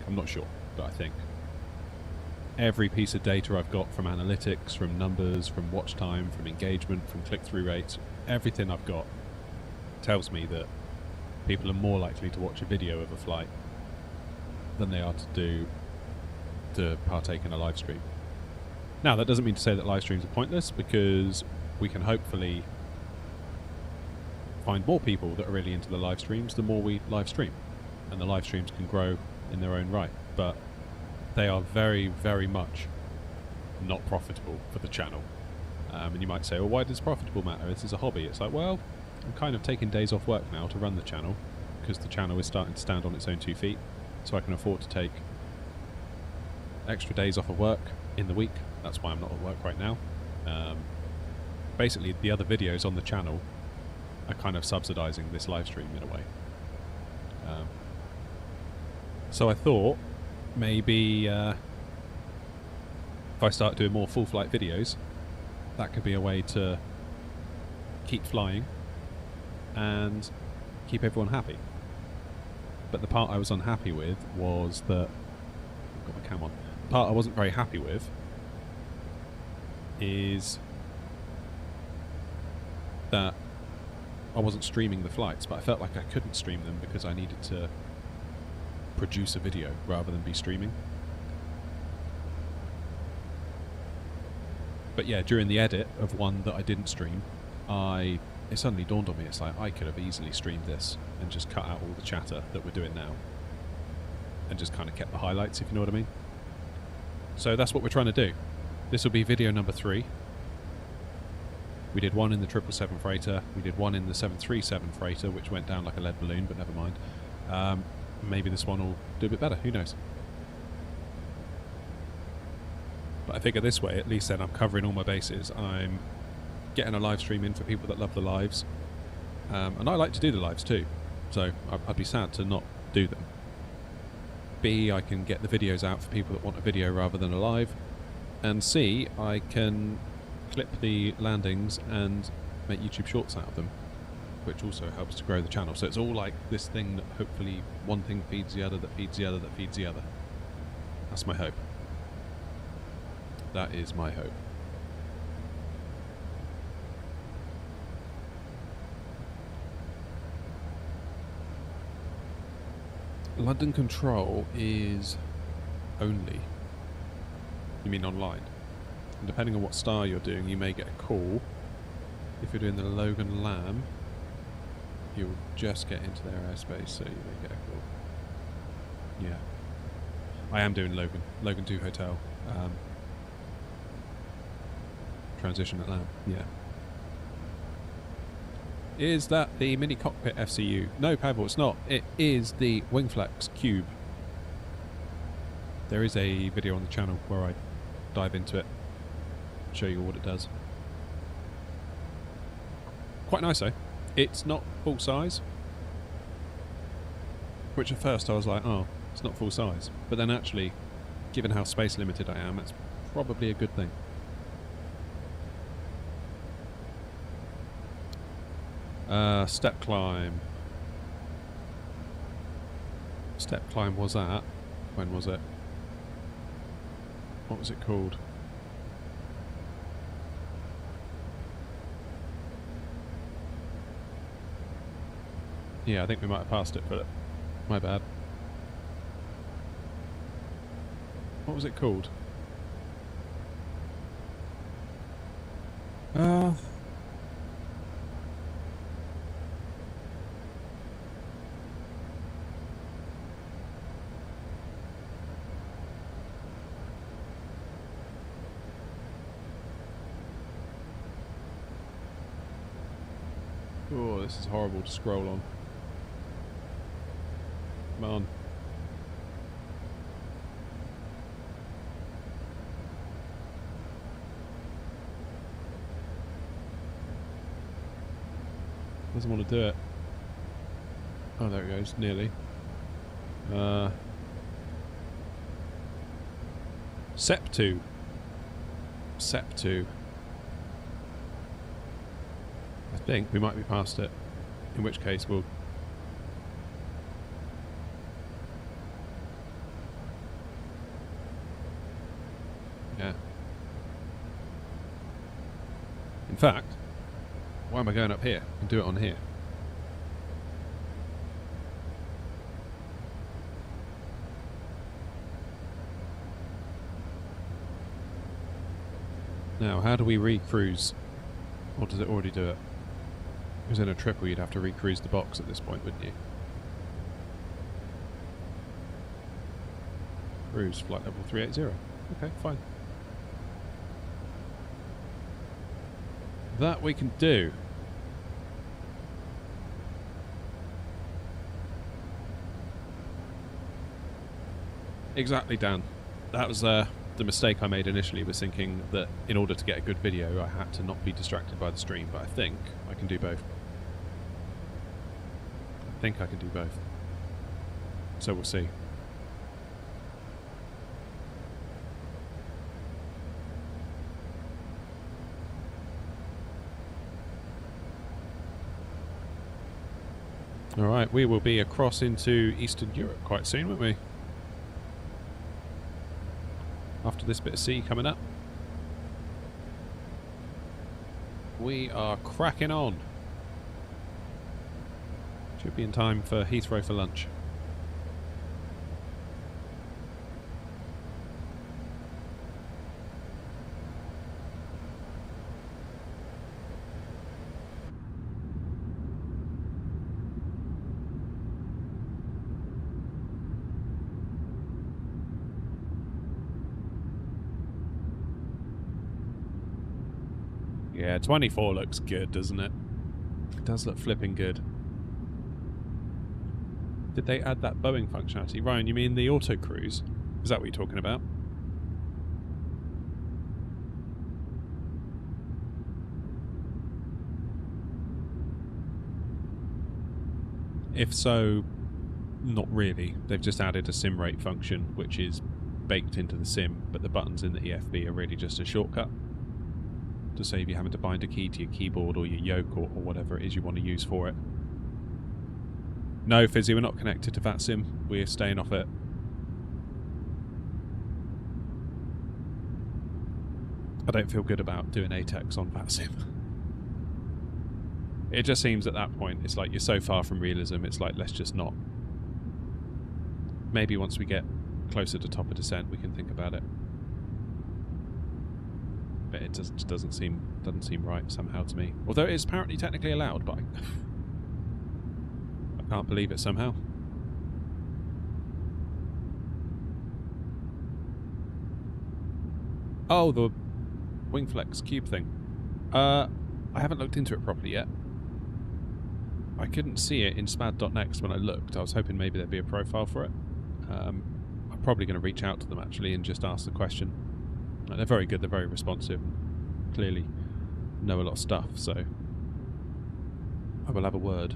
I'm not sure, but I think. Every piece of data I've got from analytics, from numbers, from watch time, from engagement, from click-through rates, everything I've got tells me that people are more likely to watch a video of a flight than they are to partake in a live stream. Now, that doesn't mean to say that live streams are pointless, because we can hopefully find more people that are really into the live streams the more we live stream, and the live streams can grow in their own right. But they are very, very much not profitable for the channel. And you might say, well, why does profitable matter? This is a hobby. It's like, well, I'm kind of taking days off work now to run the channel, because the channel is starting to stand on its own 2 feet, so I can afford to take extra days off of work in the week. That's why I'm not at work right now. Basically, the other videos on the channel are kind of subsidizing this live stream in a way. So I thought maybe if I start doing more full flight videos, that could be a way to keep flying and keep everyone happy. But the part I was unhappy with was that... I've got my cam on. The part I wasn't very happy with is that I wasn't streaming the flights, but I felt like I couldn't stream them because I needed to produce a video rather than be streaming. But yeah, during the edit of one that I didn't stream, it suddenly dawned on me, it's like, I could have easily streamed this and just cut out all the chatter that we're doing now and just kind of kept the highlights, if you know what I mean. So that's what we're trying to do. This will be video number 3. We did one in the 777 freighter, we did one in the 737 freighter, which went down like a lead balloon, but never mind. Maybe this one will do a bit better, who knows. But I figure this way, at least then I'm covering all my bases. I'm getting a live stream in for people that love the lives. And I like to do the lives too, so I'd be sad to not do them. B, I can get the videos out for people that want a video rather than a live. And C, I can clip the landings and make YouTube shorts out of them, which also helps to grow the channel. So it's all like this thing that hopefully one thing feeds the other, that feeds the other, that feeds the other. That's my hope. That is my hope. London Control is only. You mean online? And depending on what star you're doing, you may get a call. If you're doing the Logan Lamb, you'll just get into their airspace, so you may get a call. Yeah. I am doing Logan. Logan 2 Hotel. Transition at Lamb. Yeah. Is that the mini cockpit FCU? No, Pavel, it's not. It is the Wingflex Cube. There is a video on the channel where I dive into it, show you what it does. Quite nice though. It's not full size, which at first I was like, oh, it's not full size. But then actually, given how space limited I am, it's probably a good thing. Step climb. Step climb was at... When was it? What was it called? Yeah, I think we might have passed it, but my bad. What was it called? Oh, this is horrible to scroll on. Come on. Doesn't want to do it. Oh, there it goes. Nearly. Sep2. Sep2. I think we might be past it. In which case we'll... Yeah. In fact, why am I going up here? I can do it on here. Now, how do we re-cruise? Or does it already do it? Because in a triple you'd have to re-cruise the box at this point, wouldn't you? Cruise, flight level 380. Okay, fine. That we can do. Exactly, Dan. That was the mistake I made initially, was thinking that in order to get a good video I had to not be distracted by the stream, but I think I can do both. I think I can do both. So we'll see. Alright, we will be across into Eastern Europe quite soon, won't we? After this bit of sea coming up. We are cracking on. Should be in time for Heathrow for lunch. Yeah, 24 looks good, doesn't it? It does look flipping good. Did they add that Boeing functionality? Ryan, you mean the auto cruise? Is that what you're talking about? If so, not really. They've just added a sim rate function, which is baked into the sim, but the buttons in the EFB are really just a shortcut to save you having to bind a key to your keyboard or your yoke or whatever it is you want to use for it. No, Fizzy, we're not connected to VATSIM. We're staying off it. I don't feel good about doing ATEX on VATSIM. It just seems at that point, it's like you're so far from realism, it's like, let's just not. Maybe once we get closer to top of descent, we can think about it. But it just doesn't seem right somehow to me. Although it is apparently technically allowed, but I can't believe it somehow. Oh, the Wingflex cube thing. I haven't looked into it properly yet. I couldn't see it in spad.next when I looked. I was hoping maybe there'd be a profile for it. I'm probably going to reach out to them actually and just ask the question. They're very good, they're very responsive, and clearly know a lot of stuff, so I will have a word.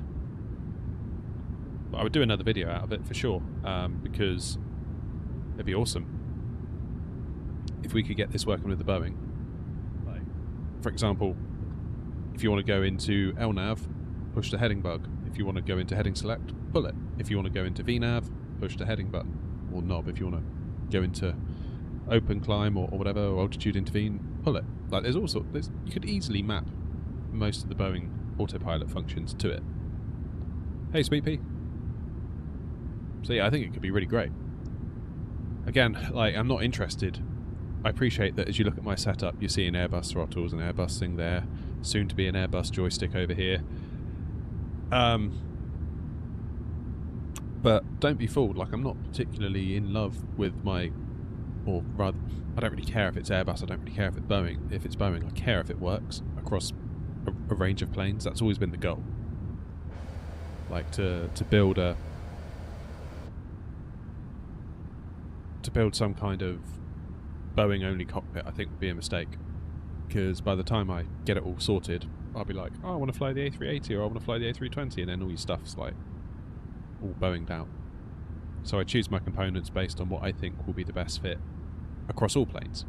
But I would do another video out of it for sure, because it'd be awesome if we could get this working with the Boeing. Like, for example, if you want to go into LNAV, push the heading bug. If you want to go into heading select, pull it. If you want to go into VNAV, push the heading button, or knob. If you want to go into open climb or whatever, or altitude intervene, pull it. Like, there's all sorts. You could easily map most of the Boeing autopilot functions to it. Hey, Sweet Pea. So yeah, I think it could be really great. Again, like, I'm not interested. I appreciate that as you look at my setup, you're seeing Airbus throttles and Airbus thing there, soon to be an Airbus joystick over here. But don't be fooled. Like, I'm not particularly in love with my, or rather, I don't really care if it's Airbus. I don't really care if it's Boeing. If it's Boeing, I care if it works across a range of planes. That's always been the goal. Like, to build a to build some kind of Boeing-only cockpit, I think, would be a mistake. Because by the time I get it all sorted, I'll be like, oh, I want to fly the A380 or I want to fly the A320, and then all your stuff's like all Boeinged out. So I choose my components based on what I think will be the best fit across all planes.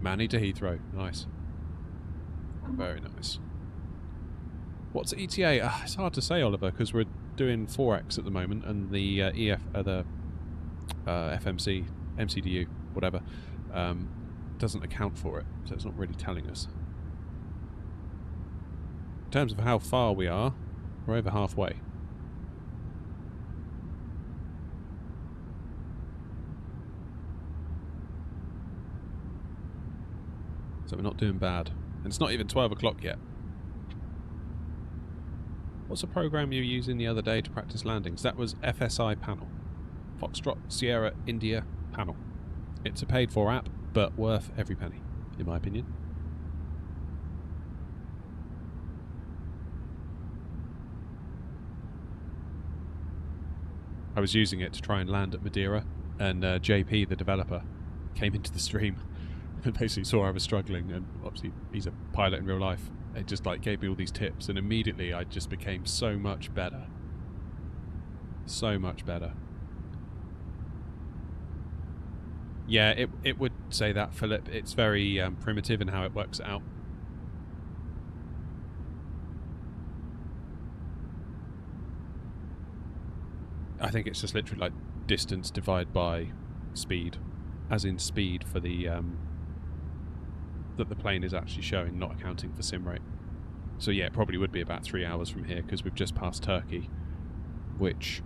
Manny to Heathrow. Nice. Very nice. What's ETA? It's hard to say, Oliver, because we're doing 4X at the moment, and the FMC, MCDU, whatever, doesn't account for it, so it's not really telling us. In terms of how far we are, we're over halfway. So we're not doing bad. And it's not even 12 o'clock yet. What's the program you were using the other day to practice landings? That was FSI Panel. Foxtrot Sierra India Panel. It's a paid-for app, but worth every penny, in my opinion. I was using it to try and land at Madeira, and JP, the developer, came into the stream and basically saw I was struggling, and obviously he's a pilot in real life. It just like gave me all these tips, and immediately I just became so much better. So much better. Yeah, it would say that, Philip. It's very primitive in how it works it out. I think it's just literally like distance divided by speed, as in speed for the that the plane is actually showing, not accounting for sim rate. So yeah, it probably would be about 3 hours from here, because we've just passed Turkey, which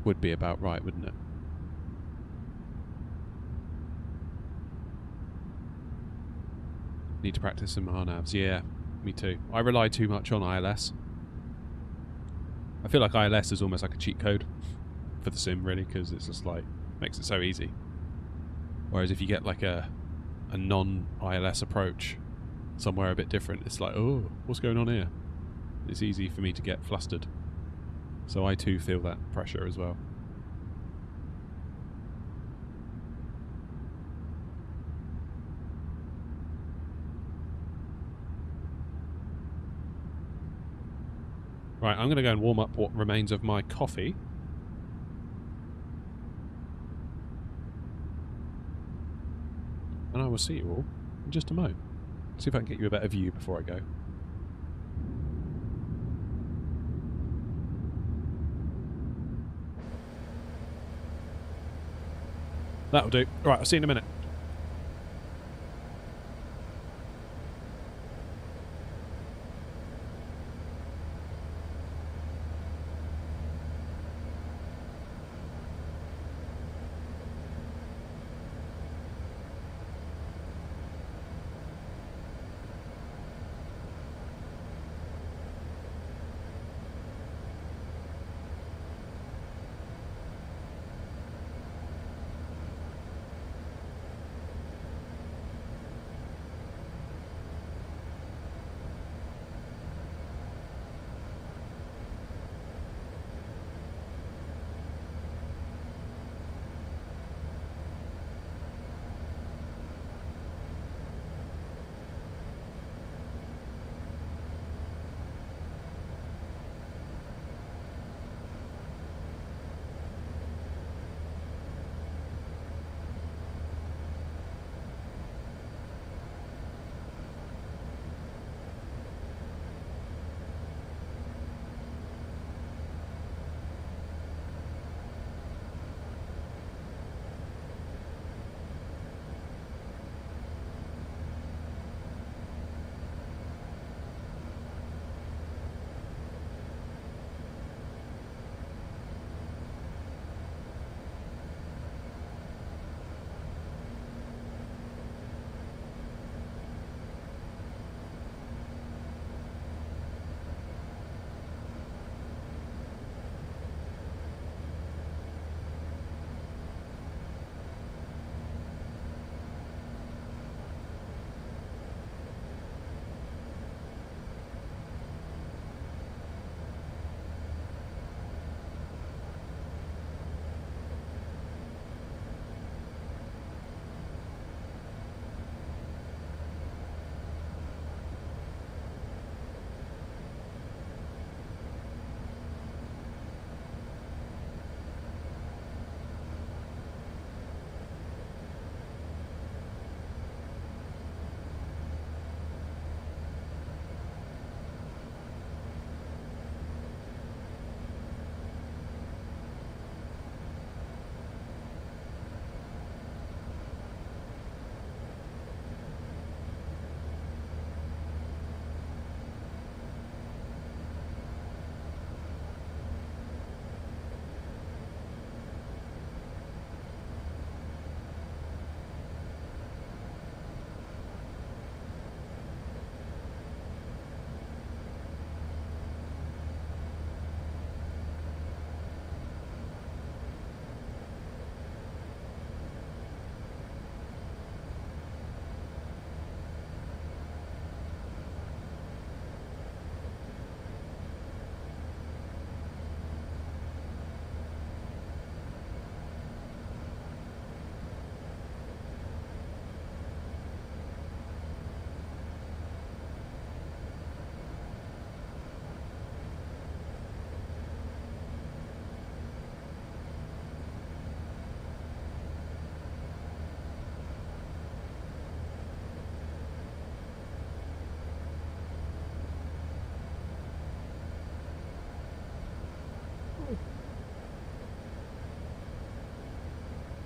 would be about right, wouldn't it? Need to practice some RNAVs. Yeah, me too. I rely too much on ILS. I feel like ILS is almost like a cheat code for the sim, really, because it's just like, makes it so easy. Whereas if you get like a non-ILS approach somewhere a bit different, it's like, oh, what's going on here? It's easy for me to get flustered. So I too feel that pressure as well. Right, I'm going to go and warm up what remains of my coffee. And I will see you all in just a moment. See if I can get you a better view before I go. That'll do. Right, I'll see you in a minute.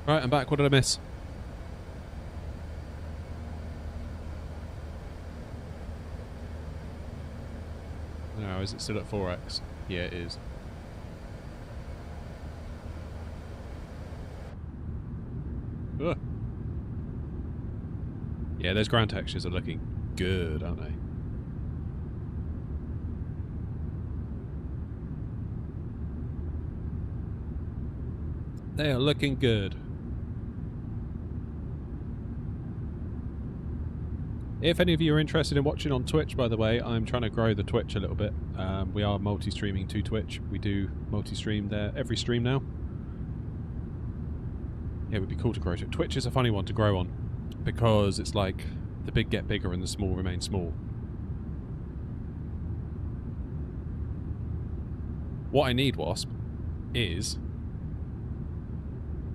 Right, I'm back. What did I miss? No, is it still at 4x? Yeah, it is. Ugh. Yeah, those ground textures are looking good, aren't they? They are looking good. If any of you are interested in watching on Twitch, by the way, I'm trying to grow the Twitch a little bit. We are multi-streaming to Twitch. We do multi-stream there every stream now. Yeah, it would be cool to grow to. Twitch is a funny one to grow on because it's like the big get bigger and the small remain small. What I need, Wasp, is,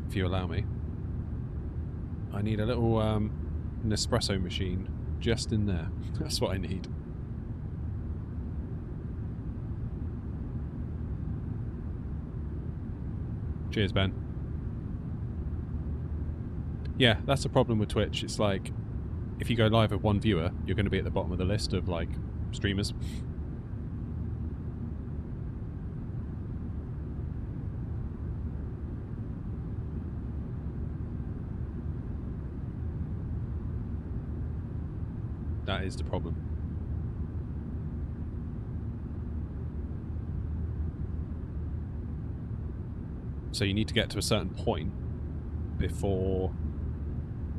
if you allow me, I need a little Nespresso machine just in there. That's what I need. Cheers, Ben. Yeah, that's the problem with Twitch. It's like, if you go live with one viewer, you're going to be at the bottom of the list of, like, streamers. That is the problem. So you need to get to a certain point before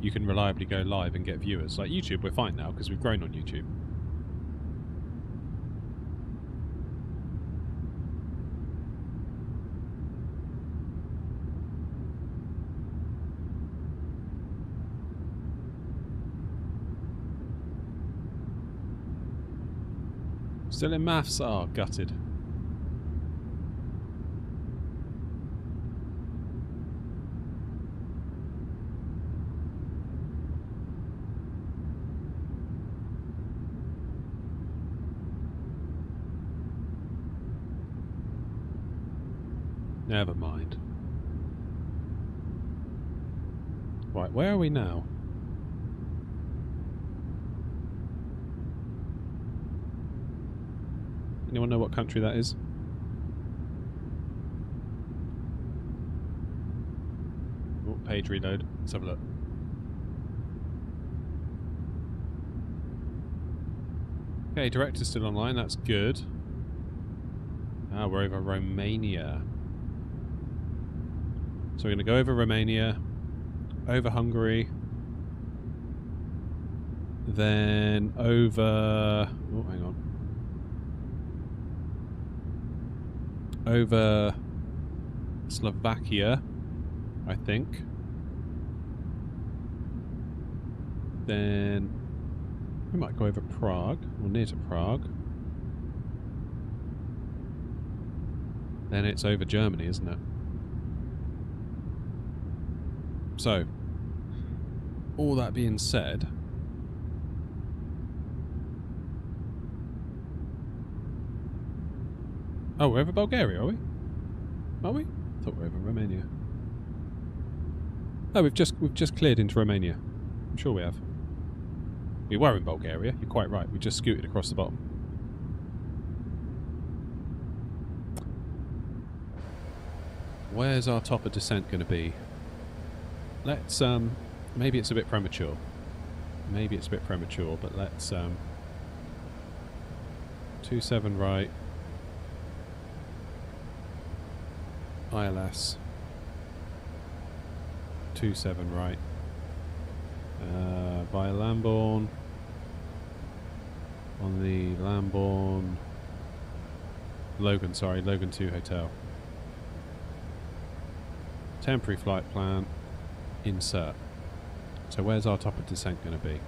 you can reliably go live and get viewers. Like YouTube, we're fine now because we've grown on YouTube. Still in maths? Oh, gutted. Never mind. Right, where are we now? Anyone know what country that is? Oh, page reload. Let's have a look. Okay, director's still online. That's good. Ah, we're over Romania. So we're going to go over Romania, over Hungary, then over... Oh, hang on. Over Slovakia, I think. Then we might go over Prague, or near to Prague. Then it's over Germany, isn't it? So, all that being said, oh, we're over Bulgaria, are we? Are we? I thought we were over Romania. Oh, we've just cleared into Romania. I'm sure we have. We were in Bulgaria. You're quite right. We just scooted across the bottom. Where's our top of descent going to be? Let's maybe it's a bit premature. Maybe it's a bit premature, but let's 27 right. ILS 27 right. Via Lambourne. On the Lambourne Logan 2 Hotel. Temporary flight plan. Insert. So where's our top of descent going to be?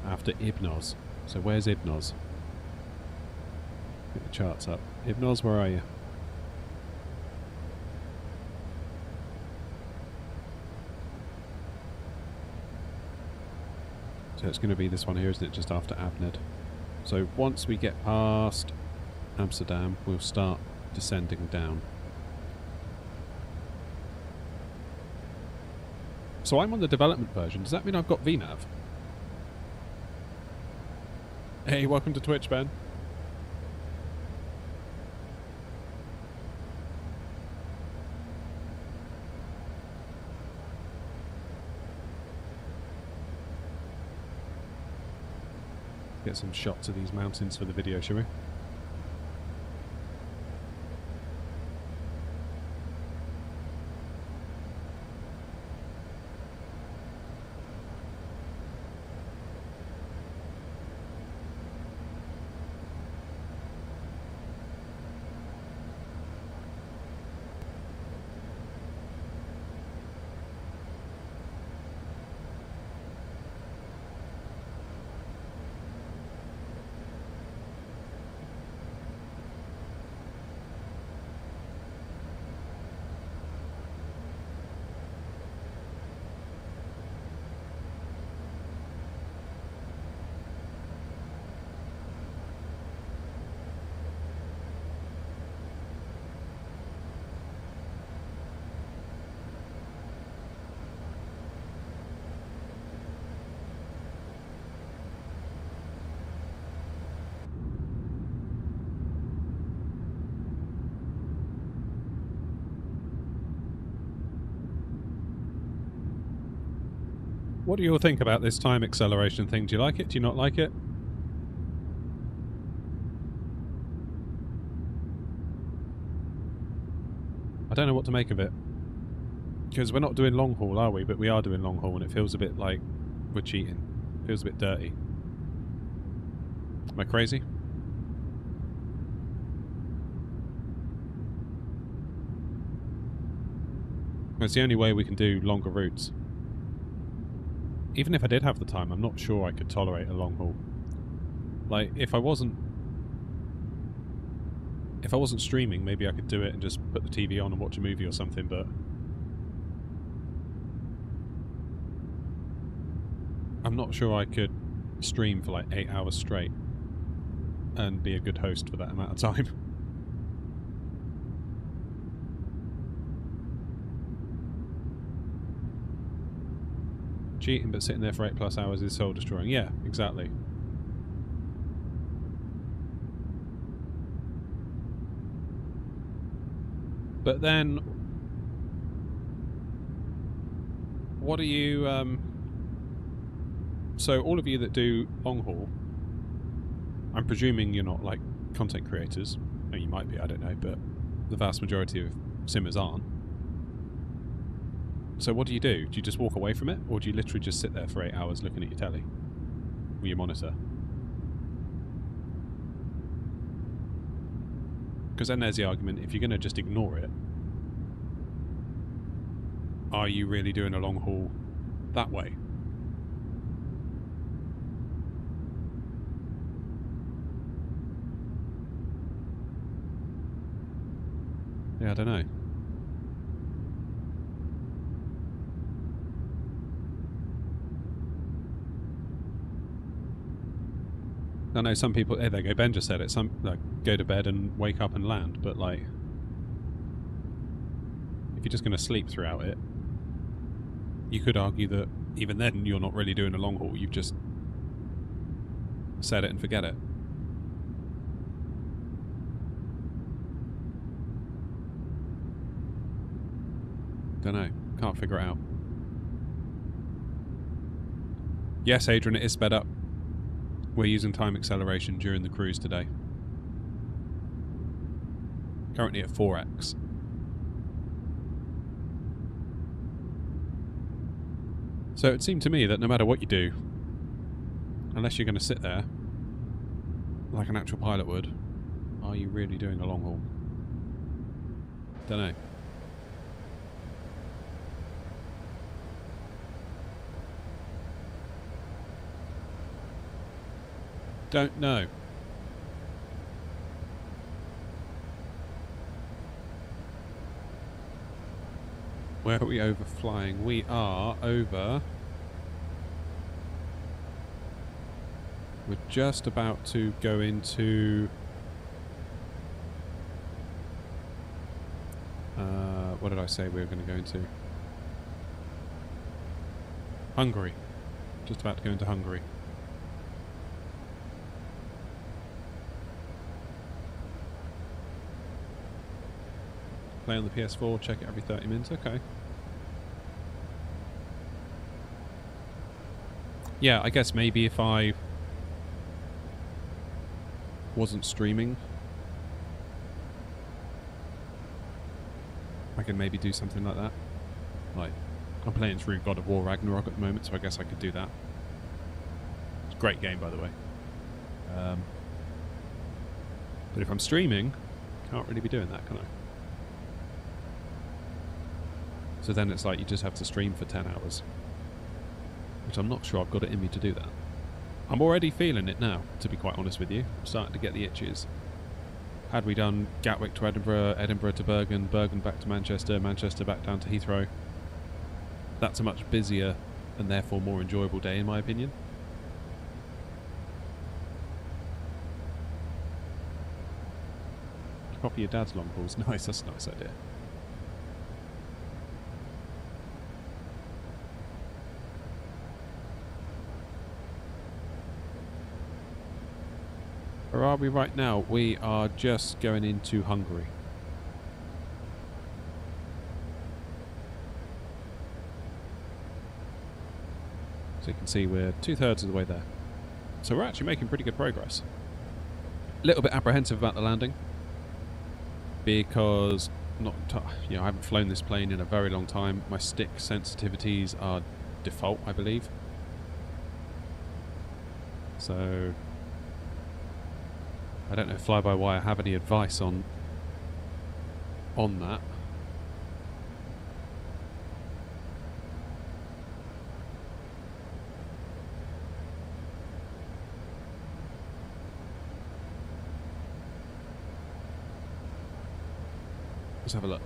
After Ibnoz. So where's Ibnoz? Get the charts up. Ibnoz, where are you? So it's going to be this one here, isn't it? Just after Abned. So once we get past Amsterdam, we'll start descending down. So I'm on the development version. Does that mean I've got VNav? Hey, welcome to Twitch, Ben. Get some shots of these mountains for the video, shall we? What do you all think about this time acceleration thing? Do you like it? Do you not like it? I don't know what to make of it. Because we're not doing long haul, are we? But we are doing long haul, and it feels a bit like we're cheating. It feels a bit dirty. Am I crazy? It's the only way we can do longer routes. Even if I did have the time, I'm not sure I could tolerate a long haul. Like, if I wasn't streaming, maybe I could do it and just put the TV on and watch a movie or something, but I'm not sure I could stream for like 8 hours straight and be a good host for that amount of time. Cheating but sitting there for 8+ hours is soul destroying. Yeah, exactly. But then, what are you, so all of you that do long haul, I'm presuming you're not like content creators, or you might be, I don't know, but the vast majority of simmers aren't. So what do? Do you just walk away from it, or do you literally just sit there for 8 hours looking at your telly or your monitor? Because then there's the argument, if you're going to just ignore it, are you really doing a long haul that way? Yeah, I don't know. I know some people, there they go, Ben just said it, some like go to bed and wake up and land, but like, if you're just going to sleep throughout it, you could argue that even then you're not really doing a long haul, you've just set it and forget it. Don't know, can't figure it out. Yes, Adrian, it is sped up. We're using time acceleration during the cruise today. Currently at 4x. So it seemed to me that no matter what you do, unless you're going to sit there like an actual pilot would, are you really doing a long haul? Don't know. Don't know. Where are we overflying? We are over... We're just about to go into... what did I say we were going to go into? Hungary. Just about to go into Hungary. Play on the PS4, check it every 30 minutes. Okay. Yeah, I guess maybe if I wasn't streaming, I could maybe do something like that. Like, I'm playing through God of War Ragnarok at the moment, so I guess I could do that. It's a great game, by the way. But if I'm streaming, can't really be doing that, can I? So then it's like you just have to stream for 10 hours. Which I'm not sure I've got it in me to do that. I'm already feeling it now, to be quite honest with you. I'm starting to get the itches. Had we done Gatwick to Edinburgh, Edinburgh to Bergen, Bergen back to Manchester, Manchester back down to Heathrow, that's a much busier and therefore more enjoyable day in my opinion. Copy your dad's long hauls. Nice, that's a nice idea. Where are we right now? We are just going into Hungary. So you can see we're 2/3 of the way there. So we're actually making pretty good progress. A little bit apprehensive about the landing because I haven't flown this plane in a very long time. My stick sensitivities are default, I believe. So I don't know if fly-by-wire have any advice on that. Let's have a look.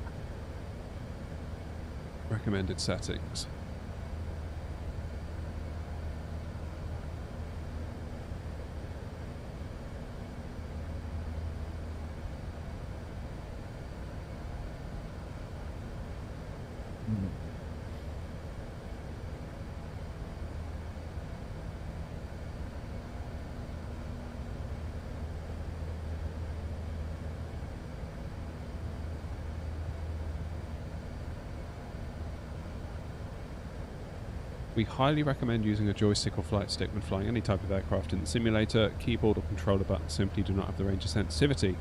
Recommended settings. We highly recommend using a joystick or flight stick when flying any type of aircraft in the simulator. Keyboard or controller buttons simply do not have the range of sensitivity.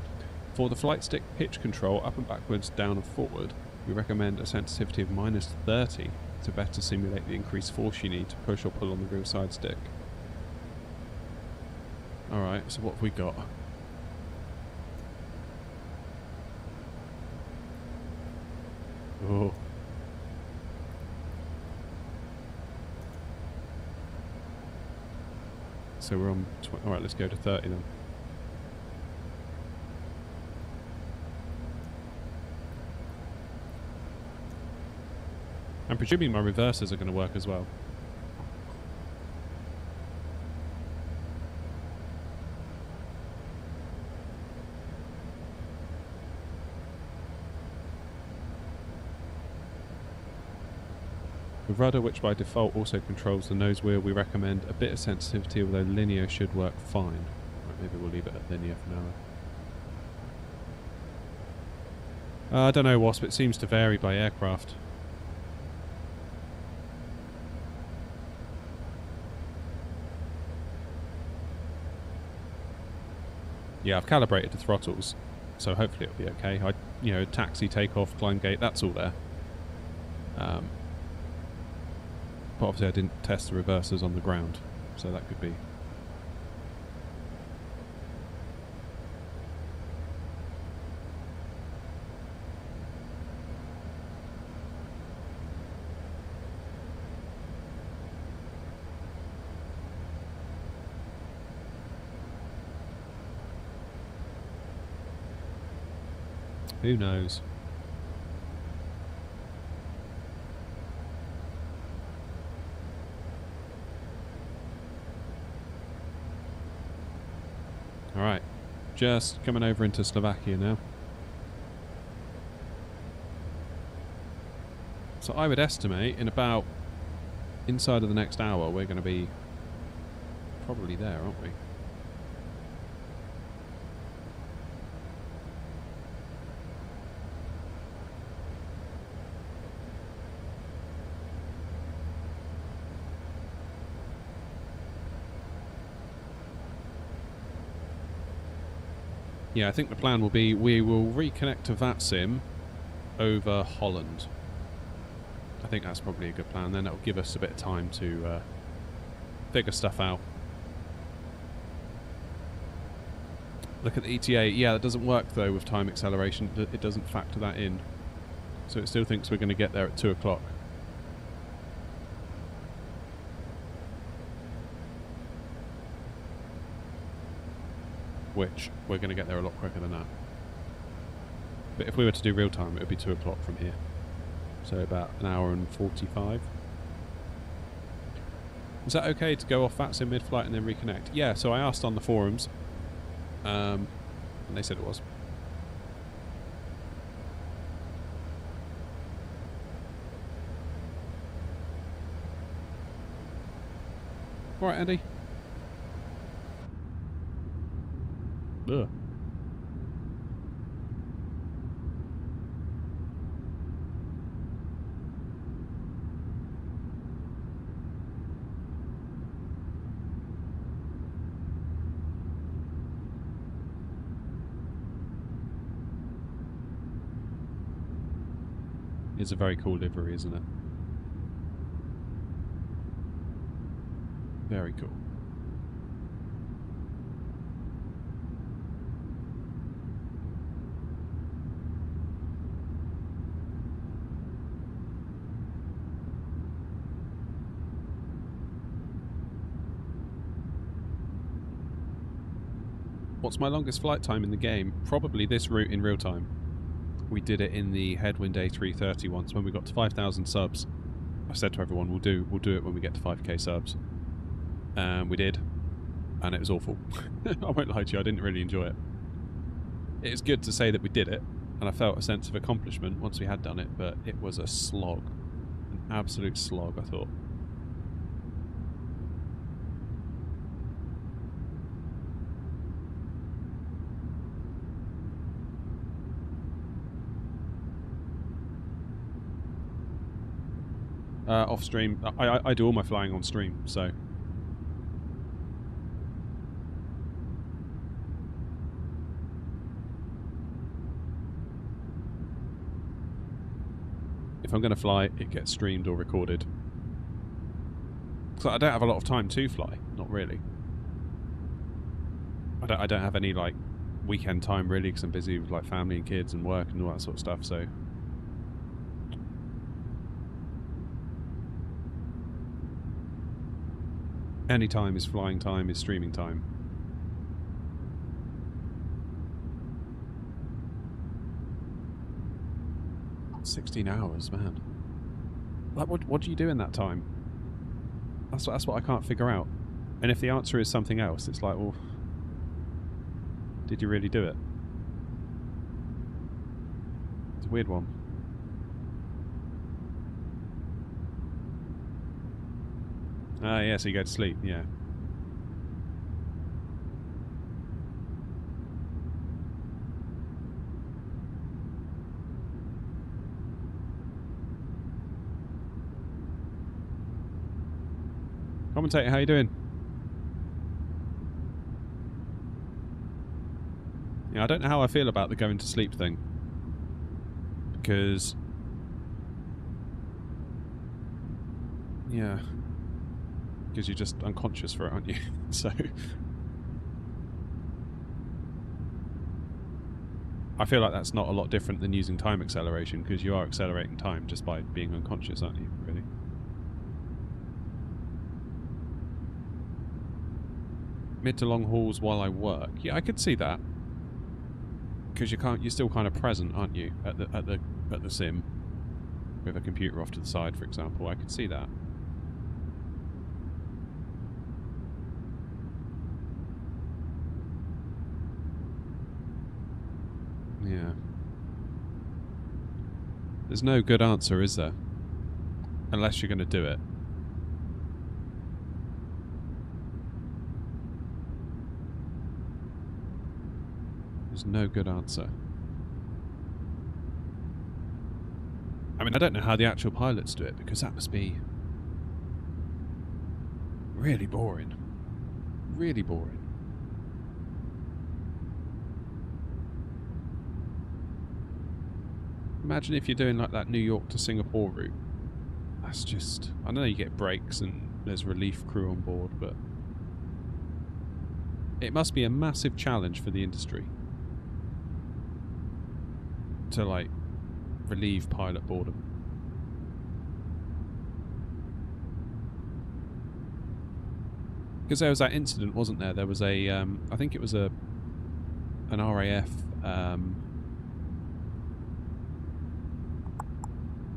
For the flight stick pitch control, up and backwards, down and forward, we recommend a sensitivity of -30 to better simulate the increased force you need to push or pull on the real side stick. Alright, so what have we got? Oh. So we're on... Alright, let's go to 30 then. I'm presuming my reversers are going to work as well. The rudder, which by default also controls the nose wheel, we recommend a bit of sensitivity, although linear should work fine. Right, maybe we'll leave it at linear for now. I don't know, Wasp, it seems to vary by aircraft. Yeah, I've calibrated the throttles, so hopefully it'll be okay. Taxi, takeoff, climb gate, that's all there. But obviously I didn't test the reversers on the ground, so that could be. Who knows? Alright, just coming over into Slovakia now. So I would estimate in about inside of the next hour, we're going to be probably there, aren't we? Yeah, I think the plan will be we will reconnect to VATSIM over Holland. I think that's probably a good plan. Then it'll give us a bit of time to figure stuff out. Look at the ETA. Yeah, that doesn't work though with time acceleration. It doesn't factor that in. So it still thinks we're going to get there at 2 o'clock. Which we're going to get there a lot quicker than that. But if we were to do real time, it would be 2 o'clock from here. So about an hour and 45. Is that okay to go off VATSIM mid-flight and then reconnect? Yeah, so I asked on the forums, and they said it was. All right, Andy. Ugh. It's a very cool livery, isn't it? Very cool. What's my longest flight time in the game? Probably this route in real time. We did it in the Headwind A330 once when we got to 5,000 subs. I said to everyone, we'll do it when we get to 5k subs. We did, and it was awful. I won't lie to you, I didn't really enjoy it. It's good to say that we did it, and I felt a sense of accomplishment once we had done it, but it was a slog. An absolute slog, I thought. Off stream. I do all my flying on stream, so. If I'm going to fly, it gets streamed or recorded. So I don't have a lot of time to fly, not really. I don't have any like weekend time really because I'm busy with like family and kids and work and all that sort of stuff, so. Any time is flying time, is streaming time. $16 hours, man. Like, what do you do in that time? That's what I can't figure out. And if the answer is something else, it's like, well, did you really do it? It's a weird one. Ah, yeah, so you go to sleep, yeah. Commentator, how you doing? Yeah, I don't know how I feel about the going to sleep thing. Because... yeah. Because you're just unconscious for it, aren't you? So... I feel like that's not a lot different than using time acceleration, because you are accelerating time just by being unconscious, aren't you, really? Mid to long hauls while I work. Yeah, I could see that. Because you're still kind of present, aren't you, at the sim, with a computer off to the side, for example. I could see that. Yeah. There's no good answer, is there? Unless you're going to do it. There's no good answer. I mean, I don't know how the actual pilots do it, because that must be really boring. Really boring. Imagine if you're doing like that New York to Singapore route. That's just... I know you get breaks and there's relief crew on board, but it must be a massive challenge for the industry to, like, relieve pilot boredom. Because there was that incident, wasn't there? There was a, I think it was an RAF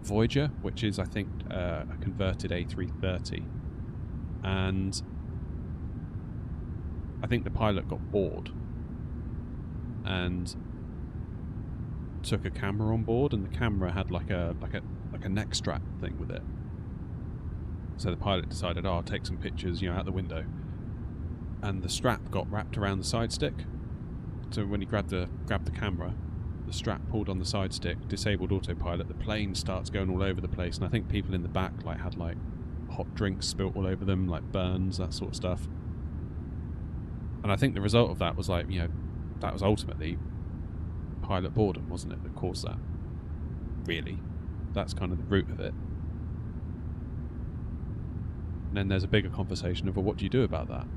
Voyager, which is, I think, a converted A330, and I think the pilot got bored and took a camera on board, and the camera had like a neck strap thing with it. So the pilot decided, oh, I'll take some pictures, you know, out the window, and the strap got wrapped around the side stick. So when he grabbed the camera, the strap pulled on the side stick, disabled autopilot, the plane starts going all over the place, and I think people in the back like had like hot drinks spilt all over them, like burns, that sort of stuff. And I think the result of that was, like, you know, that was ultimately pilot boredom, wasn't it, that caused that? Really. That's kind of the root of it. And then there's a bigger conversation of, well, what do you do about that?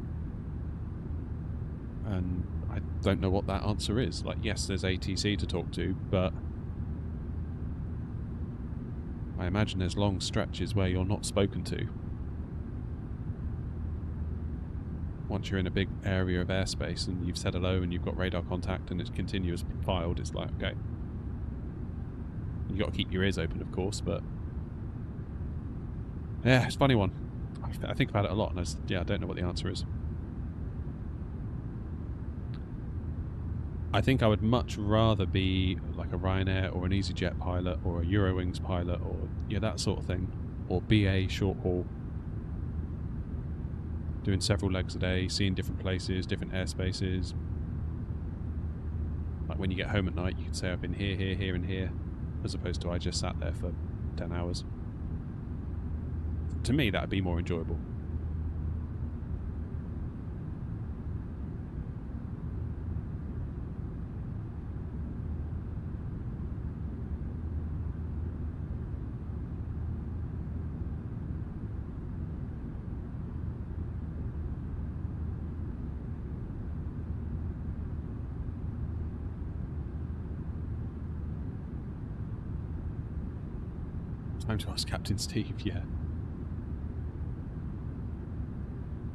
And I don't know what that answer is. Like, yes, there's ATC to talk to, but I imagine there's long stretches where you're not spoken to. Once you're in a big area of airspace and you've said hello and you've got radar contact and it's continuous filed, it's like, okay. You've got to keep your ears open, of course, but yeah, it's a funny one. I think about it a lot, and I don't know what the answer is. I think I would much rather be like a Ryanair or an EasyJet pilot or a Eurowings pilot, or that sort of thing, or BA short haul, doing several legs a day, seeing different places, different airspaces. Like when you get home at night, you can say I've been here, here, here, and here, as opposed to I just sat there for 10 hours. To me, that would be more enjoyable. Time to ask Captain Steve, yeah.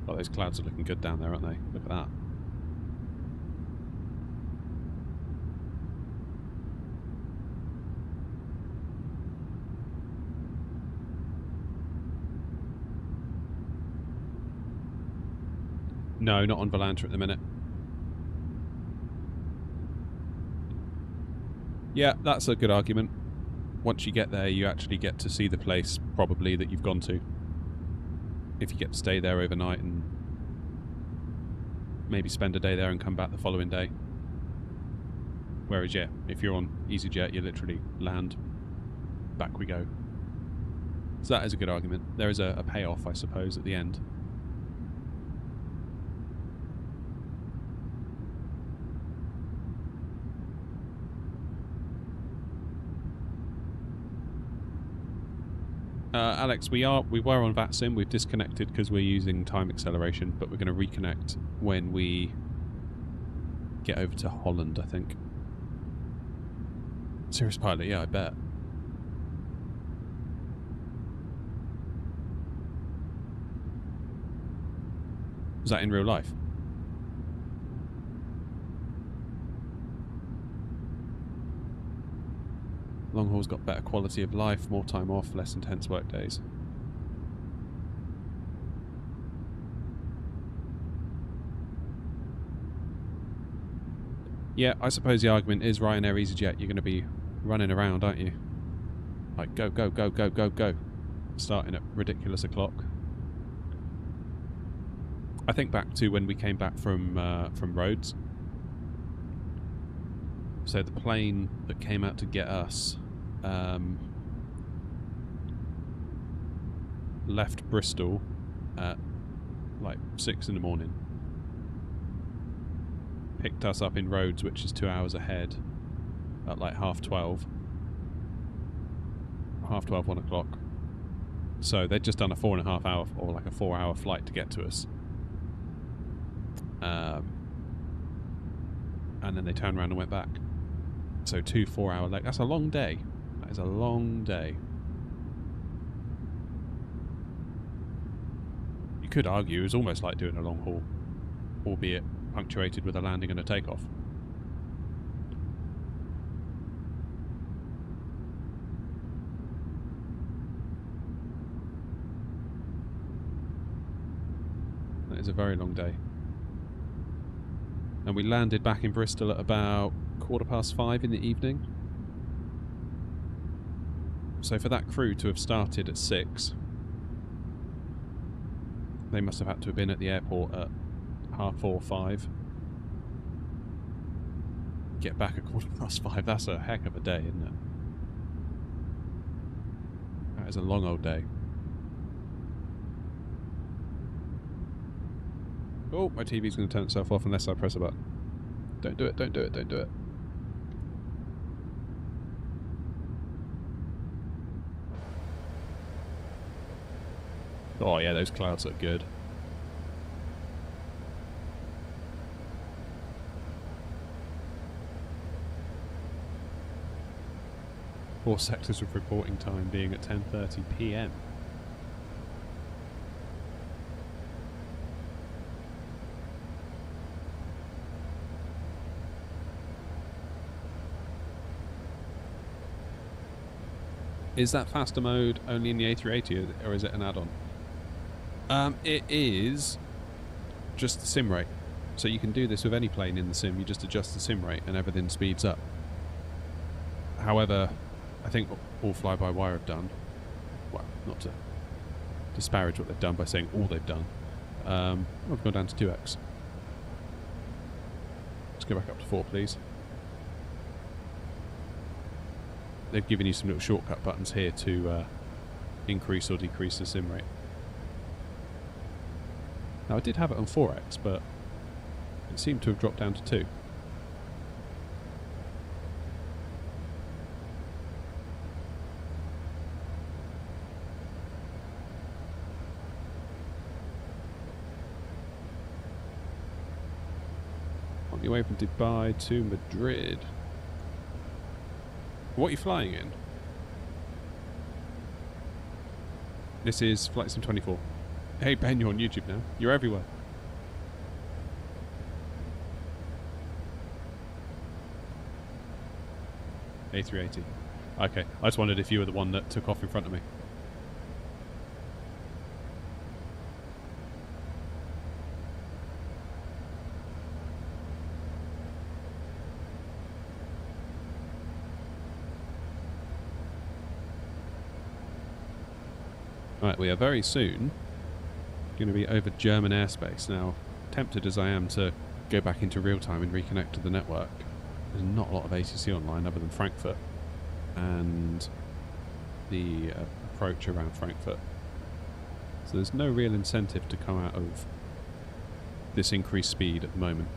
Oh, those clouds are looking good down there, aren't they? Look at that. No, not on Volanta at the minute. Yeah, that's a good argument. Once you get there, you actually get to see the place, probably, that you've gone to. If you get to stay there overnight and maybe spend a day there and come back the following day. Whereas, yeah, if you're on EasyJet, you literally land, back we go. So that is a good argument. There is a payoff, I suppose, at the end. Alex, we were on VATSIM. We've disconnected because we're using time acceleration, but we're going to reconnect when we get over to Holland, I think. Serious pilot, yeah, I bet. Was that in real life? Long haul's got better quality of life, more time off, less intense work days. Yeah, I suppose the argument is Ryanair, EasyJet, you're going to be running around, aren't you? Like, go, go, go, go, go, go. Starting at ridiculous o'clock. I think back to when we came back from Rhodes. So the plane that came out to get us left Bristol at like 6 in the morning. Picked us up in Rhodes, which is 2 hours ahead, at like half 12, 1 o'clock. So they'd just done a 4.5 hour or like a 4 hour flight to get to us. And then they turned around and went back. So 2 4 hour legs. That's a long day. That is a long day. You could argue it was almost like doing a long haul, albeit punctuated with a landing and a takeoff. That is a very long day. And we landed back in Bristol at about 5:15 in the evening. So for that crew to have started at 6, they must have had to have been at the airport at 4:30, 5. Get back at 5:15. That's a heck of a day, isn't it? That is a long old day. Oh, my TV's going to turn itself off unless I press a button. Don't do it, don't do it, don't do it. Oh yeah, those clouds look good. Four sectors of reporting time being at 10:30 PM. Is that faster mode only in the A380 or is it an add-on? It is just the sim rate. So you can do this with any plane in the sim, you just adjust the sim rate and everything speeds up. However, I think all fly-by-wire have done, well, not to disparage what they've done by saying all they've done, I've gone down to 2x. Let's go back up to 4, please. They've given you some little shortcut buttons here to increase or decrease the sim rate. Now I did have it on 4x, but it seemed to have dropped down to 2. On your way from Dubai to Madrid. What are you flying in? This is Flight Sim 24. Hey Ben, you're on YouTube now. You're everywhere. A380. Okay, I just wondered if you were the one that took off in front of me. Right, we are very soon going to be over German airspace. Now, tempted as I am to go back into real time and reconnect to the network, there's not a lot of ATC online other than Frankfurt and the approach around Frankfurt. So there's no real incentive to come out of this increased speed at the moment.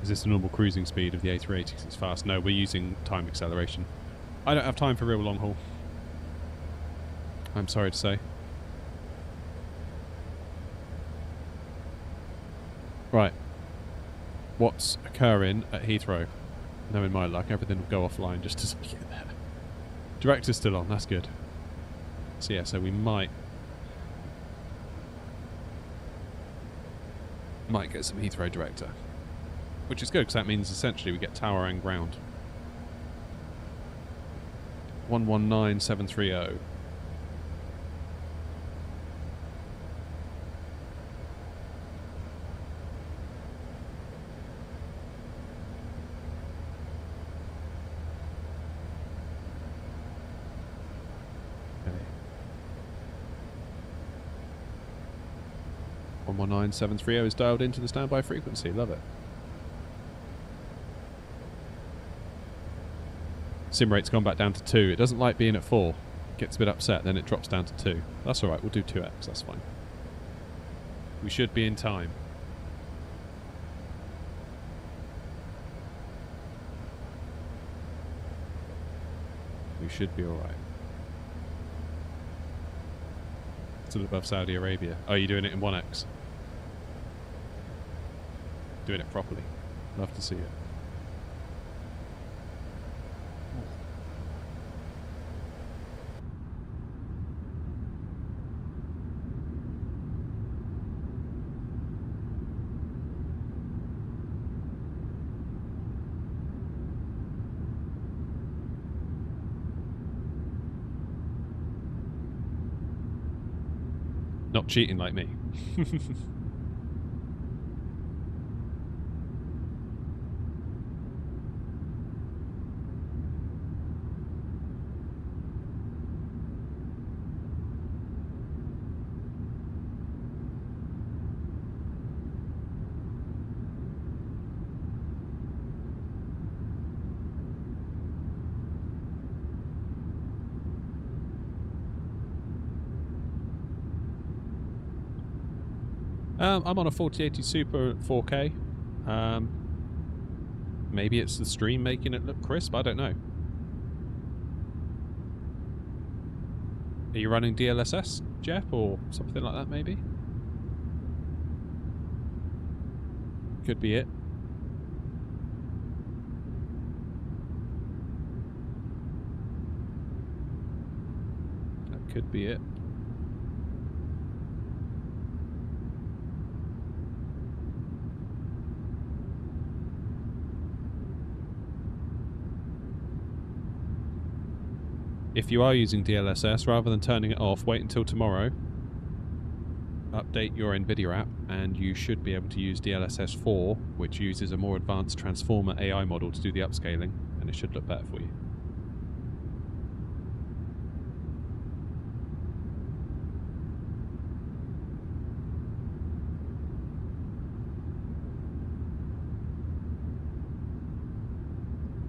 Is this the normal cruising speed of the A380 because it's fast? No, we're using time acceleration. I don't have time for real long haul, I'm sorry to say. Right. What's occurring at Heathrow? Knowing my luck, everything will go offline just as we get there. Director's still on, that's good. So yeah, so we might get some Heathrow director. Which is good, because that means essentially we get tower and ground. 119730. 119730 is dialed into the standby frequency. Love it. Sim rate's gone back down to 2. It doesn't like being at 4. Gets a bit upset, then it drops down to 2. That's alright, we'll do 2x, that's fine. We should be in time. We should be alright. Still above Saudi Arabia. Oh, you're doing it in 1x? Doing it properly. Love to see it. Not cheating like me. I'm on a 4080 Super at 4K. Maybe it's the stream making it look crisp, I don't know. Are you running DLSS, Jeff, or something like that maybe? Could be it. That could be it. If you are using DLSS, rather than turning it off, wait until tomorrow. Update your NVIDIA app, and you should be able to use DLSS 4, which uses a more advanced transformer AI model to do the upscaling, and it should look better for you.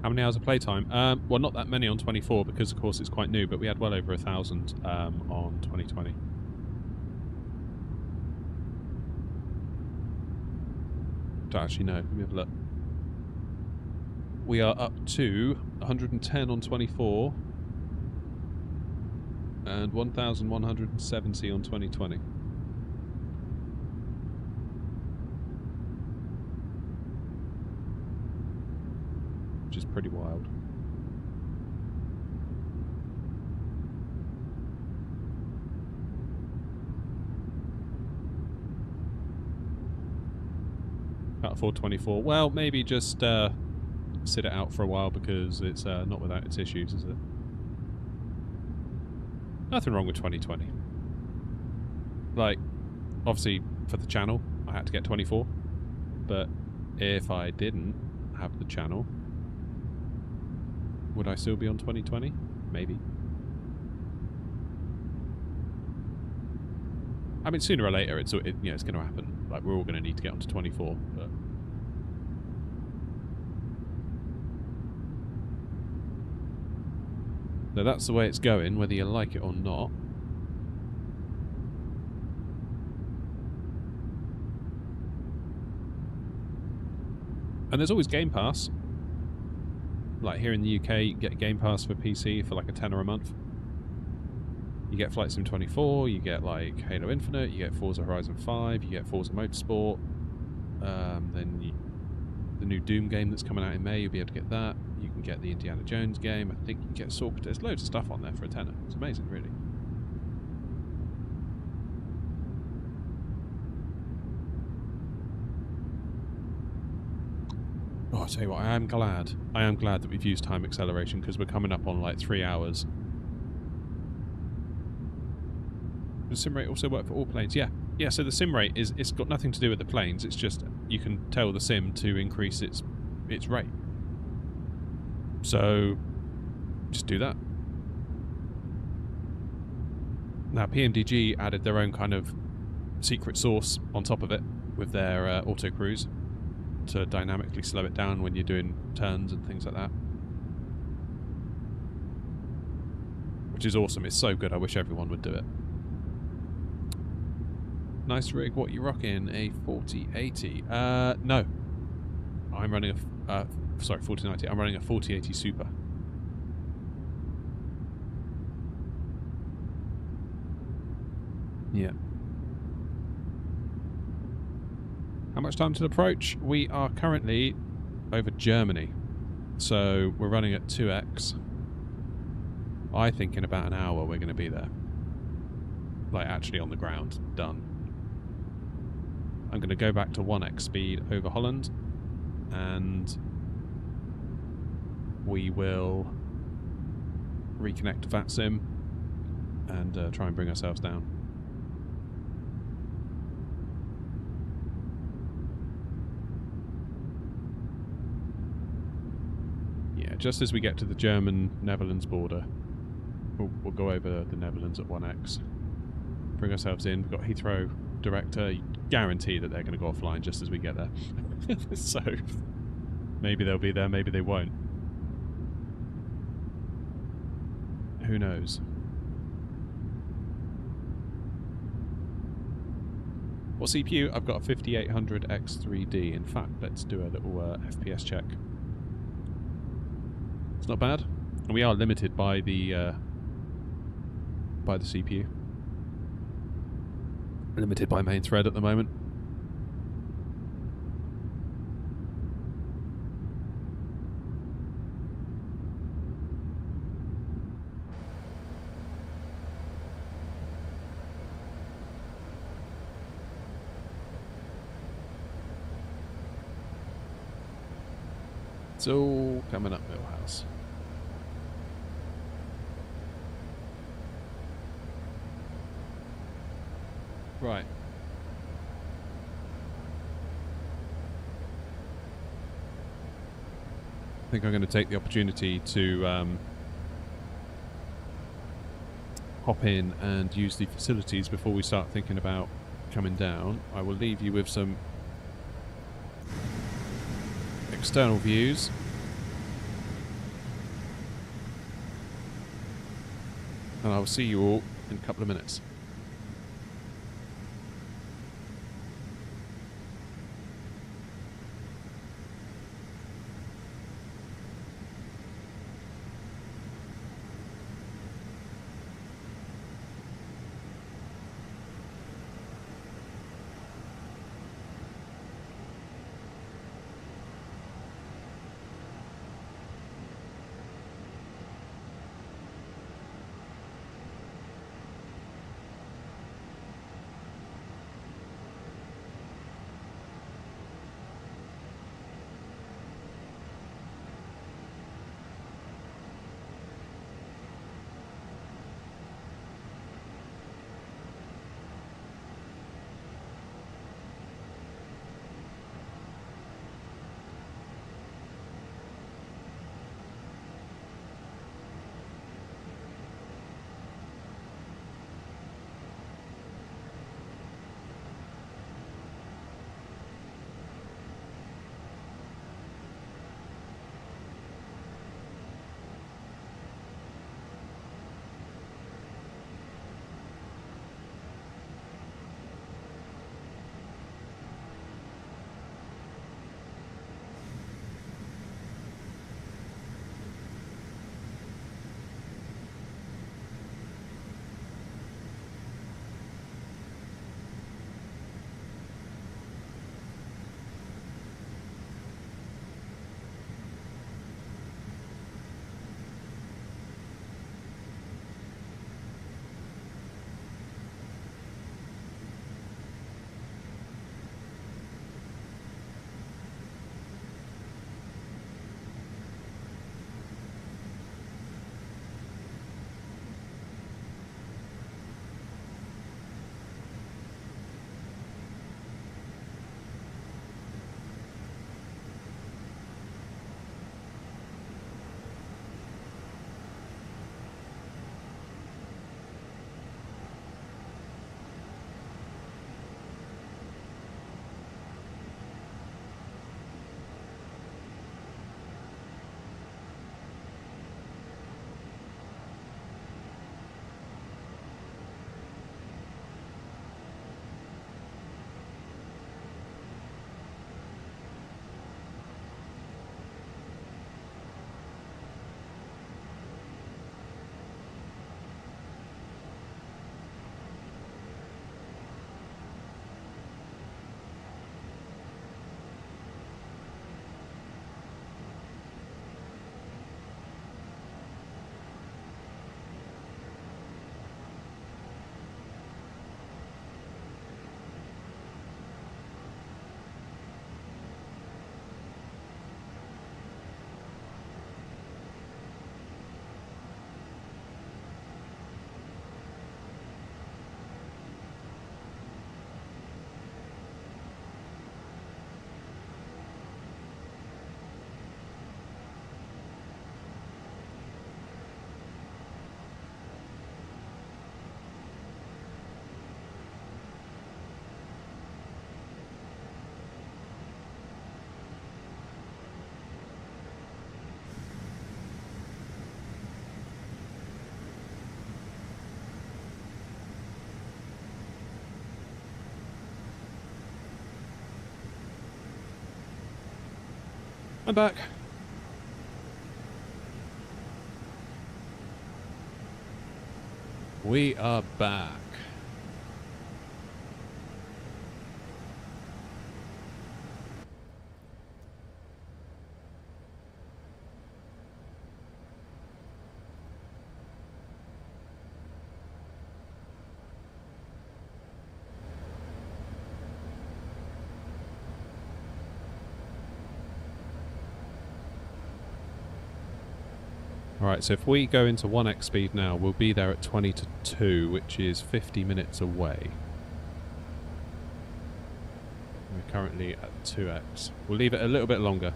How many hours of playtime? Well, not that many on 24 because, of course, it's quite new, but we had well over 1,000 on 2020. Don't actually know. Let me have a look. We are up to 110 on 24 and 1,170 on 2020. Which is pretty wild. Can't afford 24. Well, maybe just sit it out for a while because it's not without its issues, is it? Nothing wrong with 2020. Like, obviously, for the channel, I had to get 24. But if I didn't have the channel, would I still be on 2020? Maybe. I mean, sooner or later, it's going to happen. Like, we're all going to need to get onto 24. But so that's the way it's going, whether you like it or not. And there's always Game Pass. Like here in the UK, you can get Game Pass for PC for like a tenner a month. You get Flight Sim 24, you get like Halo Infinite, you get Forza Horizon 5, you get Forza Motorsport. Then the new Doom game that's coming out in May, you'll be able to get that. You can get the Indiana Jones game. I think you can get Sork. There's loads of stuff on there for a tenner. It's amazing, really. Oh, I'll tell you what, I am glad that we've used time acceleration because we're coming up on like 3 hours. Does sim rate also work for all planes? Yeah. Yeah, so the sim rate it's got nothing to do with the planes, it's just you can tell the sim to increase its rate. So just do that. Now PMDG added their own kind of secret sauce on top of it with their auto cruise to dynamically slow it down when you're doing turns and things like that. Which is awesome. It's so good. I wish everyone would do it. Nice rig. What you rocking? A 4080? No. I'm running a... sorry, 4090. I'm running a 4080 Super. Yeah. How much time to approach? We are currently over Germany. So we're running at 2x. I think in about an hour we're going to be there. Like actually on the ground. Done. I'm going to go back to 1x speed over Holland. And we will reconnect to VATSIM and try and bring ourselves down. Yeah, just as we get to the German-Netherlands border, we'll go over the Netherlands at 1x. Bring ourselves in. We've got Heathrow director. Guarantee that they're going to go offline just as we get there. So maybe they'll be there, maybe they won't. Who knows? What CPU? I've got a 5800X3D. In fact, let's do a little FPS check. It's not bad, and we are limited by the CPU. Limited by main thread at the moment. It's all coming up Millhouse. Right. I think I'm going to take the opportunity to hop in and use the facilities before we start thinking about coming down. I will leave you with some external views. And I will see you all in a couple of minutes. I'm back. We are back. Alright, so if we go into 1x speed now, we'll be there at 20 to 2, which is 50 minutes away. We're currently at 2x. We'll leave it a little bit longer.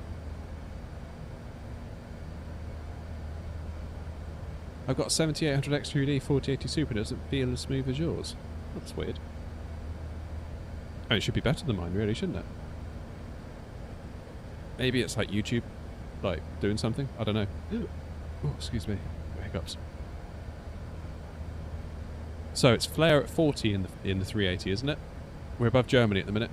I've got 7800X 3D 4080 Super, doesn't feel as smooth as yours. That's weird. Oh, it should be better than mine, really, shouldn't it? Maybe it's like YouTube, like doing something? I don't know. Oh, excuse me. Hiccups. So it's flare at 40 in the 380, isn't it? We're above Germany at the minute.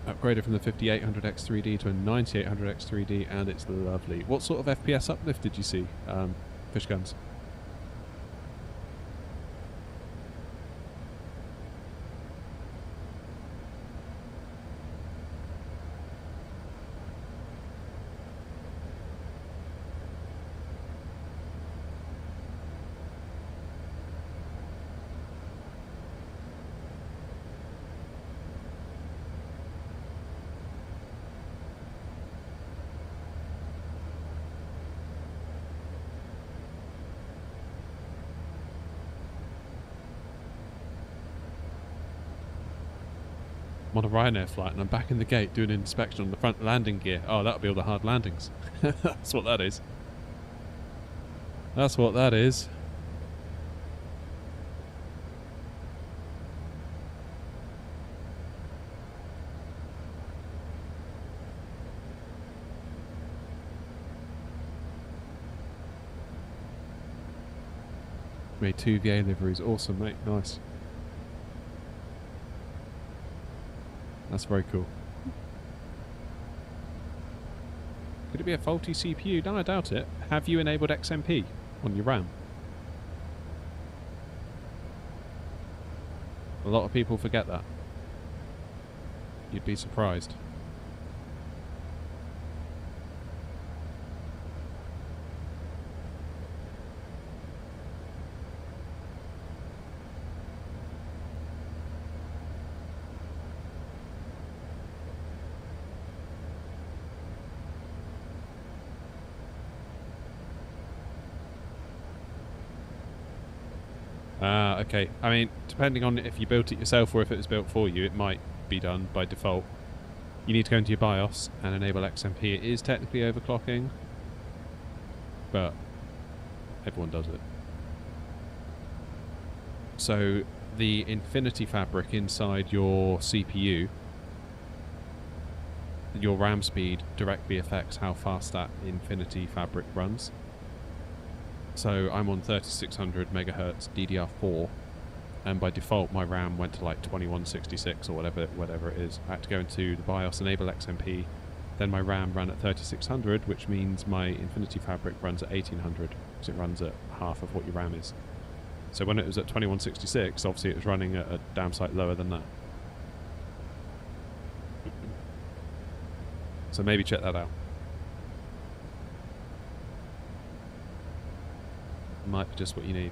Upgraded from the 5800X 3D to a 9800X 3D, and it's lovely. What sort of FPS uplift did you see, Fish Guns? I'm on a Ryanair flight and I'm back in the gate doing an inspection on the front landing gear. Oh, that'll be all the hard landings. That's what that is. That's what that is. Made 2 VA liveries. Awesome, mate. Nice. That's very cool. Could it be a faulty CPU? No, I doubt it. Have you enabled XMP on your RAM? A lot of people forget that. You'd be surprised. Okay. I mean, depending on if you built it yourself or if it was built for you, it might be done by default. You need to go into your BIOS and enable XMP. It is technically overclocking, but everyone does it. So the Infinity fabric inside your CPU, your RAM speed directly affects how fast that Infinity fabric runs. So I'm on 3600 megahertz DDR4, and by default my RAM went to like 2166 or whatever it is. I had to go into the BIOS, enable XMP, then my RAM ran at 3600, which means my Infinity fabric runs at 1800 because it runs at half of what your RAM is. So when it was at 2166, obviously it was running at a damn sight lower than that. So maybe check that out. Might be just what you need.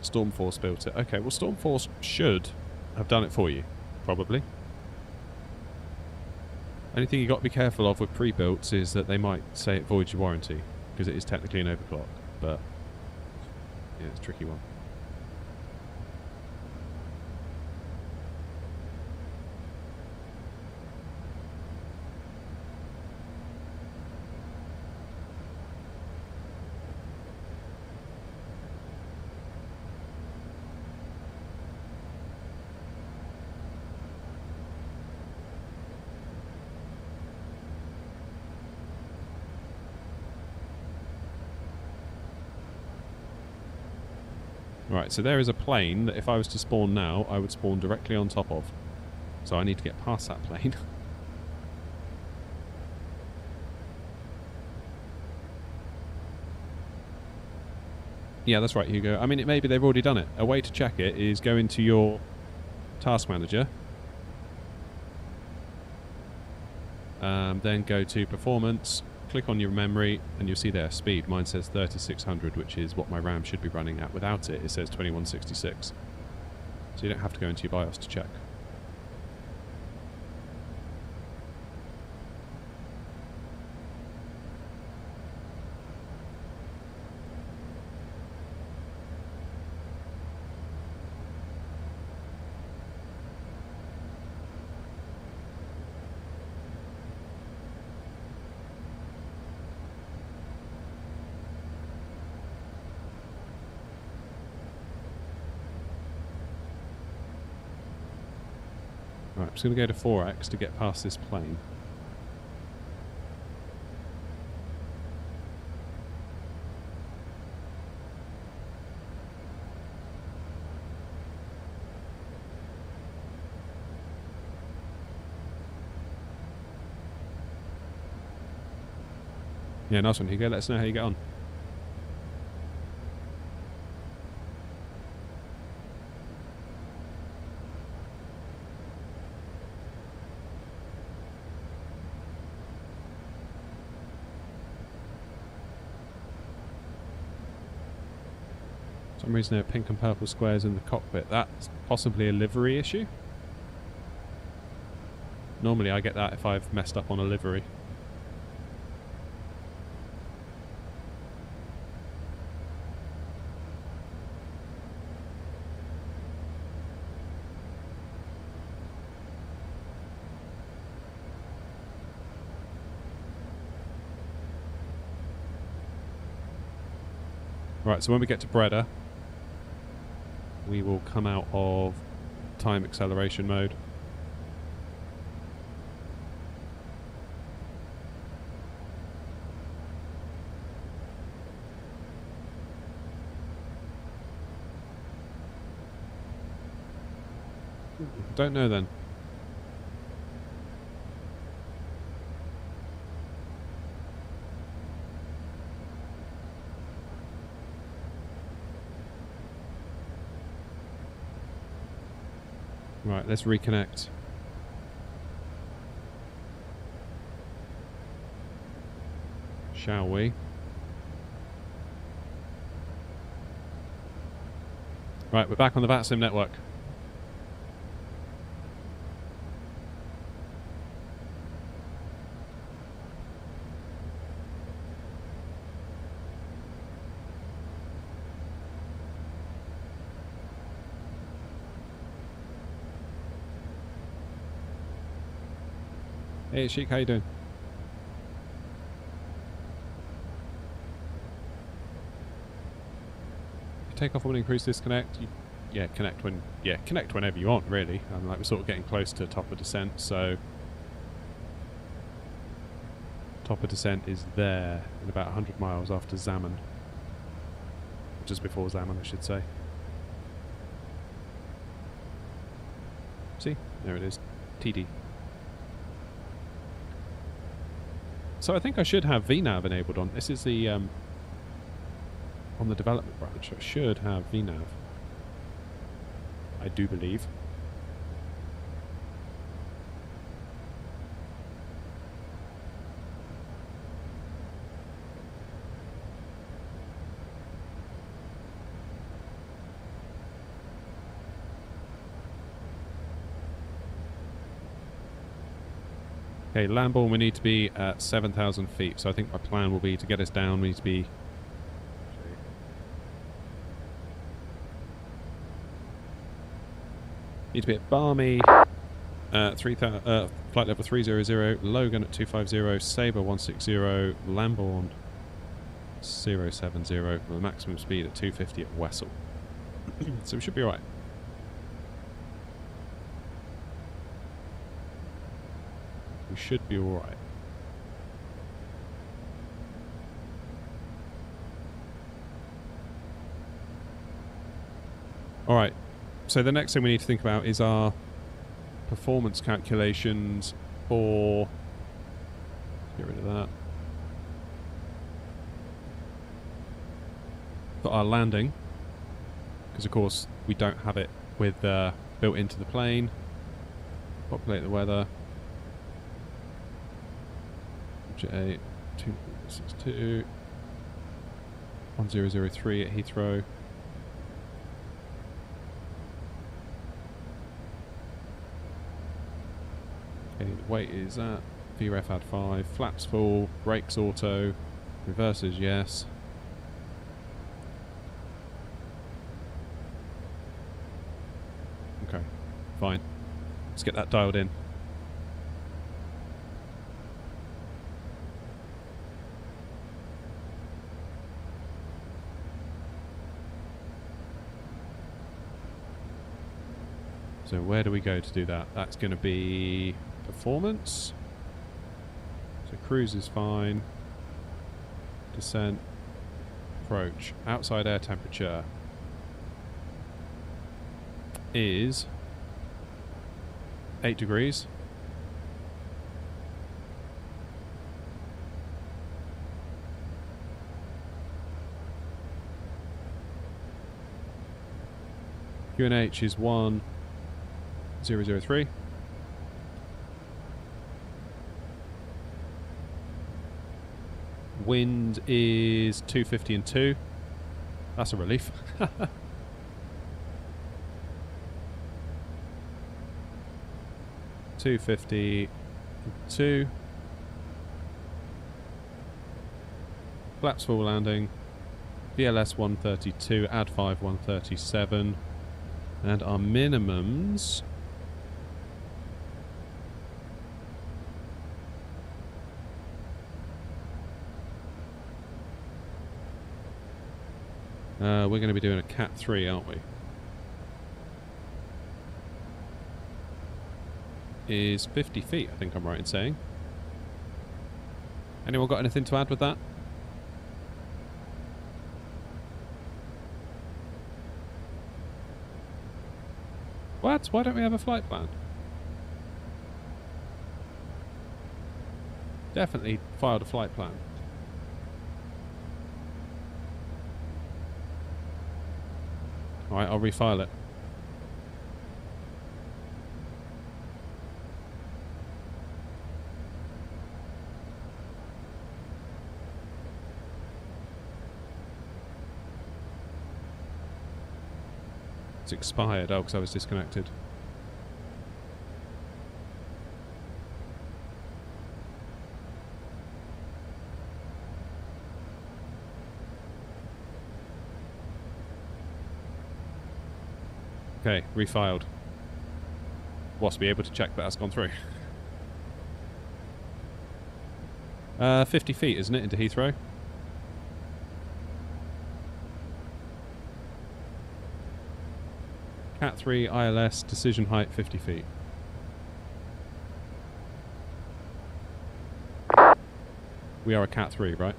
Stormforce built it. Okay, well Stormforce should have done it for you, probably. Only thing you got to be careful of with pre-builts is that they might say it voids your warranty, because it is technically an overclock, but yeah, it's a tricky one. Right, so there is a plane that if I was to spawn now, I would spawn directly on top of. So I need to get past that plane. Yeah, that's right, Hugo. I mean, maybe they've already done it. A way to check it is go into your task manager. Then go to performance, click on your memory, and you'll see there speed. Mine says 3600, which is what my RAM should be running at. Without it, it says 2166. So you don't have to go into your BIOS to check. Right, I'm just going to go to 4x to get past this plane. Yeah, nice one, Hugo. Let us know how you get on. For some reason there are pink and purple squares in the cockpit. That's possibly a livery issue. Normally I get that if I've messed up on a livery. Right, so when we get to Breda, we will come out of time acceleration mode. Don't know then. Right, let's reconnect. Shall we? Right, we're back on the VATSIM network. Hey, Sheik, how you doing? You take off when cruise disconnect. Connect whenever you want, really. Like we're sort of getting close to top of descent, so top of descent is there in about 100 miles after Zaman, just before Zaman, I should say. See, there it is, TD. So I think I should have VNAV enabled on. This is the on the development branch. I should have VNAV. I do believe. Okay, Lamborn, we need to be at 7,000 feet, so I think my plan will be to get us down. We need to be... at Barmy, flight level 300, Logan at 250, Sabre 160, Lamborn 070, with a maximum speed at 250 at Wessel. So we should be alright. We should be alright. All right. So the next thing we need to think about is our performance calculations for... Get rid of that. For our landing. Because, of course, we don't have it with built into the plane. Populate the weather. J 262 1003 at Heathrow. Okay, the weight is at VREF add 5, flaps full, brakes auto, reverses yes. Okay, fine. Let's get that dialed in. So where do we go to do that? That's going to be performance. So cruise is fine. Descent. Approach. Outside air temperature is 8 degrees. QNH is 1003. Wind is 250 and 2. That's a relief. 250 and 2. Flaps full landing. VLS 132, add 5 137. And our minimums... we're going to be doing a Cat 3, aren't we? Is 50 feet, I think I'm right in saying. Anyone got anything to add with that? What? Why don't we have a flight plan? Definitely filed a flight plan. Alright, I'll refile it. It's expired. Oh, because I was disconnected. Okay, refiled. Wasp be able to check that that's gone through. 50 feet, isn't it, into Heathrow? Cat 3 ILS, decision height 50 feet. We are a Cat 3, right?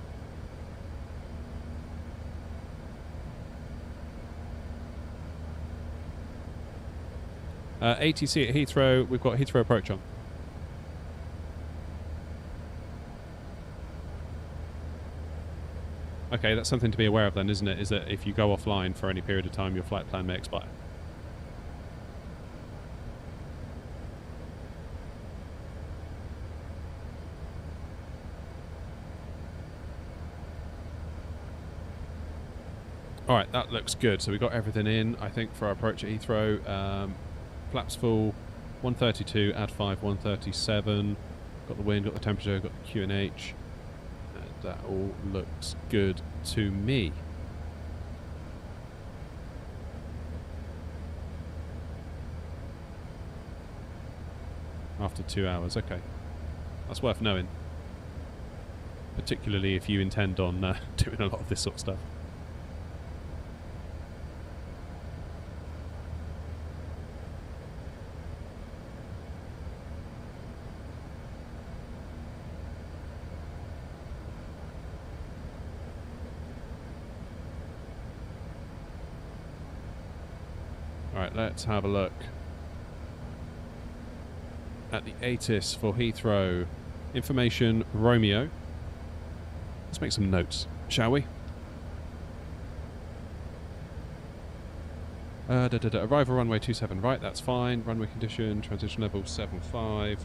ATC at Heathrow, we've got Heathrow approach on. Okay, that's something to be aware of then, isn't it? Is that if you go offline for any period of time, your flight plan may expire. Alright, that looks good. So we got everything in, I think, for our approach at Heathrow. Flaps full, 132, add 5, 137. Got the wind, got the temperature, got the QNH. And that all looks good to me. After 2 hours, okay. That's worth knowing. Particularly if you intend on doing a lot of this sort of stuff. Right, let's have a look at the ATIS for Heathrow. Information Romeo. Let's make some notes, shall we? Arrival runway 27, right, that's fine. Runway condition, transition level 75.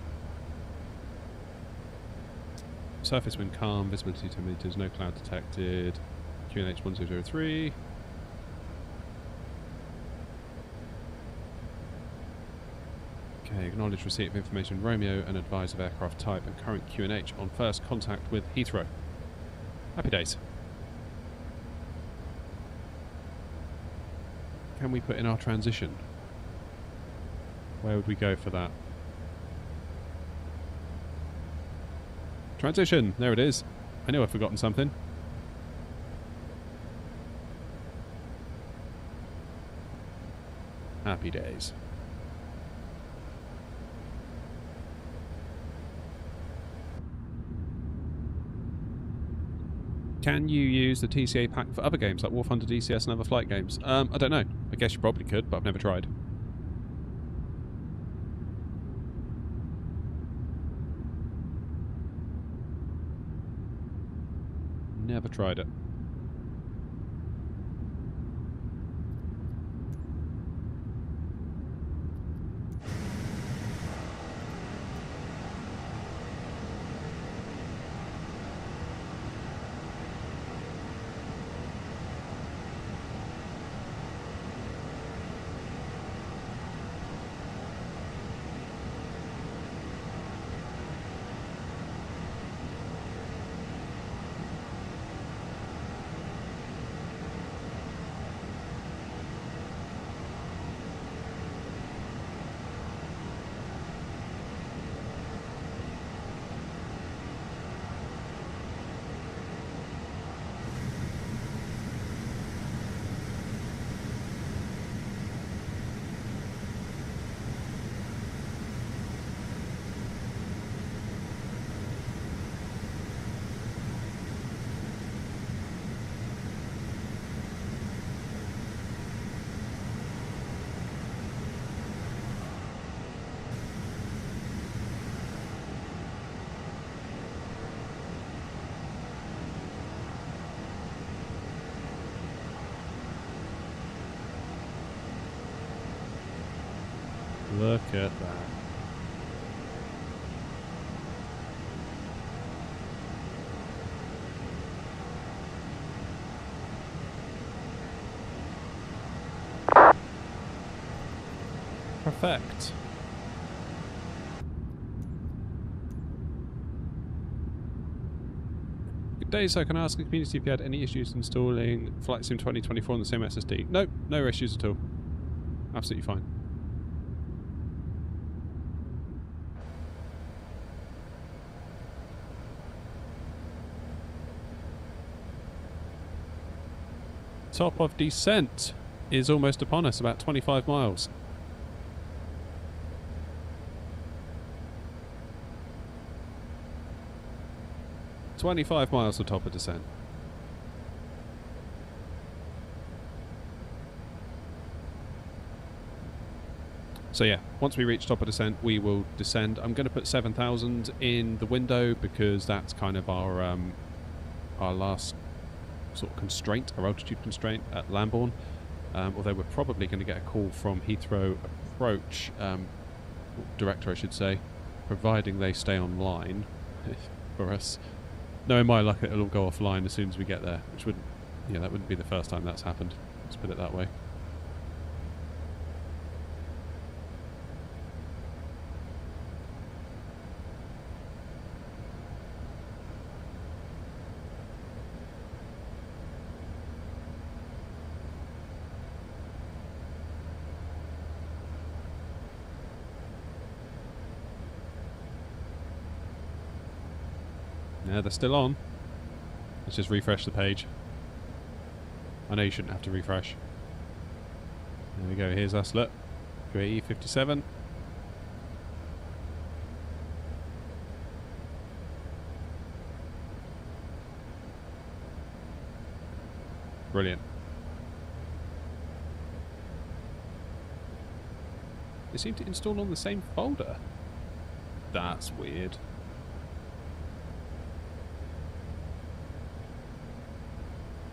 Surface wind calm, visibility 10 meters, no cloud detected. QNH 1003. Okay, acknowledge receipt of information Romeo and advise of aircraft type and current QNH on first contact with Heathrow. Happy days. Can we put in our transition? Where would we go for that? Transition! There it is. I knew I'd forgotten something. Happy days. Can you use the TCA pack for other games like War Thunder, DCS and other flight games? I don't know. I guess you probably could, but I've never tried. Never tried it. Look at that. Perfect. Good day, so can I ask the community if you had any issues installing Flight Sim 2024 on the same SSD? Nope, no issues at all. Absolutely fine. Top of descent is almost upon us, about 25 miles. "25 miles to top of descent." So yeah, once we reach top of descent, we will descend. I'm going to put 7,000 in the window because that's kind of our last sort of constraint, our altitude constraint at Lambourne. Although we're probably going to get a call from Heathrow approach director, I should say, providing they stay online for us. Knowing my luck, it'll all go offline as soon as we get there, which wouldn't, yeah, that wouldn't be the first time that's happened. Let's put it that way. Yeah, they're still on. Let's just refresh the page. I know you shouldn't have to refresh. There we go, here's us, look. QAE 57. Brilliant. They seem to install on the same folder. That's weird.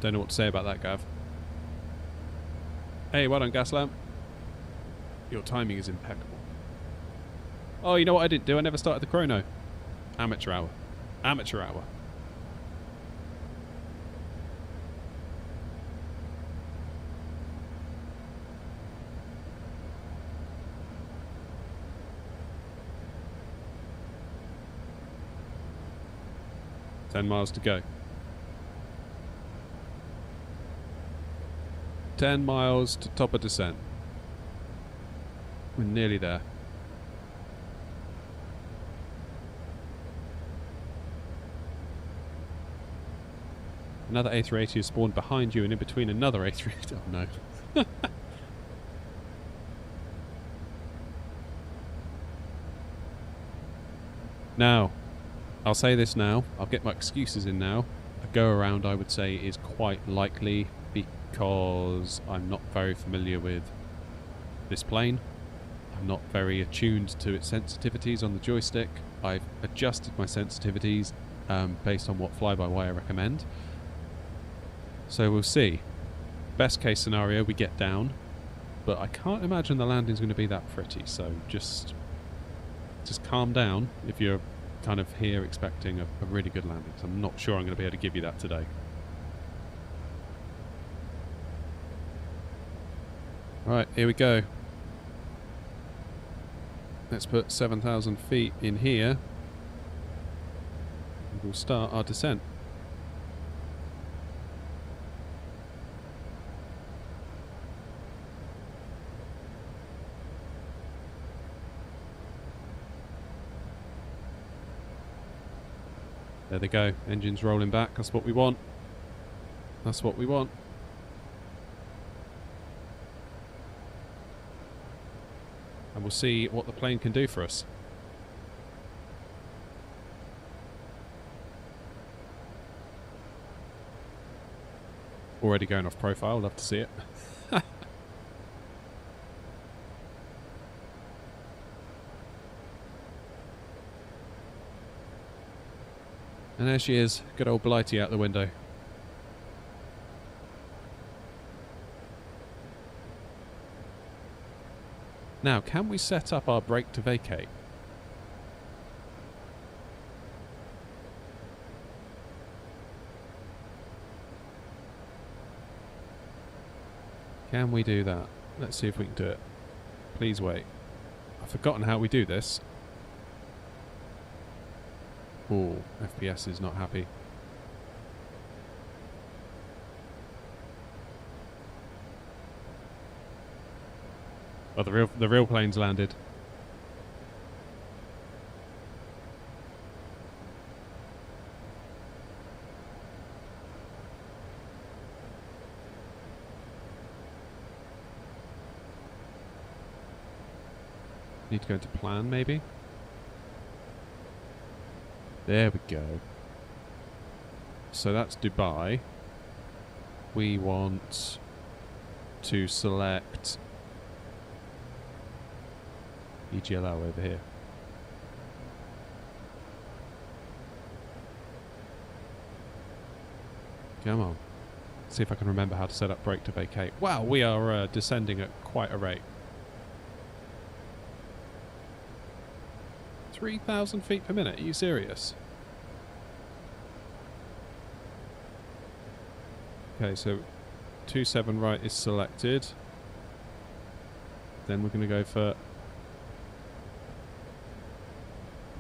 Don't know what to say about that, Gav. Hey, well done, gas lamp. Your timing is impeccable. Oh, you know what I didn't do? I never started the chrono. Amateur hour. Amateur hour. $10 miles to go. 10 miles to top of descent. We're nearly there. Another A380 has spawned behind you and in between another A380. Oh no. Now, I'll say this now. I'll get my excuses in now. A go around, I would say, is quite likely because I'm not very familiar with this plane. I'm not very attuned to its sensitivities on the joystick. I've adjusted my sensitivities based on what fly-by-wire I recommend. So we'll see. Best case scenario, we get down, but I can't imagine the landing's going to be that pretty, so just calm down if you're kind of here expecting a really good landing. So I'm not sure I'm going to be able to give you that today. Right, here we go. Let's put 7,000 feet in here. And we'll start our descent. There they go. Engines rolling back. That's what we want. That's what we want. And we'll see what the plane can do for us. Already going off profile. Love to see it. And there she is, good old Blighty out the window. Now, can we set up our brake to vacate? Can we do that? Let's see if we can do it. Please wait. I've forgotten how we do this. Oh, FPS is not happy. Oh, the real plane's landed. Need to go into plan, maybe? There we go. So that's Dubai. We want to select EGLO over here. Come on. See if I can remember how to set up brake to vacate. Wow, we are descending at quite a rate. 3,000 feet per minute. Are you serious? Okay, so 27 right is selected. Then we're going to go for...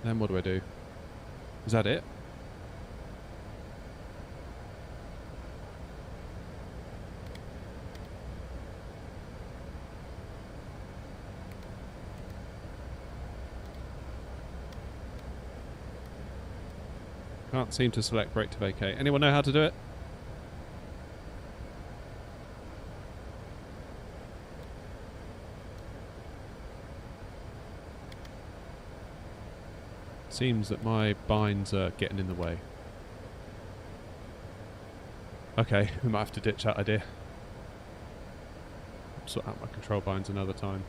Then what do I do? Is that it? Can't seem to select brake to vacate. Anyone know how to do it? Seems that my binds are getting in the way. Okay, we might have to ditch that idea. Sort out my control binds another time.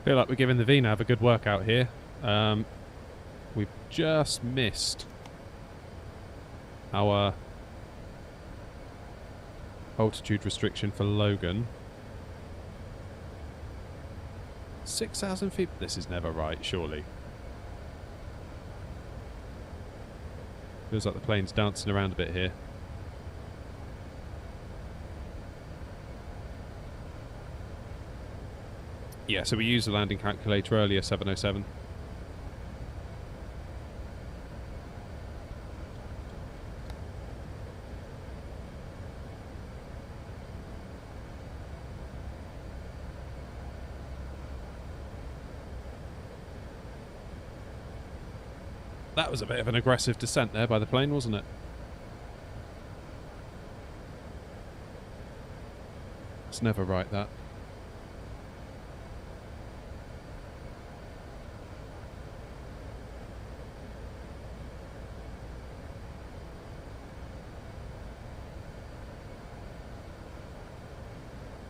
Feel like we're giving the VNAV a good workout here. We've just missed our altitude restriction for Logan. 6,000 feet. This is never right, surely. Feels like the plane's dancing around a bit here. Yeah, so we used the landing calculator earlier, 707. That was a bit of an aggressive descent there by the plane, wasn't it? It's never right, that.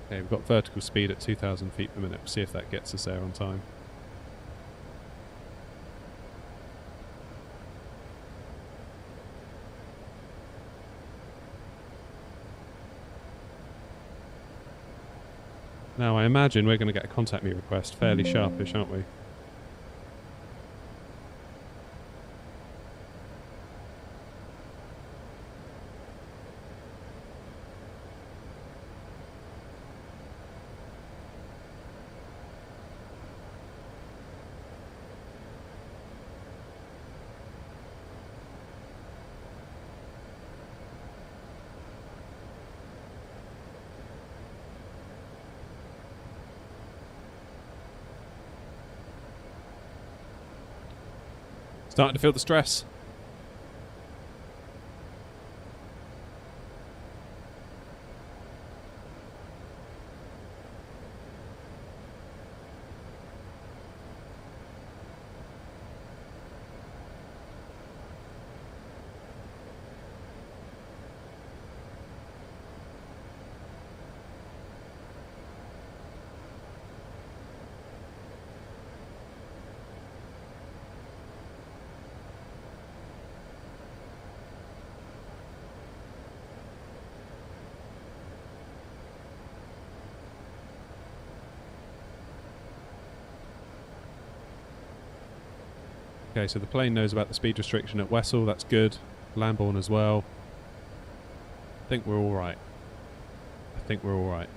Okay, we've got vertical speed at 2,000 feet per minute. We'll see if that gets us there on time. Now, I imagine we're going to get a contact me request fairly sharpish, aren't we? Starting to feel the stress. Okay, so the plane knows about the speed restriction at Wessel, that's good. Lambourne as well. I think we're alright. I think we're alright.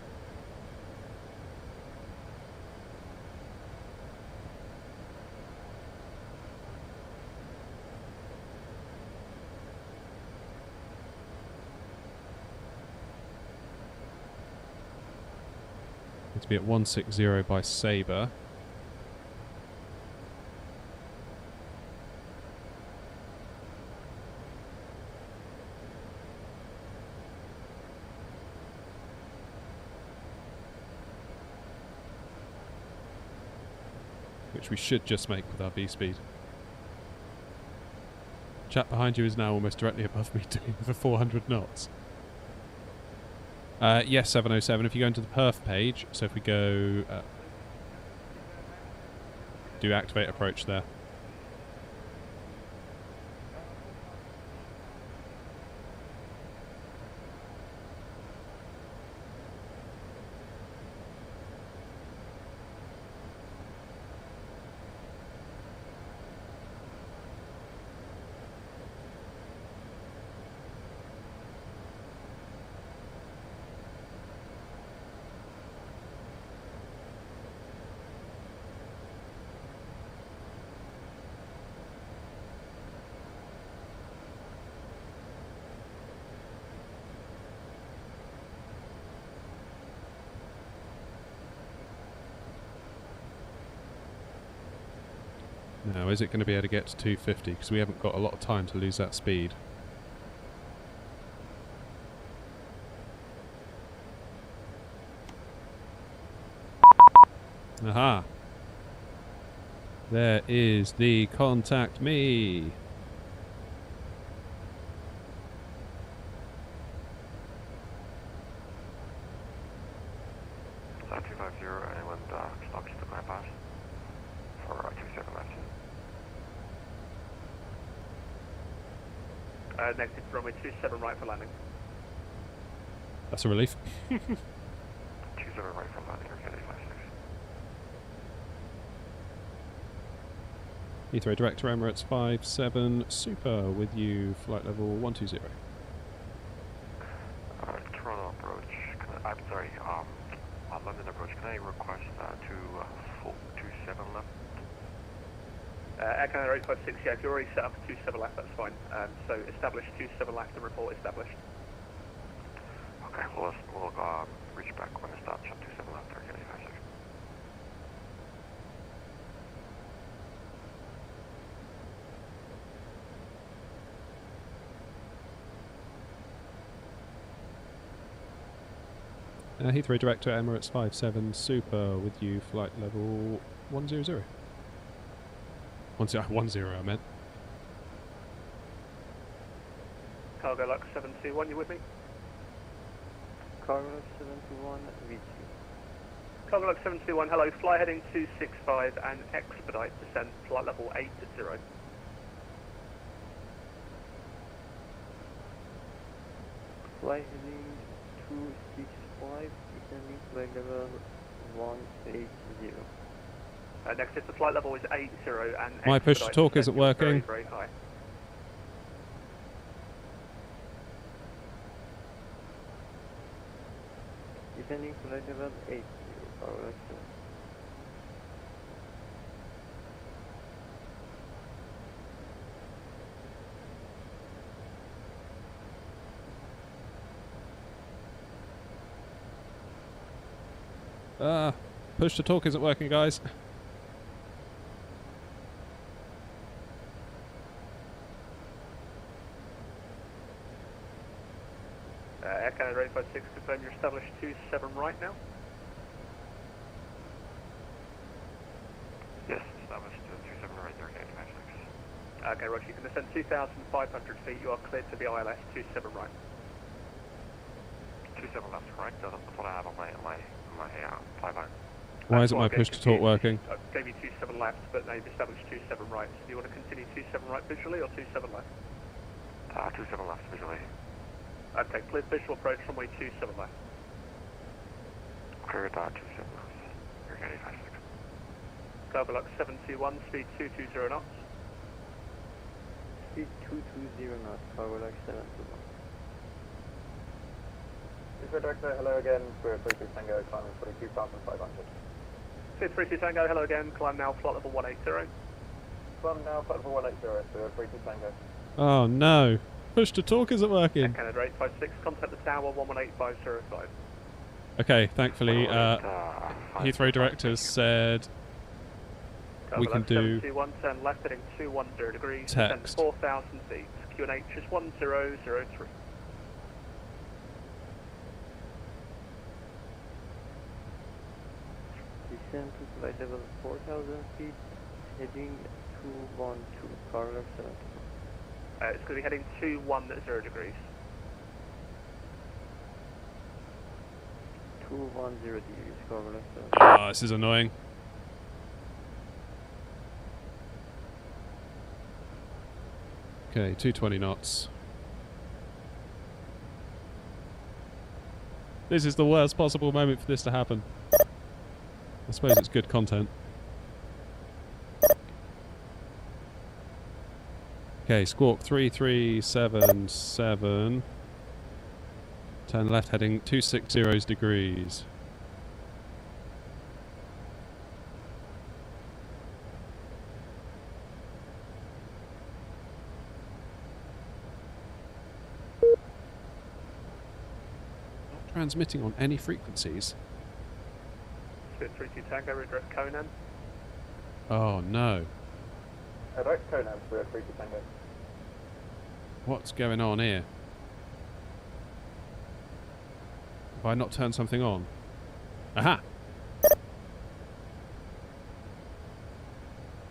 Need to be at 160 by Sabre. Which we should just make with our V-speed. Chap behind you is now almost directly above me doing over 400 knots. Yes, 707. If you go into the perf page, so if we go... do activate approach there. Now, is it going to be able to get to 250? Because we haven't got a lot of time to lose that speed. Aha! There is the contact me! Anyone clock to the Airbus. Negative runway 27 right for landing. That's a relief. 27 right for landing, okay, 56. Heathrow Director Emirates 57 Super with you, flight level 120. Toronto approach, I'm sorry, on London approach, can I request 27 left? Air Canada 856, yeah, if you're already set up for 27 left, that's fine. So establish 27 left and report established. Okay, we'll reach back when it stops on 27 left, okay, 56. Heathrow Director Emirates 57 Super with you, flight level 100. 10, I meant. Cargo Lux 721, you with me? Cargo Lux 721, V2. Cargo Lux 721, hello, fly heading 265 and expedite descent, flight level 80. Fly heading 265, descending flight level 180. Next, if the flight level is 80 and My push to talk isn't working. Very, very high. Descending flight level 80, Cargo Lux 7. Push to talk isn't working, guys. Air Canada 856, confirm you're established 27 right now. Yes, established 27 right there, okay, 56. Okay, Roger, you can descend 2,500 feet, you are cleared to the ILS 27 right. 27 left, correct? That's what I have on my fly line. Why isn't my push to talk working? I gave you 27 left, but now you've established 27 right. So do you want to continue 27 right visually or 27 left? 27 left visually. Okay, cleared visual approach runway 27 left. Cleared 27 left. You're getting 56. Cargo Lux 721, speed 220 knots. Speed 220 knots, Cargo Lux 721. Director, hello again, we're 32 Tango, climbing 42,500. 32 Tango, hello again, climb now, flight level 180. Climb now, flight level 180, so 32 Tango. Oh no. Push to talk isn't Air working. Canada 856, contact the tower 118505. Okay, thankfully, Heathrow Directors said we can do 721, turn left heading 210 degrees, text. descend 4,000 feet, QNH is 1003. Descend to flight level 4,000 feet, heading 212, Cargo Lux 721. It's going to be heading 210 degrees. 210 degrees, Cargo Lux 721. Ah, this is annoying. Okay, 220 knots. This is the worst possible moment for this to happen. I suppose it's good content. Okay, squawk 3377. Turn left heading 260 degrees. Not transmitting on any frequencies. 32 Tango, redirect Conan. Oh no. Direct Conan, we're 32 Tango. What's going on here? Have I not turned something on? Aha!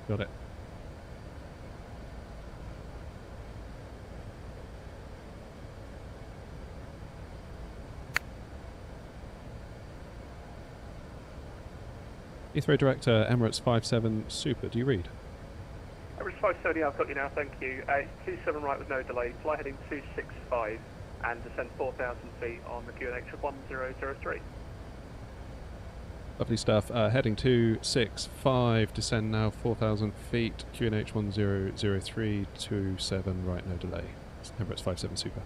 Got it. Heathrow Director, Emirates 57 Super, do you read? Emirates 570, I've got you now, thank you. It's 27 right with no delay, fly heading 265 and descend 4,000 feet on the QNH of 1003. Lovely stuff. Heading 265, descend now 4,000 feet, QNH 100327, right, no delay. Emirates 57 Super.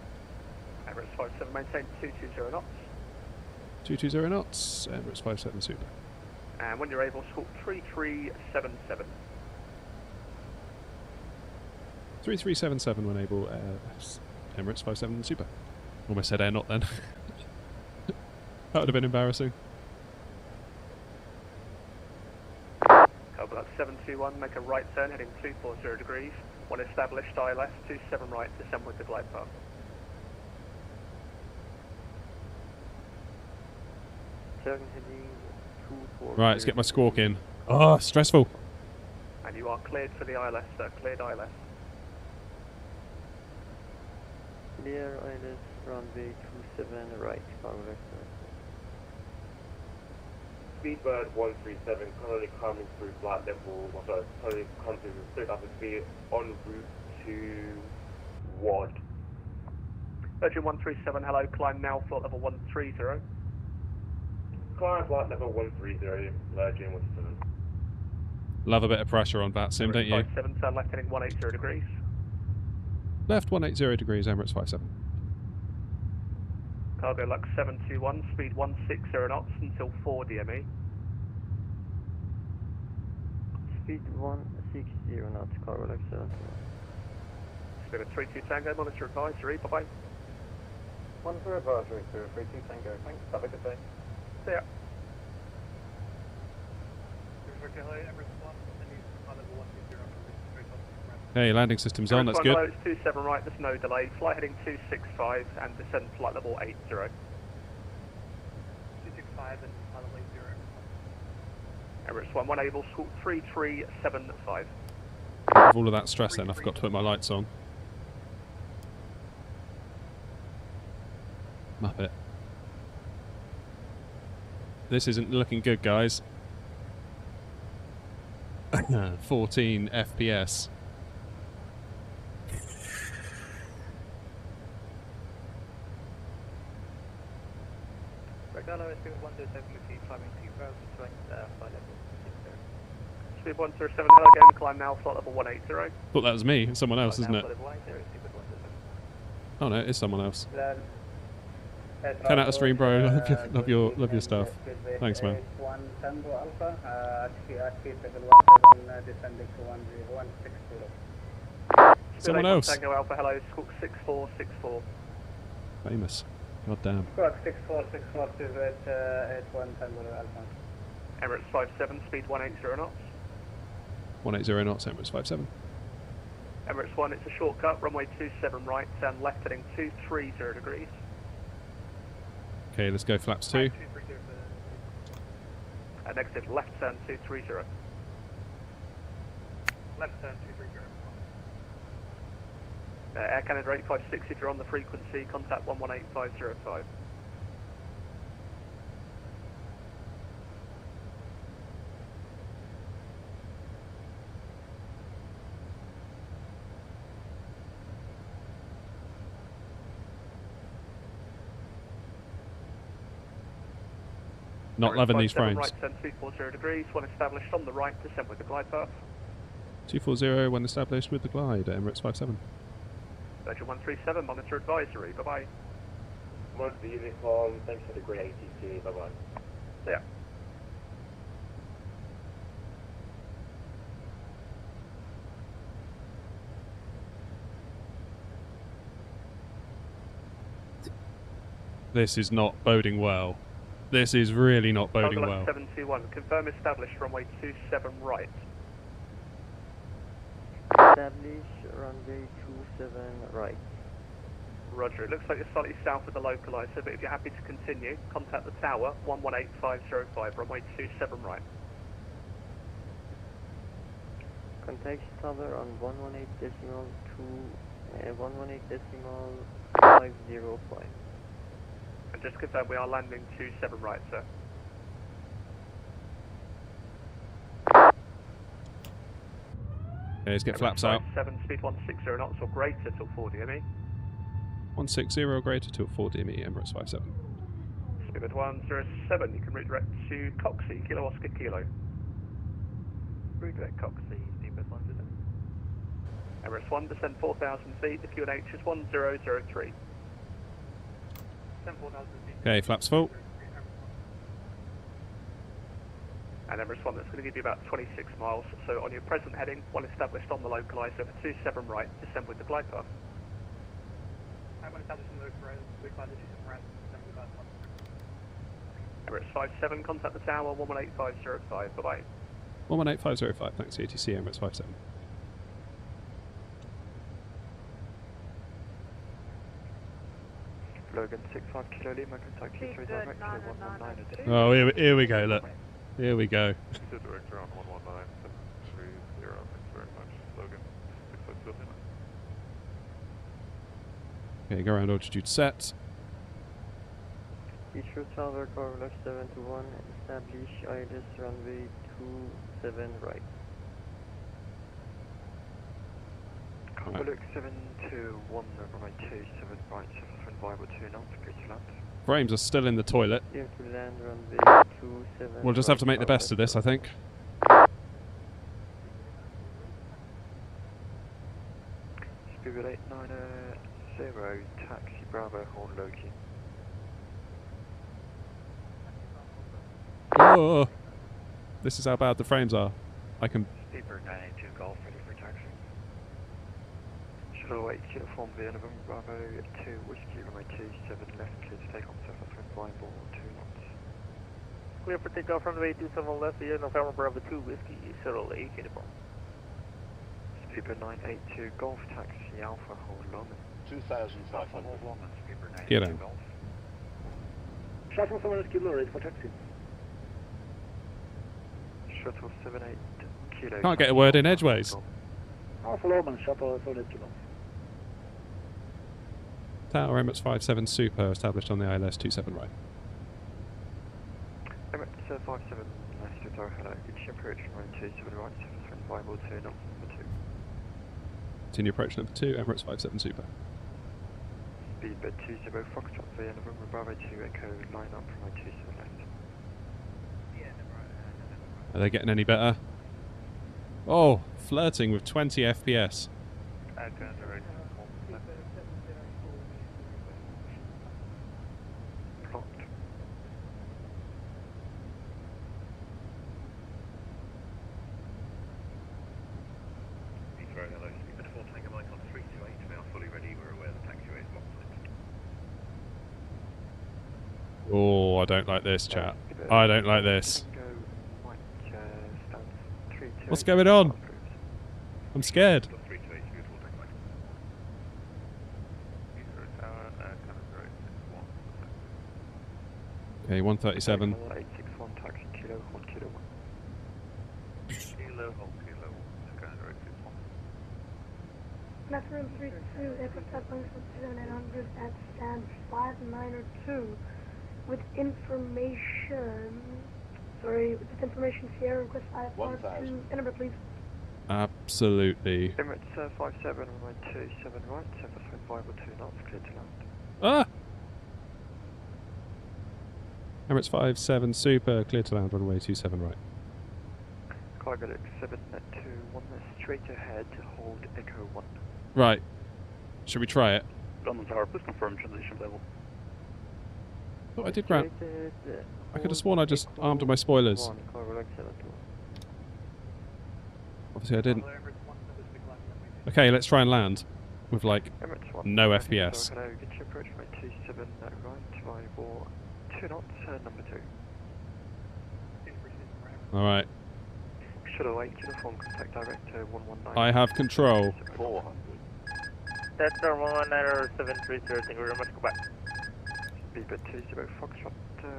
Emirates 57, maintain 220 knots. 220 knots, Emirates 57 Super. And when you're able, squawk 3377. 3377 when able, Emirates 57 Super. Almost said air not then. That would have been embarrassing. Cover that 721, make a right turn heading 240 degrees. When established, ILS 27 right, descend with the glide path. Turn heading 240. Right, let's get my squawk in. Oh, stressful. And you are cleared for the ILS, sir. Cleared ILS. Clear ILS, runway 27 right, cargo vector. Speedbird 137 currently coming through flight level, currently coming through 3,000 feet en route to WAD. Virgin 137, hello, climb now, flight level 130. Climb flight level 130, Virgin 137. Love a bit of pressure on that sim, don't you? 57, turn left heading 180 degrees. Left 180 degrees, Emirates 57. Cargo Lux 721, speed 160 knots until 4 DME. Speed 160 knots, cargo Lux 721. Speed of 32 Tango, monitor advisory, bye bye. Monitor advisory to 32 Tango, thanks, have a good day. See ya. Hey, landing system's on, that's good. It's 27 right, there's no delay. Fly heading 265 and descend flight level 80. 265 and flight level 80. Emirates 1 able, squawk 3375. With all of that stress then, I forgot to put my lights on. Muppet. This isn't looking good, guys. 14 FPS. Speed 107, hello again, climb now, flight level 180. Thought that was me, it's someone else, isn't it? Oh no, it is someone else. 10 out of stream, bro. Love your stuff. Thanks, man. Someone else. Tango Alpha, hello, squawk 6464. Famous. God damn. Squawk 6464 to 81 Tango Alpha. Emirates 57, speed 180 knots. 180 knots, Emirates 57. Emirates 1, it's a shortcut, runway 27 right, turn left heading 230 degrees. Okay, let's go flaps 2. Negative, left turn 230. Left turn 230. Air Canada 856, if you're on the frequency, contact 118505. Not loving these frames. Right turn 240 degrees, when established on the right, descend with the glide path. 240 when established with the glide, Emirates 57. Virgin 137, monitor advisory, bye bye. Monitor the uniform, thanks for the great ATC, bye bye. See ya. This is not boding well. This is really not boding Cargo well. 721, confirm established runway 27 right. Establish runway 27 right. Roger, it looks like you're slightly south of the localizer, but if you're happy to continue, contact the tower, 118505, runway 27 right. Contact tower on 118.505. And just confirm we are landing 27 right, sir. Okay, let's get flaps out. 7, speed 160 knots or greater till 4 DME. 160 or greater to 4 DME, Emirates 57. Speed 107, you can redirect to Coxie, Kilo Oscar Kilo. Redirect Coxie, Steamboat 107. Emirates 1, descend 4,000 feet, the QNH is 1003. Descend 4,000 feet. Okay, flaps full. And Emirates 1, that's going to give you about 26 miles. So on your present heading, one established on the localizer for 27 right, descend with the glide path. One established on the localizer, 27 right, descend with the glide path. Emirates 57, contact the tower, 118505, bye-bye. 118505, thanks ATC, Emirates 57. Logan 65 Kilo Lima, contact Heathrow direct to 119. Oh, here we go, look. Here we go. Director on 119, 730, thanks very much. Logan 652 Lima. Okay, go around altitude set. Heathrow Tower, Corvalux 721, establish ILS runway 27 right. Corvalux 721, runway 27 right, surface wind viable 2 knots, clear to land. Frames are still in the toilet. Clear to land, runway 27 We'll just have to make the best of this, I think. Speedbird 890, taxi Bravo, Horn Loki. Oh, this is how bad the frames are. I can. Speedbird 982 Golf, ready for taxi. Shuttle 8 uniform via November Bravo 2 Whiskey, runway 27 left, clear to take on surface wind viable 2 knots. Clear for takeoff from the way 27 left via November Bravo 2 Whiskey, Shuttle 8 uniform. Speedbird 982 Golf, taxi Alpha, hold London. 2,500. Get in. Shuttle 7 Kilo, ready for taxi. Shuttle 78 Kilo. Can't get a word in edgeways. Alpha Lawman, Shuttle 7 Kilo. Tower Emirates 57 Super established on the ILS 27 right. Emirates 57, nice to tower, hello. Each approach runway 27 right, surface wind viable 2 knots, number 2. Continue approach number 2, Emirates 57 Super. Speedbird 20 Foxtrot via November Bravo 2 Echo, line up runway 27 left. Are they getting any better? Oh, flirting with 20 FPS. Plot. Heathrow, hello. Speedbird 4 Tango Mike on 328, now fully ready. We're aware the taxiway is blocked. Oh, I don't like this, chat. I don't like this. What's going on? I'm scared. Okay, 137. 861 taxi Kilo, 1 Kilo 1. Kilo, hold Kilo, Skyline 861. That's room 32, aircraft type 17900 at stand 592 with information. Sorry, with information Sierra request IFR to Edinburgh, please. Absolutely. Emirates 57, runway 27 right, surface wind viable 2 knots, clear to land. Ah! Emirates 57 Super, clear to land, runway 27 right. Corvalux 721, straight ahead, hold Echo 1. Right. Should we try it? London Tower, please confirm transition level. Oh, I did grant. I could have sworn I just armed my spoilers. Obviously I didn't. Okay, let's try and land with like no FPS. Hello, get your approach from 27 right, viable 2 knots, number 2. Alright. Shuttle 8 uniform, contact director 119. I have control. 400. That's our 19730, thank you very much, go back. Speedbird 20 Foxtrot,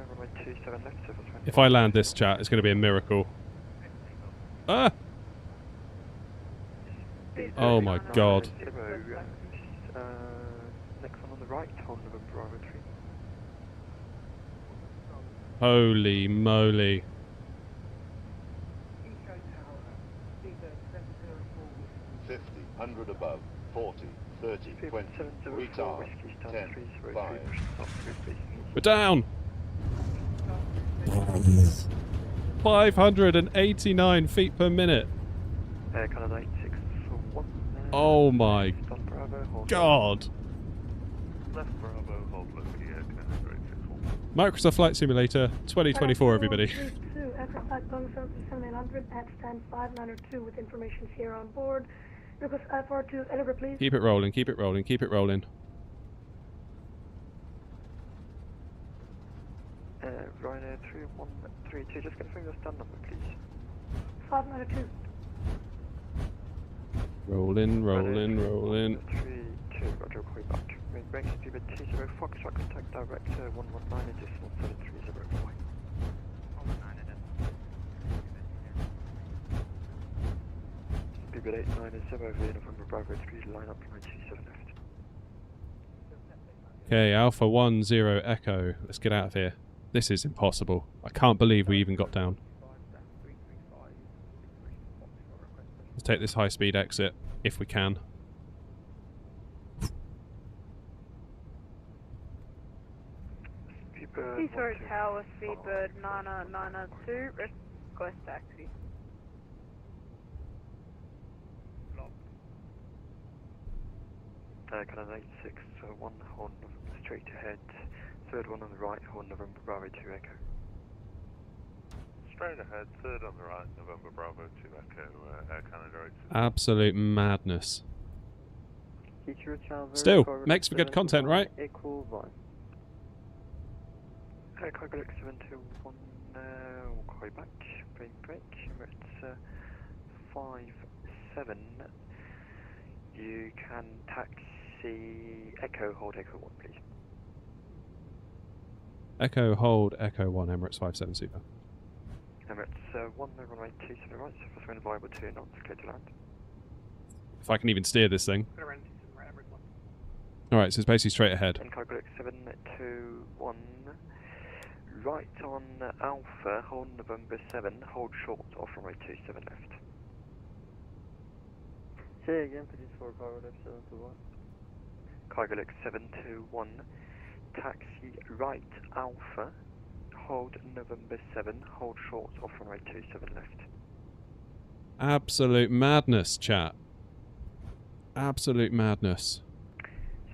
runway 27 left, surface wind. If I land this, chat, it's going to be a miracle. Ah! Oh my god. Next one on the right, hold November Bravo 3. Holy moly. 50, 100 above, 40, 30, 20, retard, 10, 5. We're down! 589 feet per minute. Canada 861. Oh my Stop Bravo, hold god! Left Bravo, hold Whiskey, Canada 861. Microsoft Flight Simulator 2024, everybody. 32, aircraft type Boeing 737-800 at stand 592 with information here on board. Request I-4 to Edinburgh, please. Keep it rolling, keep it rolling, keep it rolling. Ryanair 3132, just confirm your stand number, please. 592. Rolling, rolling, rolling. 32, Roger, call you back. Range speed 20 Foxtrot, contact director 119 additional 730 point. Speed 890 via November Bravo 3, line up 927 left. Okay, Alpha 10 Echo. Let's get out of here. This is impossible. I can't believe we even got down. Let's take this high-speed exit, if we can. Heathrow Tower, Speedbird 992, request taxi. Canada 861, hold November straight ahead. Third one on the right, hold November Bravo 2 Echo. Straight ahead, third on the right, November Bravo 2 Echo, Air Canada 861. Absolute madness. Heathrow Tower, Still, makes for good content, right? Echo 1. Cargo 721, we'll call you back. Break. Emirates 57. You can taxi Echo, hold Echo 1, please. Echo, hold, Echo 1, Emirates 57 Super. Emirates 1, runway 27 right, surface wind viable 2 knots, clear to land. If I can even steer this thing. Alright, so it's basically straight ahead. And Cargo 721, right on Alpha, hold November 7, hold short, off runway 27 left. Say again, please, for Cargo 721. Cargo 721, taxi right Alpha, hold November 7, hold short, off runway 27 left. Absolute madness, chat. Absolute madness.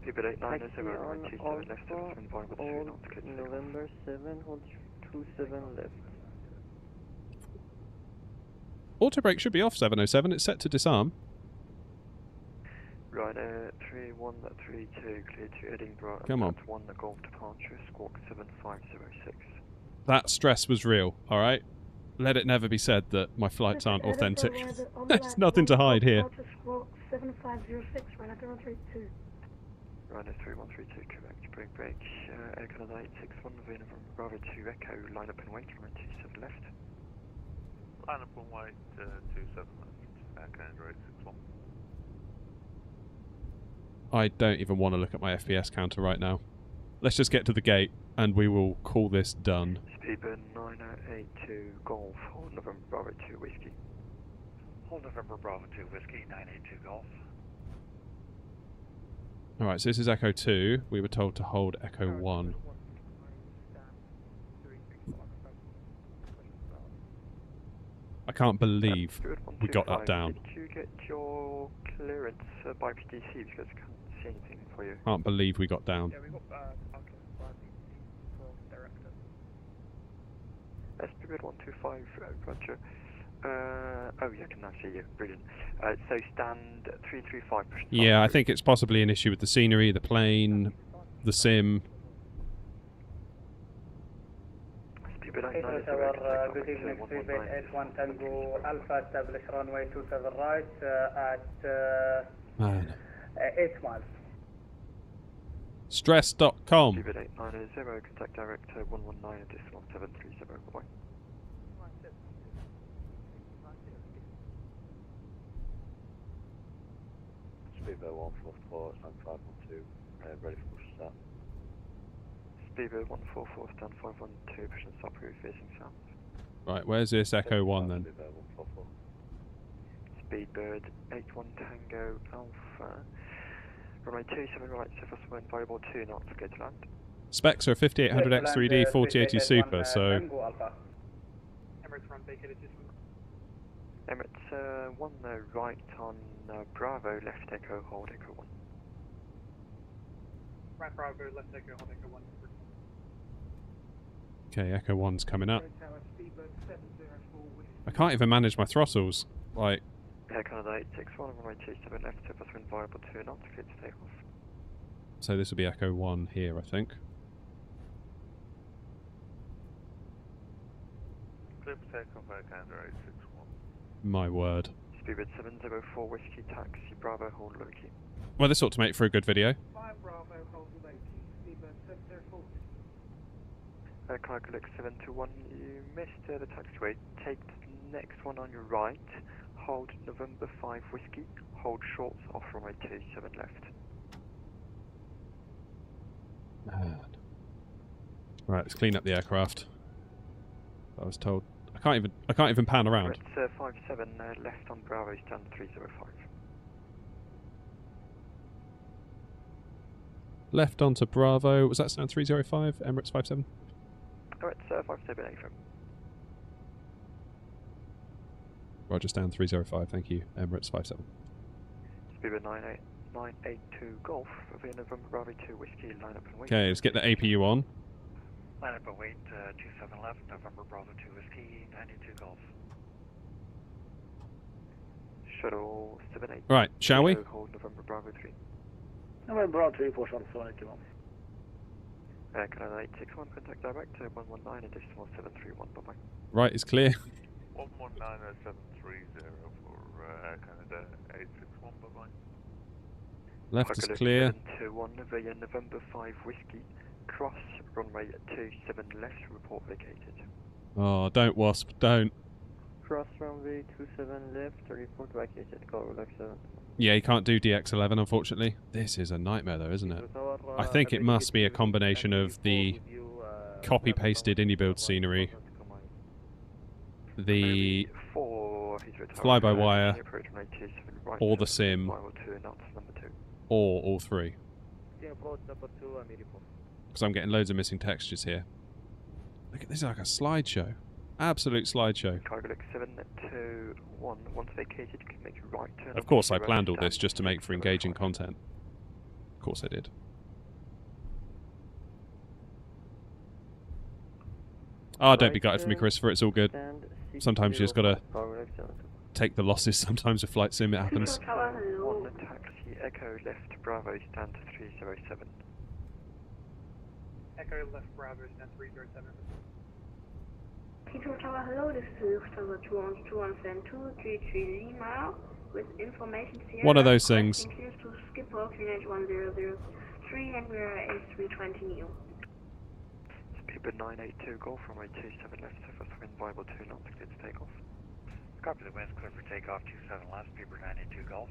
Speedbird 890, runway 27 left, Alpha, surface wind viable 2 hold knots, clear to land. November 7, hold 27 left. Auto brake should be off 707, it's set to disarm. Ryanair 3132, clear to Edinburgh. Come on. 1 Golf departure, squawk 7506. That stress was real, alright? Let it never be said that my flights aren't authentic. There's nothing to hide here. 7506, Ryanair 3132. Ryanair 3132, correct. Break. Air Canada 861, via November Bravo 2 Echo, line up and wait, runway 27 left. Line up and wait, 27 left, Air Canada 861. I don't even want to look at my FPS counter right now. Let's just get to the gate and we will call this done. Speedbird 9082 Golf, hold November Bravo 2 Whiskey. Hold November Bravo 2 Whiskey, 982 Golf. Alright, so this is Echo 2. We were told to hold Echo 1. I can't believe we got that down. Did you get your clearance by PTC because I can't see anything for you? Can't believe we got down. Yeah, we got parking by PTC from director. Speedbird 125, Roger. Oh yeah, I can now see you. Brilliant. So stand 335. Yeah, I think it's possibly an issue with the scenery, the plane, the sim. Heathrow Tower, good evening, Speedbird 81 Tango Alpha, establish runway 27 right at Man. 8 miles. Stress.com. Speedbird 890, contact director 119 additional 730 point. Speedbird 144, stand 512, ready for push start. Speedbird 144, stand 512, push and stop, roof facing south. Right, where's this Echo 1 then? Speedbird 144. Speedbird 81 Tango Alpha. Runway 27 right, surface wind variable 2 knots, clear to land. Specs are 5800X 3D 4080 Super, so... Emirates run vacated to Emirates 1 right on Bravo, left Echo, hold Echo 1. Right Bravo, left Echo, hold Echo 1. Okay, Echo 1's coming up. I can't even manage my throttles. Like... Air Canada 861, runway 27 left, surface wind variable 2 knots, clear to take off. So this will be Echo 1 here, I think. Clear for takeoff, Air Canada 861. My word. Speedbird 704 Whiskey Taxi, Bravo, hold Loki. Well, this ought to make for a good video. 5 Bravo, hold Loki. Speedbird 704. Cargo 721, you missed the taxiway. Take the next one on your right. Hold November 5 Whiskey. Hold short off runway 27 left. Right, let's clean up the aircraft. I was told. I can't even pan around. It's 57 left on Bravo, stand 305. Left onto Bravo. Was that stand 305? Emirates 57? Emirates 57 AFM. Roger, stand 305. Thank you. Emirates 57. Speedbird 982 Golf via November Bravo 2 Whiskey, line up and wait. Okay, let's get the APU on. Line up and wait, 27 left, November Bravo 2 Whiskey, 92 Golf. Shuttle 78. Right, shall we? Hold November Bravo 3. November Bravo 3 for shuttle 481. Air Canada 861, contact direct 119 additional 731, bye bye. Right, it's clear. 1190730 for Air Canada 861, bye bye. Left is clear. 721 via November 5 Whiskey, cross runway 27 left, report vacated. Oh, don't Wasp, don't. Cross runway 27 left, report vacated, call relax 7. Yeah, you can't do DX11, unfortunately. This is a nightmare, though, isn't it? I think it must be a combination of the copy-pasted indie-build scenery, the fly-by-wire, or the sim, or all three. Because I'm getting loads of missing textures here. Look at this, like a slideshow. Absolute slideshow. Cargo 721, once vacated, you can make a right turn. Of course, I planned all this just to make for engaging content. Of course I did. Ah, don't be gutted for me, Christopher. It's all good. Sometimes you just gotta take the losses. Sometimes with flight sim, it happens. On the taxi, Echo left, Bravo, stand 307. Echo left Bravo, stand 307. Heathrow Tower, hello, this is Tower 217233 Lima with information here. One of those things. Clear to Skipper, QNH 1003 and we are A320 Neo. Speedbird 982 Golf, runway 27 left, surface wind variable 2 knots, clear to take off. Copy the wind's clear for takeoff, 27 left, Speedbird 982 Golf.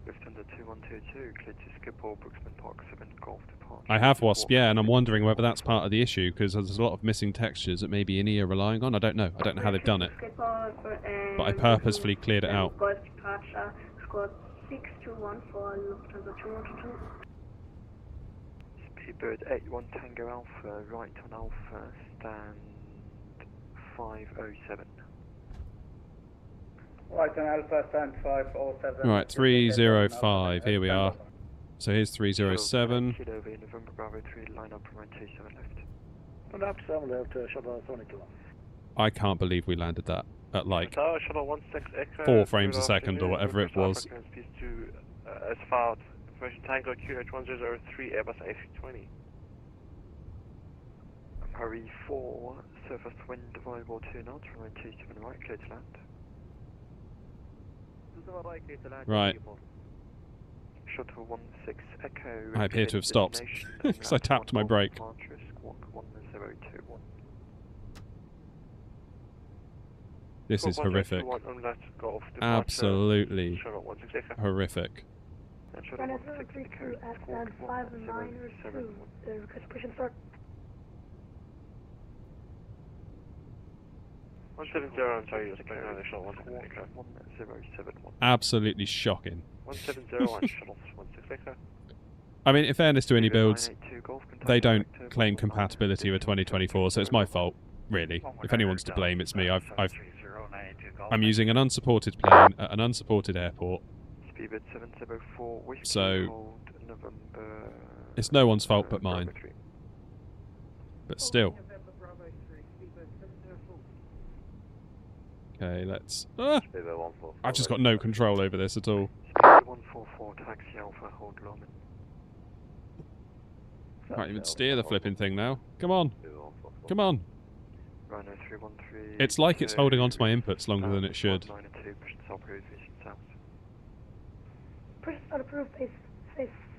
Lufthansa 2122, clear to Schiphol, Brooksman Park 7 Golf departure. I have Wasp, yeah, and I'm wondering whether that's part of the issue, because there's a lot of missing textures that maybe INI are relying on. I don't know. I don't know how they've done it. But I purposefully cleared it out. Golf departure, squad 6214, Lufthansa 212. Speedbird 81 Tango Alpha, right on Alpha, stand 507. Right on Alpha, stand 507. Right, 305, here we are. So here's 307. Kilo over November Bravo 3, line up from 27 left. And up 7 left, shuttle 22. I can't believe we landed that at like Tower Shuttle 16 Echo, 4 frames a second or whatever it was. Speeds to as filed. Information Tango QH 1003 Airbus A320. Hurry 4, surface wind variable 2 knots, runway 27 right, clear to land. Right. Shuttle 16 Echo. I appear to have stopped because I tapped my brake. This is horrific. Absolutely horrific. Runner 732 at stand 592. Request push and start. 170 on Charlie, an additional 171. Absolutely shocking. 170 on shuttle 16 I mean, in fairness to any builds, they don't claim compatibility with 2024, so it's my fault, really. If anyone's to blame, it's me. I'm using an unsupported plane at an unsupported airport. So it's no one's fault but mine. But still. Okay, let's... I've just got no control over this at all. Can't even steer the flipping thing now. Come on. Come on. It's like it's holding onto my inputs longer than it should. Push start approved, face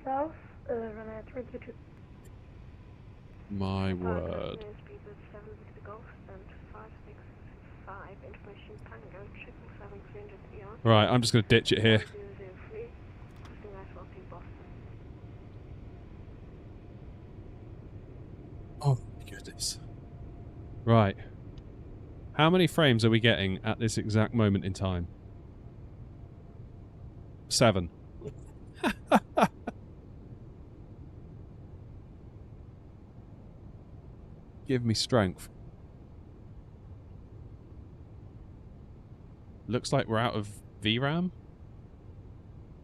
south, runway 322. My word. Right, I'm just going to ditch it here. Oh my goodness. Right. How many frames are we getting at this exact moment in time? 7. Give me strength. Looks like we're out of VRAM.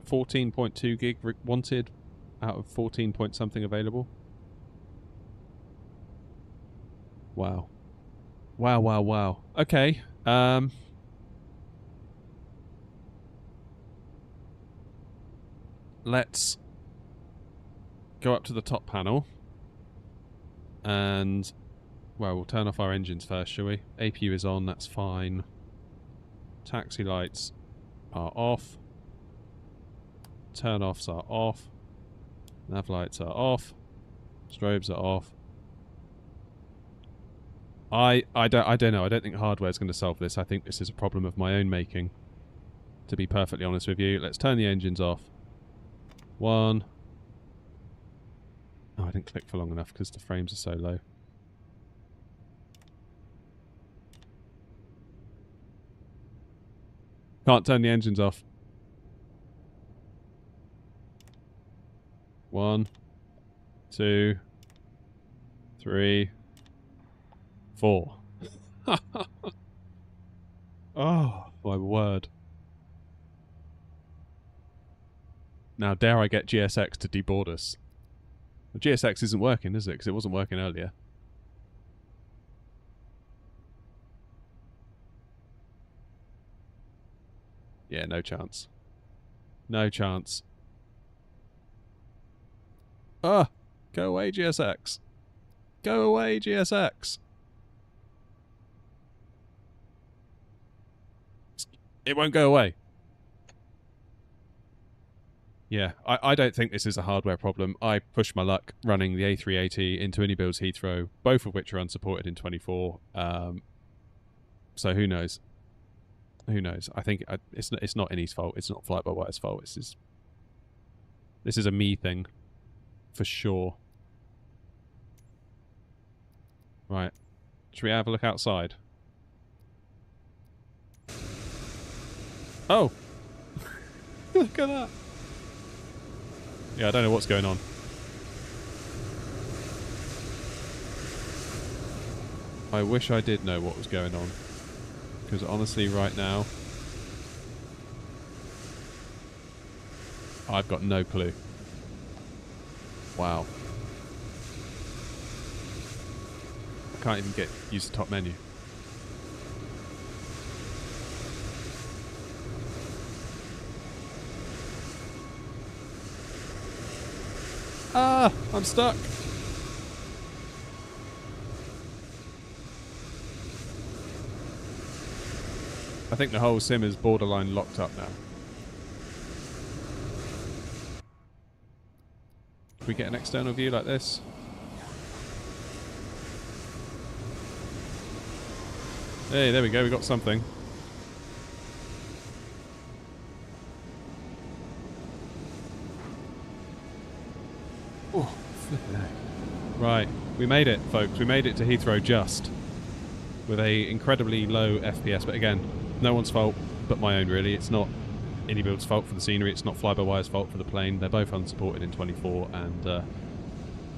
14.2 gig wanted out of 14 point something available. Wow. Wow, wow, wow. Okay. Let's go up to the top panel. And, well, we'll turn off our engines first, shall we? APU is on, that's fine. Taxi lights are off. Turn-offs are off. Nav lights are off. Strobes are off. I don't know. I don't think hardware is going to solve this. I think this is a problem of my own making. To be perfectly honest with you. Let's turn the engines off. 1. Oh, I didn't click for long enough because the frames are so low. Can't turn the engines off. 1, 2, 3, 4. Oh, my word. Now, dare I get GSX to deboard us? Well, GSX isn't working, is it? Because it wasn't working earlier. Yeah, no chance. No chance. Ah! Go away, GSX. Go away, GSX. It won't go away. Yeah, I don't think this is a hardware problem. I pushed my luck running the A380 into Unibuild's Heathrow, both of which are unsupported in 24. So who knows? Who knows? I think it's not Inny's fault. It's not Flight-by-Wire's fault. This is a me thing, for sure. Right. Should we have a look outside? Oh! Look at that! Yeah, I don't know what's going on. I wish I did know what was going on. Because honestly, right now, I've got no clue. Wow. I can't even use the top menu. Ah! I'm stuck! I think the whole sim is borderline locked up now. Can we get an external view like this? Hey, there we go, we got something. Right, we made it, folks. We made it to Heathrow just. with a incredibly low FPS, but again, no one's fault but my own really. It's not AnyBuild's fault for the scenery, it's not Fly-by-Wire's fault for the plane. They're both unsupported in 24, and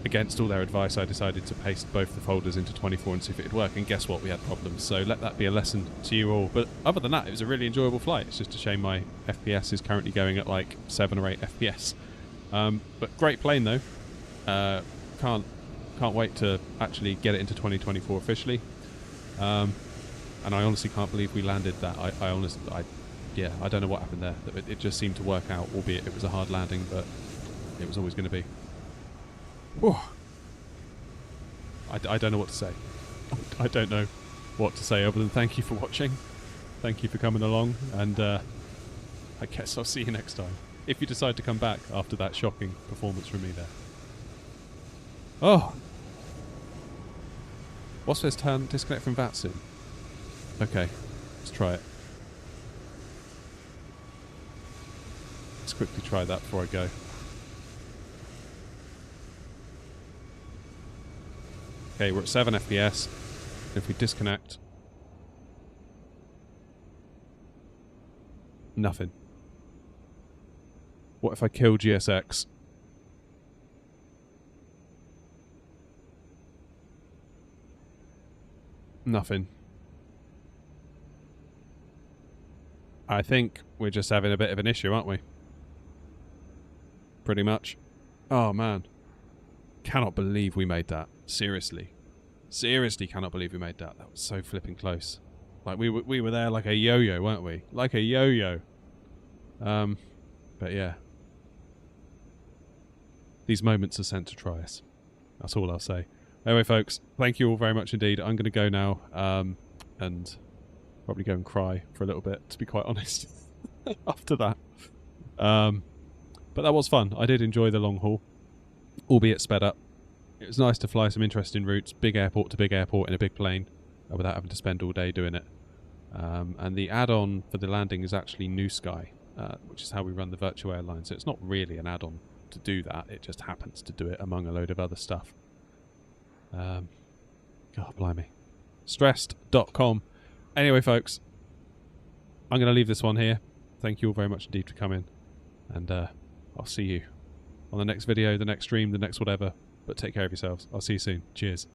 against all their advice I decided to paste both the folders into 24 and see if it'd work, and guess what, we had problems. So let that be a lesson to you all. But other than that, it was a really enjoyable flight. It's just a shame my FPS is currently going at like 7 or 8 FPS. But great plane though. Can't wait to actually get it into 2024 officially. And I honestly can't believe we landed that. I don't know what happened there. It just seemed to work out, albeit it was a hard landing, but it was always going to be. Whew. I don't know what to say. I don't know what to say other than thank you for watching. Thank you for coming along, and I guess I'll see you next time. If you decide to come back after that shocking performance from me there. Oh! What's this turn? Disconnect from VAT soon. Okay, let's try it. Let's quickly try that before I go. Okay, we're at 7 FPS. If we disconnect... Nothing. What if I kill GSX? Nothing. I think we're just having a bit of an issue, aren't we? Pretty much. Oh, man. Cannot believe we made that. Seriously. Seriously cannot believe we made that. That was so flipping close. Like, we were there like a yo-yo, weren't we? Like a yo-yo. But yeah. These moments are sent to try us. That's all I'll say. Anyway, folks, thank you all very much indeed. I'm going to go now, and probably go and cry for a little bit, to be quite honest, after that. But that was fun. I did enjoy the long haul, albeit sped up. It was nice to fly some interesting routes, big airport to big airport in a big plane, without having to spend all day doing it. And the add-on for the landing is actually New Sky, which is how we run the virtual airline. So it's not really an add-on to do that. It just happens to do it among a load of other stuff. God blimey. Stressed.com. Anyway, folks, I'm going to leave this one here. Thank you all very much indeed for coming. And I'll see you on the next video, the next stream, the next whatever. But take care of yourselves. I'll see you soon. Cheers.